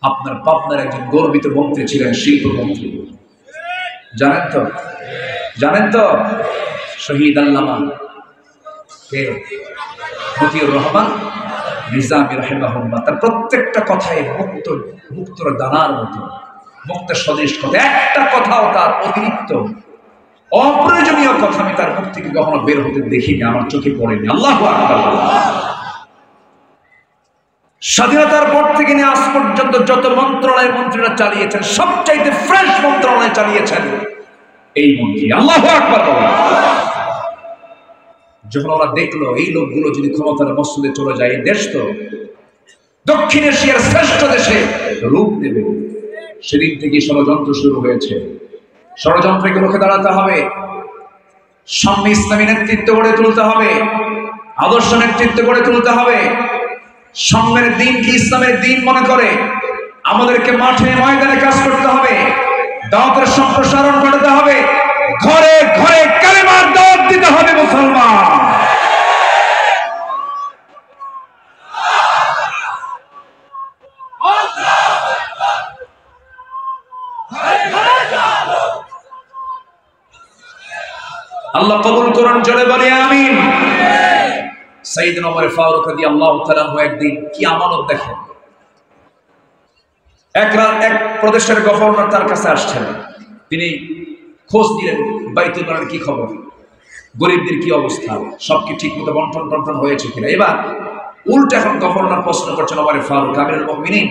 আপনার পাবনার একজন গর্বিত মন্ত্রী ছিলেন, শিল্পমন্ত্রী। জানেন তো শহীদ আল্লামা কে? মতিউর রহমান নিজামী রাহিমাহুল্লাহ। তার প্রত্যেকটা কথাই মুক্তর দানার মতো, মুক্তের সদৃশ কথা। একটা কথাও তার অতিরিক্ত অপ্রয়োজনীয় কথা আমি তার মুখ থেকে কখনো বের হতে দেখিনি, আমার চোখে পড়েনি। আল্লাহু আকবার। স্বাধীনতার পর থেকে নিয়ে আজ পর্যন্ত যত মন্ত্রণালয়ের মন্ত্রীরা চালিয়েছেন, সবচাইতে ফ্রেশ মন্ত্রণালয় চালিয়েছেন এই মন্ত্রী। আল্লাহু আকবার। যখন ওরা দেখলো এই লোকগুলো যদি ক্ষমতার মসনদে চলে যায়, এই দেশ তো দক্ষিণ এশিয়ার শ্রেষ্ঠ দেশে রূপ নেবে, সেদিন থেকে ষড়যন্ত্র শুরু হয়েছে। ষড়যন্ত্রকে রুখে দাঁড়াতে হবে, সামনে ইসলামী নেতৃত্ব গড়ে তুলতে হবে, আদর্শ নেতৃত্ব গড়ে তুলতে হবে। সামনের দিন কি ইসলামের দিন মনে করে আমাদেরকে মাঠে ময়দানে কাজ করতে হবে, দাওয়াতের সম্প্রসারণ করতে হবে, ঘরে ঘরে কালেমার দাওয়াত দিতে হবে মুসলমান। আল্লাহ কবুল করুন, জোরে বলে আমিন। সাইয়েদনা ওমর ফারুক রাদিয়াল্লাহু তাআলা একদিন কি আমানত দেখেন, এক প্রদেশের গভর্নর তার কাছে আসছেন, তিনি খোঁজ নিলেন বাইতুল মালের কি খবর, গরিবদের কি অবস্থা, সব কি ঠিক মতো বন্টন হয়েছে কিনা। এবার উল্টা এখন গভর্নর প্রশ্ন করছেন ওমর ফারুক, আমিরুল মুমিনিন,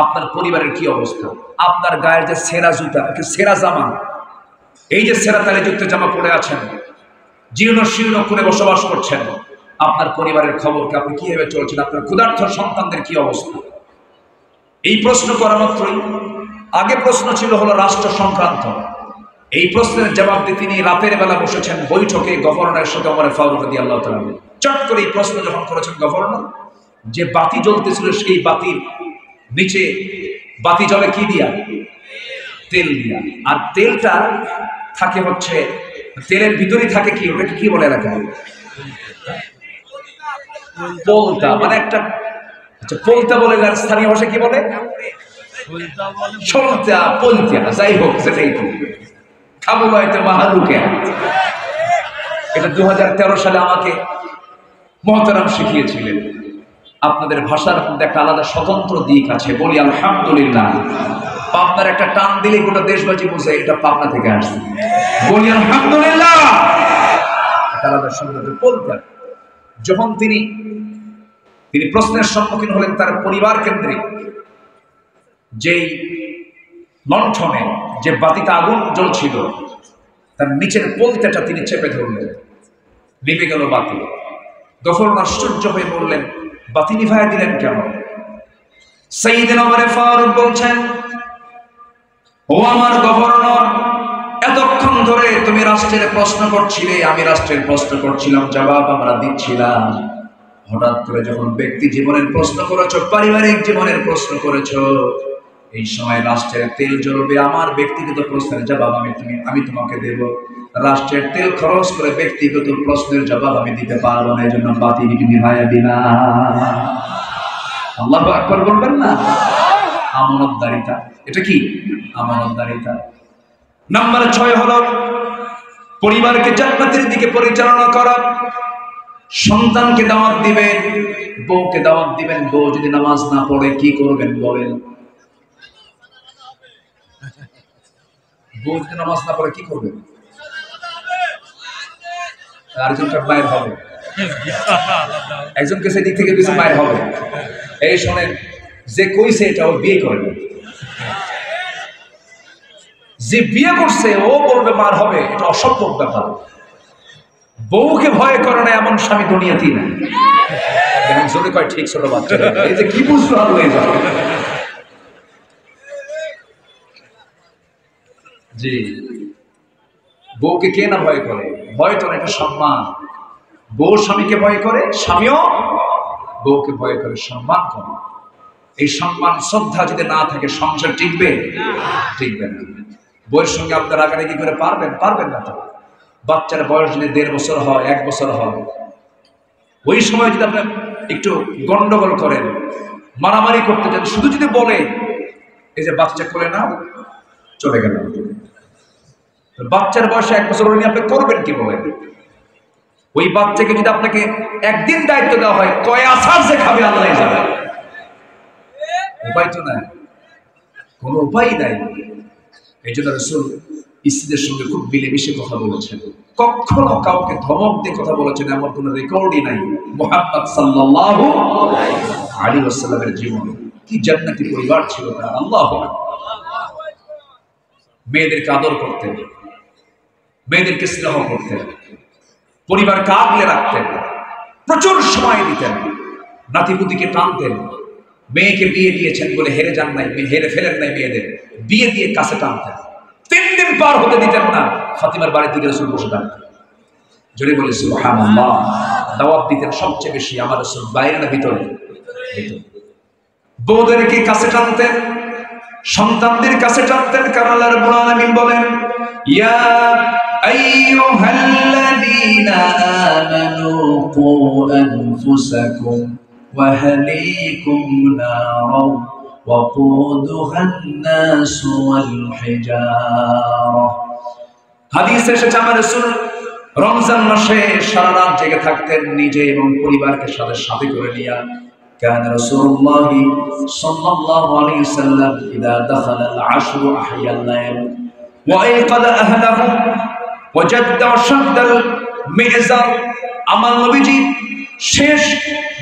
আপনার পরিবারের কি অবস্থা, আপনার গায়ের যে সেরা জুতা, সেরা জামা, এই যে সেরা তালিযুক্ত জামা পরে আছেন, জীর্ণ শীর্ণ করে বসবাস করছেন, আপনার পরিবারের খবর কি, আপনি কিভাবে চলছেন, আপনার ক্ষুধার্ত সন্তানদের কি অবস্থা। এই প্রশ্ন করা মাত্রই আগে প্রশ্ন ছিল হলো রাষ্ট্র সংক্রান্ত, এই প্রশ্নের জবাব দিয়ে তিনি রাতের বেলা বসেছেন বৈঠকে গভর্নরের সাথে ওমর ফারুক রাদিয়াল্লাহু তাআলা। চট করে এই প্রশ্ন যখন করেছেন গভর্নর, যে বাতি জ্বলতেছিল সেই বাতির নিচে বাতি জ্বলে কি দিয়া, তেল দিয়া, আর তেলটা থাকে হচ্ছে, তেলের ভিতরেই থাকে কি, ওটাকে কি বলে রাখা, পোলতা, মানে একটা, আচ্ছা পোলতা বলে, স্থানীয় ভাষায় কি বলে, সলতা পোলতা, যাই হোক সেটাই তো খাবো হয়তো মাহারুকে। এটা 2013 সালে আমাকে মহতারাম শিখিয়েছিলেন। আপনাদের ভাষার মধ্যে একটা আলাদা স্বতন্ত্র দিক আছে, বলি আলহামদুলিল্লাহ। পাবনার একটা টান দিলে গোটা দেশবাসী বুঝে এটা পাবনা থেকে আসছে, বলি আলহামদুলিল্লাহ। একটা আলাদা সৌন্দর্য বলতেন। যখন তিনি প্রশ্নের সম্মুখীন হলেন, তার পরিবার কেন্দ্রিক যেই লণ্ঠনে যে বাতিতে আগুন জ্বলছিল তার নিচের পলতেটা তিনি চেপে ধরলেন, নিভে গেল বাতি। গভর্নর আশ্চর্য হয়ে বললেন, বাতি নিভায় দিলেন কেন? সাইয়েদনা ওমর ফারুক বলছেন, ও আমার গভর্নর, এতক্ষণ ধরে তুমি রাষ্ট্রের প্রশ্ন করছিলে, আমি রাষ্ট্রের প্রশ্ন করছিলাম, জবাব আমরা দিচ্ছিলাম। হঠাৎ করে যখন ব্যক্তি জীবনের প্রশ্ন করেছো, পারিবারিক জীবনের প্রশ্ন করেছো, এই সময় রাষ্ট্রের তেল জ্বলবে, আমার ব্যক্তিগত প্রশ্নের জবাব আমি তোমাকে দেব। রাষ্ট্রের তেল খরচ করে ব্যক্তিগত প্রশ্নের জবাব আমি দিতে পারবো না, এই জন্য বাতি নিভাইয়া দিলাম। আল্লাহু আকবার বলবেন না? আমানতদারিতা, এটা কি আমানতদারিতা। নাম্বার 6 হলো পরিবারকে জান্নাতের দিকে পরিচালনা করা। সন্তানকে দাওয়াত দিবেন, বউকে দাওয়াত দিবেন, বউ যদি নামাজ না পড়ে কি করবেন বলেন? বউ যদি নামাজ না পড়ে কি করবেন? আরেকজনটা মায়ের হবে, একজনকে সেদিক থেকে কিছু মায়ের হবে। এই শোনেন, যে কইছে এটা ও বিয়ে করবে, যে বিয়ে করছে ও বলবে মার হবে, এটা অসম্ভব ব্যাপার। বউকে ভয় করে না এমন স্বামী দুনিয়াতেই নাই। এখন যদি কয় ঠিক ছোট বাচ্চা, এই যে কি বুঝলো হয়ে যাবে। জি, বউকে কে না ভয় করে? ভয় তো এটা সম্মান। বউ স্বামীকে ভয় করে, স্বামীও বউকে ভয় করে, সম্মান করে। এই সম্মান শ্রদ্ধা যদি না থাকে সংসার টিকবে? টিকবে না। বউয়ের সঙ্গে আপনার রাগারাগি করে পারবেন না তো। বাচ্চার বয়স যদি 1.5 বছর হয়, 1 বছর হয়, ওই সময় যদি আপনি একটু গন্ডগোল করেন, মারামারি করতে চান, শুধু যদি বলে এই যে বাচ্চা কোলে না চলে গেল, বাচ্চার বয়সে 1 বছর হলে আপনি করবেন কি বলেন? ওই বাচ্চাকে যদি আপনাকে একদিন দায়িত্ব দেওয়া হয়, কয় আসার যে খাবে আল্লাহ জানে। উপায় তো নাই, কোনো উপায় নাই। এই জন্য রাসূল স্ত্রীদের সঙ্গে খুব মিলেমিশে কথা বলেছেন, কখনো কাউকে ধমক দিয়ে কথা বলেছেন এমন কোন রেকর্ডই নাই। মুহাম্মদ সাল্লাল্লাহু আলাইহি ওয়াসাল্লামের জীবনে কি জান্নাতি পরিবার ছিল তার। আল্লাহু আকবার। মেয়েদেরকে আদর করতেন, মেয়েদেরকে স্নেহ করতেন, পরিবারকে আগলে রাখতেন, প্রচুর সময় দিতেন, নাতিপুতিকে টানতেন। মেয়েকে বিয়ে দিয়েছেন বলে হেরে যান নাই, হেরে ফেলেন নাই, মেয়েদের বিয়ে দিয়ে কাছে টানতেন। 3 দিন পার হতে দিতেন না, ফাতিমার বাড়ির দিকে রাসূল বসে থাকতেন। জোরে বলে সুবহানাল্লাহ। দাওয়াত দিতেন সবচেয়ে বেশি আমার রাসূল, বাইরে না ভিতরে? বউদেরকে কাছে টানতেন, সন্তানদের কাছে টানতেন, কারণ আল্লাহ রাব্বুল আলামিন বলেন ইয়া আইয়ুহাল্লাযীনা আমানু কু আনফুসাকুম ওয়া আহলিকুম নারাও ওয়াকুদুহা আন-নাস ওয়াল হিজারা। হাদিসে এসেছে আমার রাসূল রমজান মাসে সারা রাত জেগে থাকতেন, নিজে এবং পরিবারকে সাথে করে নিয়ে। كان رسول الله صلى الله عليه وسلم إذا دخل العشر أحيا الليل وأيقظ أهله وجد وشد المئزر। আমার নবীজি শেষ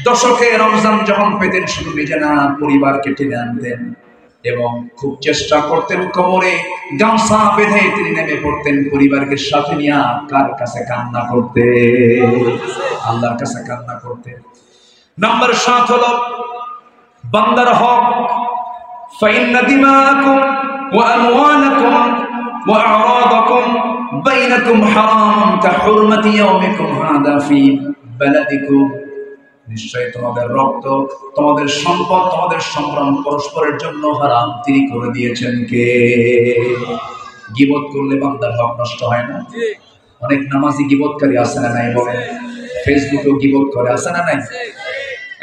দশকে রমজান যখন পেতেন, শুধু নিজে না পরিবারকে টেনে আনতেন এবং খুব চেষ্টা করতেন কোমরে গামছা বেঁধে তিনি নেমে পড়তেন পরিবারকে সাথে নিয়ে। কার কাছে কান্না করতে? আল্লাহর কাছে কান্না করতে। নাম্বার 7 হলো বান্দার হক। ফাইন্না দিমাকুম ওয়া আমওয়ালাকুম ওয়া আ'রাদাকুম বাইনাকুম হারাম কাহুরমাতি ইয়াউমিকুম হাদা ফি বালাদিকুম। নিশ্চয় তোমাদের রক্ত, তোমাদের সম্পদ, তোমাদের সংগ্রাম পরস্পরের জন্য হারাম তিনি করে দিয়েছেন কে? গীবত করলে বান্দার হক নষ্ট হয় না? অনেক নামাজি গীবতকারী আছে না নাই? বলেন। ফেসবুকেও গীবত করে, আছে না নাই?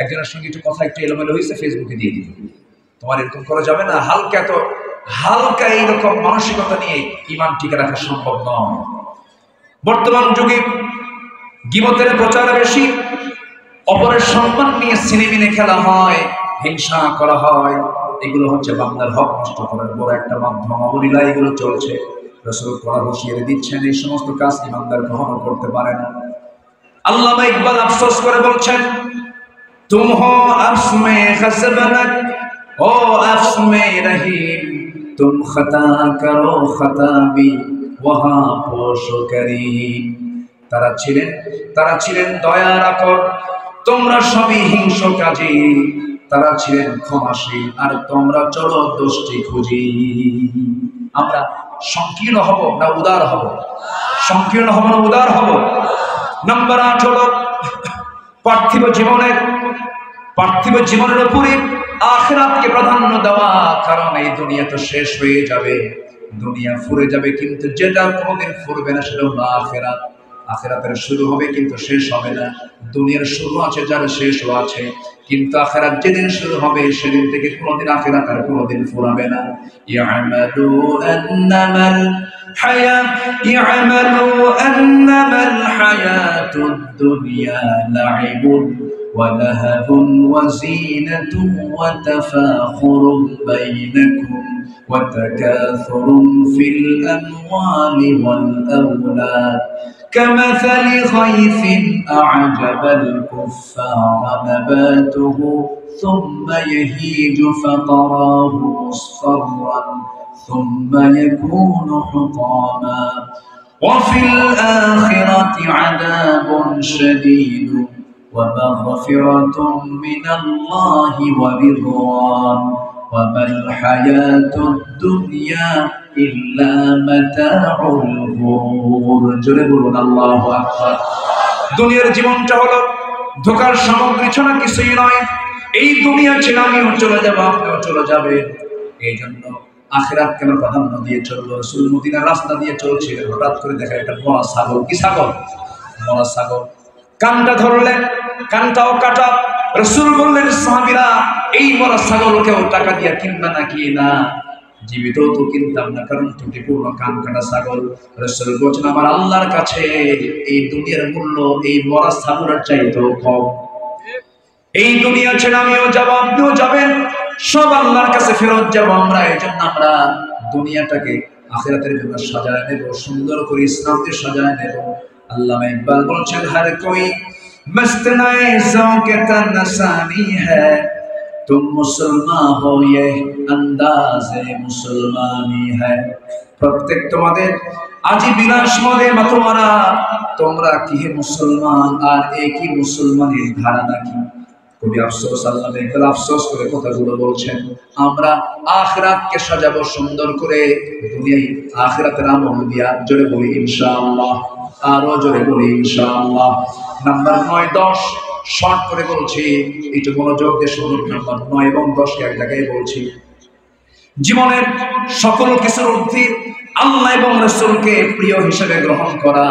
একজনের সঙ্গে একটু কথা একটু এলোমেলো হয়েছে, ফেসবুকে দিয়ে দিবে। তোমার এরকম করা যাবে না। হালকা এইরকম মানসিকতা নিয়ে ঈমান টিকে রাখা সম্ভব নয়। বর্তমান যুগে গীবতের প্রচার বেশি, অপরের সম্মান নিয়ে সিনেমিনে খেলা হয়, হিংসা করা হয়। এগুলো হচ্ছে বান্দার হক নষ্ট করার বড় একটা মাধ্যম। অবলীলা এগুলো চলছে। রাসূল কড়া বসিয়ে দিচ্ছেন, এই সমস্ত কাজ ইমানদার কখনো করতে পারে না। আল্লামা ইকবাল আফসোস করে বলছেন, तुम हो अफ्स में खसबनक ओ अफ्स में रहीम, तुम खता करो खता भी वहाँ पोशो करीम। তারা ছিলেন দয়ার আকর, তোমরা সবই হিংসকাজী। তারা ছিলেন ক্ষমাশীল, আর তোমরা চলো দোষটি খুঁজি। আমরা সংকীর্ণ হব না উদার হব? সংকীর্ণ হব না উদার হব? নাম্বার 8 হলো পার্থিব জীবনের উপরে আখিরাতকে প্রাধান্য দেওয়া। কারণ এই দুনিয়া তো শেষ হয়ে যাবে, দুনিয়া ফুরে যাবে, কিন্তু যেটা কোনোদিন ফুরবে না সেটা হলো আখিরাত। আখিরাতের শুরু হবে কিন্তু শেষ হবে না। দুনিয়ার শুরু আছে, যার শেষও আছে, কিন্তু আখিরাত যেদিন শুরু হবে সেদিন থেকে কোনোদিন আখিরাত আর কোনোদিন ফুরাবে না। ইয়ামালু আন্নামাল হায়াতুদ দুনিয়া লাইবুন ولهب وزينة وتفاخر بينكم وتكاثر في الأموال والأولاد كمثل غيث أعجب الكفار نباته ثم يهيج فتراه مصفرا ثم يكون حطاما وفي الآخرة عذاب شديد ومغفرة من الله ورضوان وما الحياة الدنيا إلا متاع الغرور। জোরে বলুন আল্লাহু আকবার। দুনিয়ার জীবনটা হলো ধোঁকার সামগ্রী ছাড়া কিছুই নয়। এই দুনিয়া ছেড়ে আমিও চলে যাব, আপনিও চলে যাবেন। এই জন্য আখিরাত কেন প্রাধান্য দিয়ে চললো? রাসূল মদিনার রাস্তা দিয়ে চলছিলেন, হঠাৎ করে দেখা একটা মরা ছাগল। কি ছাগল? মরা ছাগল। কানটা ধরলেন, কানটাও কাটা। রাসূল বললেন, সাহাবীরা, এই মরা ছাগলকেও টাকা দিয়ে কিনবে নাকি? না, জীবিত তো কিনতাম না, কারণ ত্রুটিপূর্ণ কান কাটা ছাগল। রাসূল বলেন, আমার আল্লাহর কাছে এই দুনিয়ার মূল্য এই মরা ছাগলের চাইতেও কম। এই দুনিয়া ছেড়ে আমিও যাব, আপনিও যাবেন, সব আল্লাহর কাছে ফেরত যাব আমরা। এই জন্য আমরা দুনিয়াটাকে আখিরাতের জন্য সাজায় নেব, সুন্দর করে ইসলামকে সাজায় নেব। আল্লামা ইকবাল বলছেন, হর কোই मस्त नए ज़ौक़ तनसानी है, तुम मुसलमान हो ये अंदाज़े मुसलमानी है। प्रत्येक तुम्हारे আজি বিলাস মদে তোমরা কি হে মুসলমান, আর একই মুসলমানের ধারা নাকি? কবি আফসোস, আল্লাহ ইকবাল আফসোস করে কথাগুলো বলছেন। আমরা আখিরাতকে সাজাবো সুন্দর করে, দুনিয়ায় আখিরাতের আমল দিয়া। জোরে বলি ইনশাআল্লাহ, আরো জোরে বলি ইনশাআল্লাহ। নাম্বার 9, 10 শর্ট করে বলছি, একটু মনোযোগ দিয়ে শুনুন। নাম্বার 9 এবং 10 কে এক জায়গায় বলছি। জীবনের সকল কিছুর ঊর্ধ্বে আল্লাহ এবং রাসূলকে প্রিয় হিসেবে গ্রহণ করা।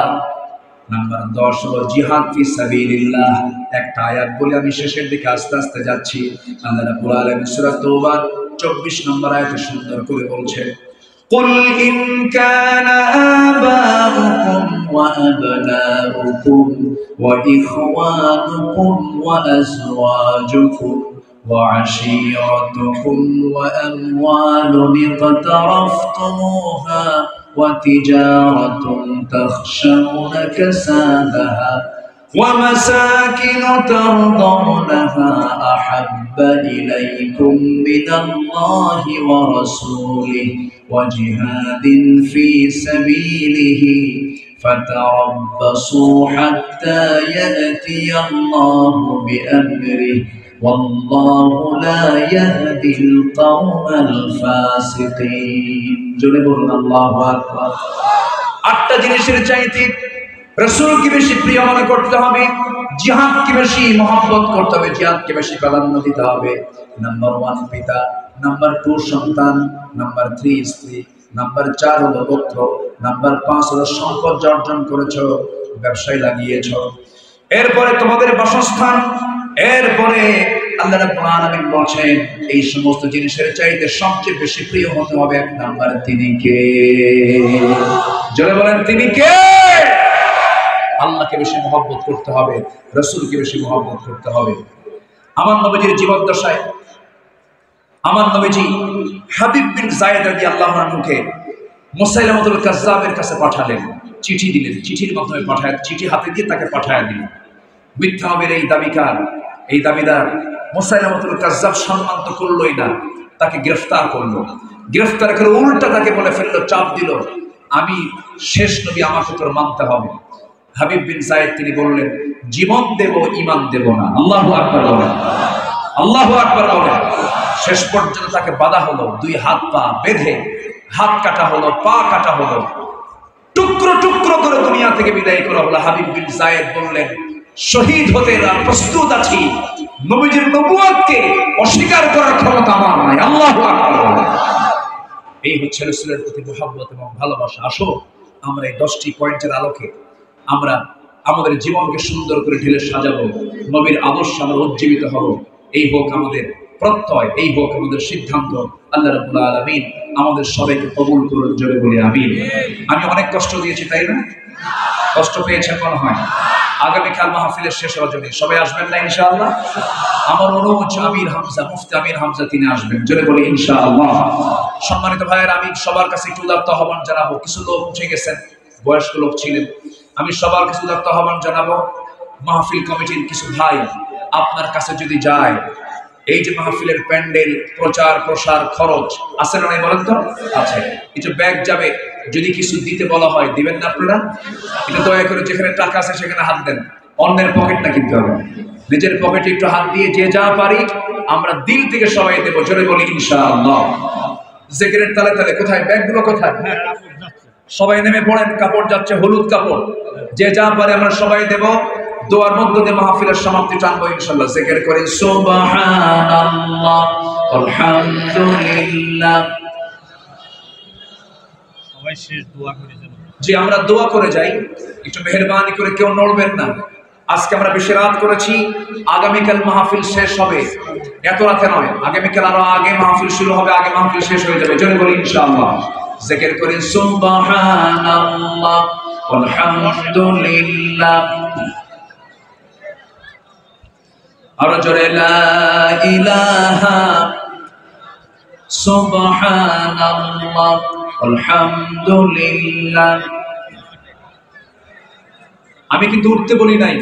নাম্বার 10 হলো জিহাদ ফি সাবিলিল্লাহ। একটা আয়াত বলে আমি শেষের দিকে আস্তে আস্তে যাচ্ছি। আল্লাহ রাব্বুল আলামিন সূরা তাওবার 24 নম্বর আয়াতে সুন্দর করে বলছে, قل إن كان آباؤكم وأبناؤكم وإخوانكم وأزواجكم وعشيرتكم وأموال اقترفتموها وتجارة تخشون كسادها ومساكن ترضونها أحب إليكم من الله ورسوله وجهاد في سبيله فتربصوا حتى يأتي الله بأمره والله لا يهدي القوم الفاسقين. জোরে বলুন আল্লাহু আকবার। 8টা জিনিসের চাইতে রাসূলকে বেশি প্রিয় মনে করতে হবে, জিহাদকে বেশি মহব্বত করতে হবে, জিহাদকে বেশি প্রাধান্য দিতে হবে। নাম্বার 1 পিতা, নাম্বার 2 সন্তান, নাম্বার 3 স্ত্রী, নাম্বার 4 হলো পুত্র, নাম্বার 5 হলো সম্পদ অর্জন করেছো, ব্যবসায় লাগিয়েছো, এরপরে তোমাদের বাসস্থান, এরপরে আল্লাহ রাব্বুল আলামিন বলেন এই সমস্ত জিনিসের চাইতে সবচেয়ে বেশি প্রিয় হতে হবে 1 নাম্বার তিনি কে? জোরে বলেন তিনি কে? আল্লাহকে বেশি মহব্বত করতে হবে, রাসূলকে বেশি মহব্বত করতে হবে। আমার নবীজির জীবদ্দশায় আমার নবীজি হাবিব বিন যায়েদ রাদিয়াল্লাহু আনহুকে মুসাইলামাতুল কাজ্জাবের কাছে পাঠালেন, চিঠি দিলেন, চিঠির মাধ্যমে পাঠায়, চিঠি হাতে দিয়ে তাকে পাঠায় দিলেন। মিথ্যা নবীর এই দাবিদার মুসাইলামাতুল কাজ্জাব সম্মান তো করলোই না, তাকে গ্রেফতার করলো। গ্রেফতার করে উল্টা তাকে বলে ফেললো, চাপ দিল, আমি শেষ নবী, আমাকে তোর মানতে হবে। হাবিব বিন যায়েদ তিনি বললেন, জীবন দেব, ঈমান দেব না। আল্লাহু আকবার বলেন, আল্লাহু আকবার বলেন। শেষ পর্যন্ত তাকে বাধা হলো, 2 হাত পা বেঁধে হাত কাটা হলো, পা কাটা হলো, টুকরো টুকরো করে দুনিয়া থেকে বিদায় করা হলো। হাবিব বিন যায়েদ বললেন, শহীদ হতে প্রস্তুত আছি, নবীজির নবুয়তকে অস্বীকার করার ক্ষমতা আমার নাই। আল্লাহু আকবার বলেন। এই হচ্ছে রাসূলের প্রতি মহব্বত এবং ভালোবাসা। আসো আমরা এই 10টি পয়েন্টের আলোকে আমরা আমাদের জীবনকে সুন্দর করে ঢেলে সাজাবো, নবীর আদর্শ আমরা উজ্জীবিত হব। এই হোক আমাদের প্রত্যয়, এই হোক আমাদের সিদ্ধান্ত। আল্লাহ রাব্বুল আলামিন আমাদের সবাইকে কবুল করুন, জোরে বলি আমিন। আমি অনেক কষ্ট দিয়েছি, তাই না? কষ্ট পেয়েছেন মনে হয়। আগামীকাল মাহফিলের শেষ রজনী, সবাই আসবেন না ইনশাআল্লাহ? আমার অনুজ আমির হামজা, মুফতি আমির হামজা তিনি আসবেন, জোরে বলি ইনশাআল্লাহ। সম্মানিত ভাইয়েরা, আমি সবার কাছে একটু উদাত্ত আহ্বান জানাবো। কিছু লোক উঠে গেছেন, বয়স্ক লোক ছিলেন, আমি সবার কাছে উদাত্ত আহ্বান জানাবো। মাহফিল কমিটির কিছু ভাই আপনার কাছে যদি যায়, এই যে মাহফিলের প্যান্ডেল, প্রচার প্রসার খরচ আছে না নাই বলেন তো? আছে। কিছু ব্যাগ যাবে, যদি কিছু দিতে বলা হয় দিবেন না আপনারা? এটা দয়া করে যেখানে টাকা আছে সেখানে হাত দেন, অন্যের পকেট না কিনতে হবে, নিজের পকেটে একটু হাত দিয়ে যে যা পারি আমরা দিল থেকে সবাই দেব, জোরে বলি ইনশাআল্লাহ। জিকিরের তালে তালে কোথায় ব্যাগগুলো, কোথায়? সবাই নেমে পড়েন, কাপড় যাচ্ছে, হলুদ কাপড়, যে যা পারে আমরা সবাই দেব। দোয়ার মধ্য দিয়ে মাহফিলের সমাপ্তি টানবো ইনশাআল্লাহ। জিকির করি সুবহানাল্লাহ আলহামদুলিল্লাহ। সবাই শেষ দোয়া করে যান। যে আমরা দোয়া করে যাই, একটু মেহেরবানি করে কেউ নড়বেন না। আজকে আমরা বেশি রাত করেছি, আগামীকাল মাহফিল শেষ হবে, এত রাতে নয়, আগামীকাল আরো আগে মাহফিল শুরু হবে, আগে মাহফিল শেষ হয়ে যাবে, জোরে বলি ইনশাআল্লাহ। জিকির করি সুবহানাল্লাহ আলহামদুলিল্লাহ। আর জোরে লা ইলাহা সুবহানাল্লাহ আলহামদুলিল্লাহ। আমি কিন্তু উঠতে বলি নাই,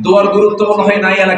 দোয়ার গুরুত্ব মনে হয় নাই এলাকায়।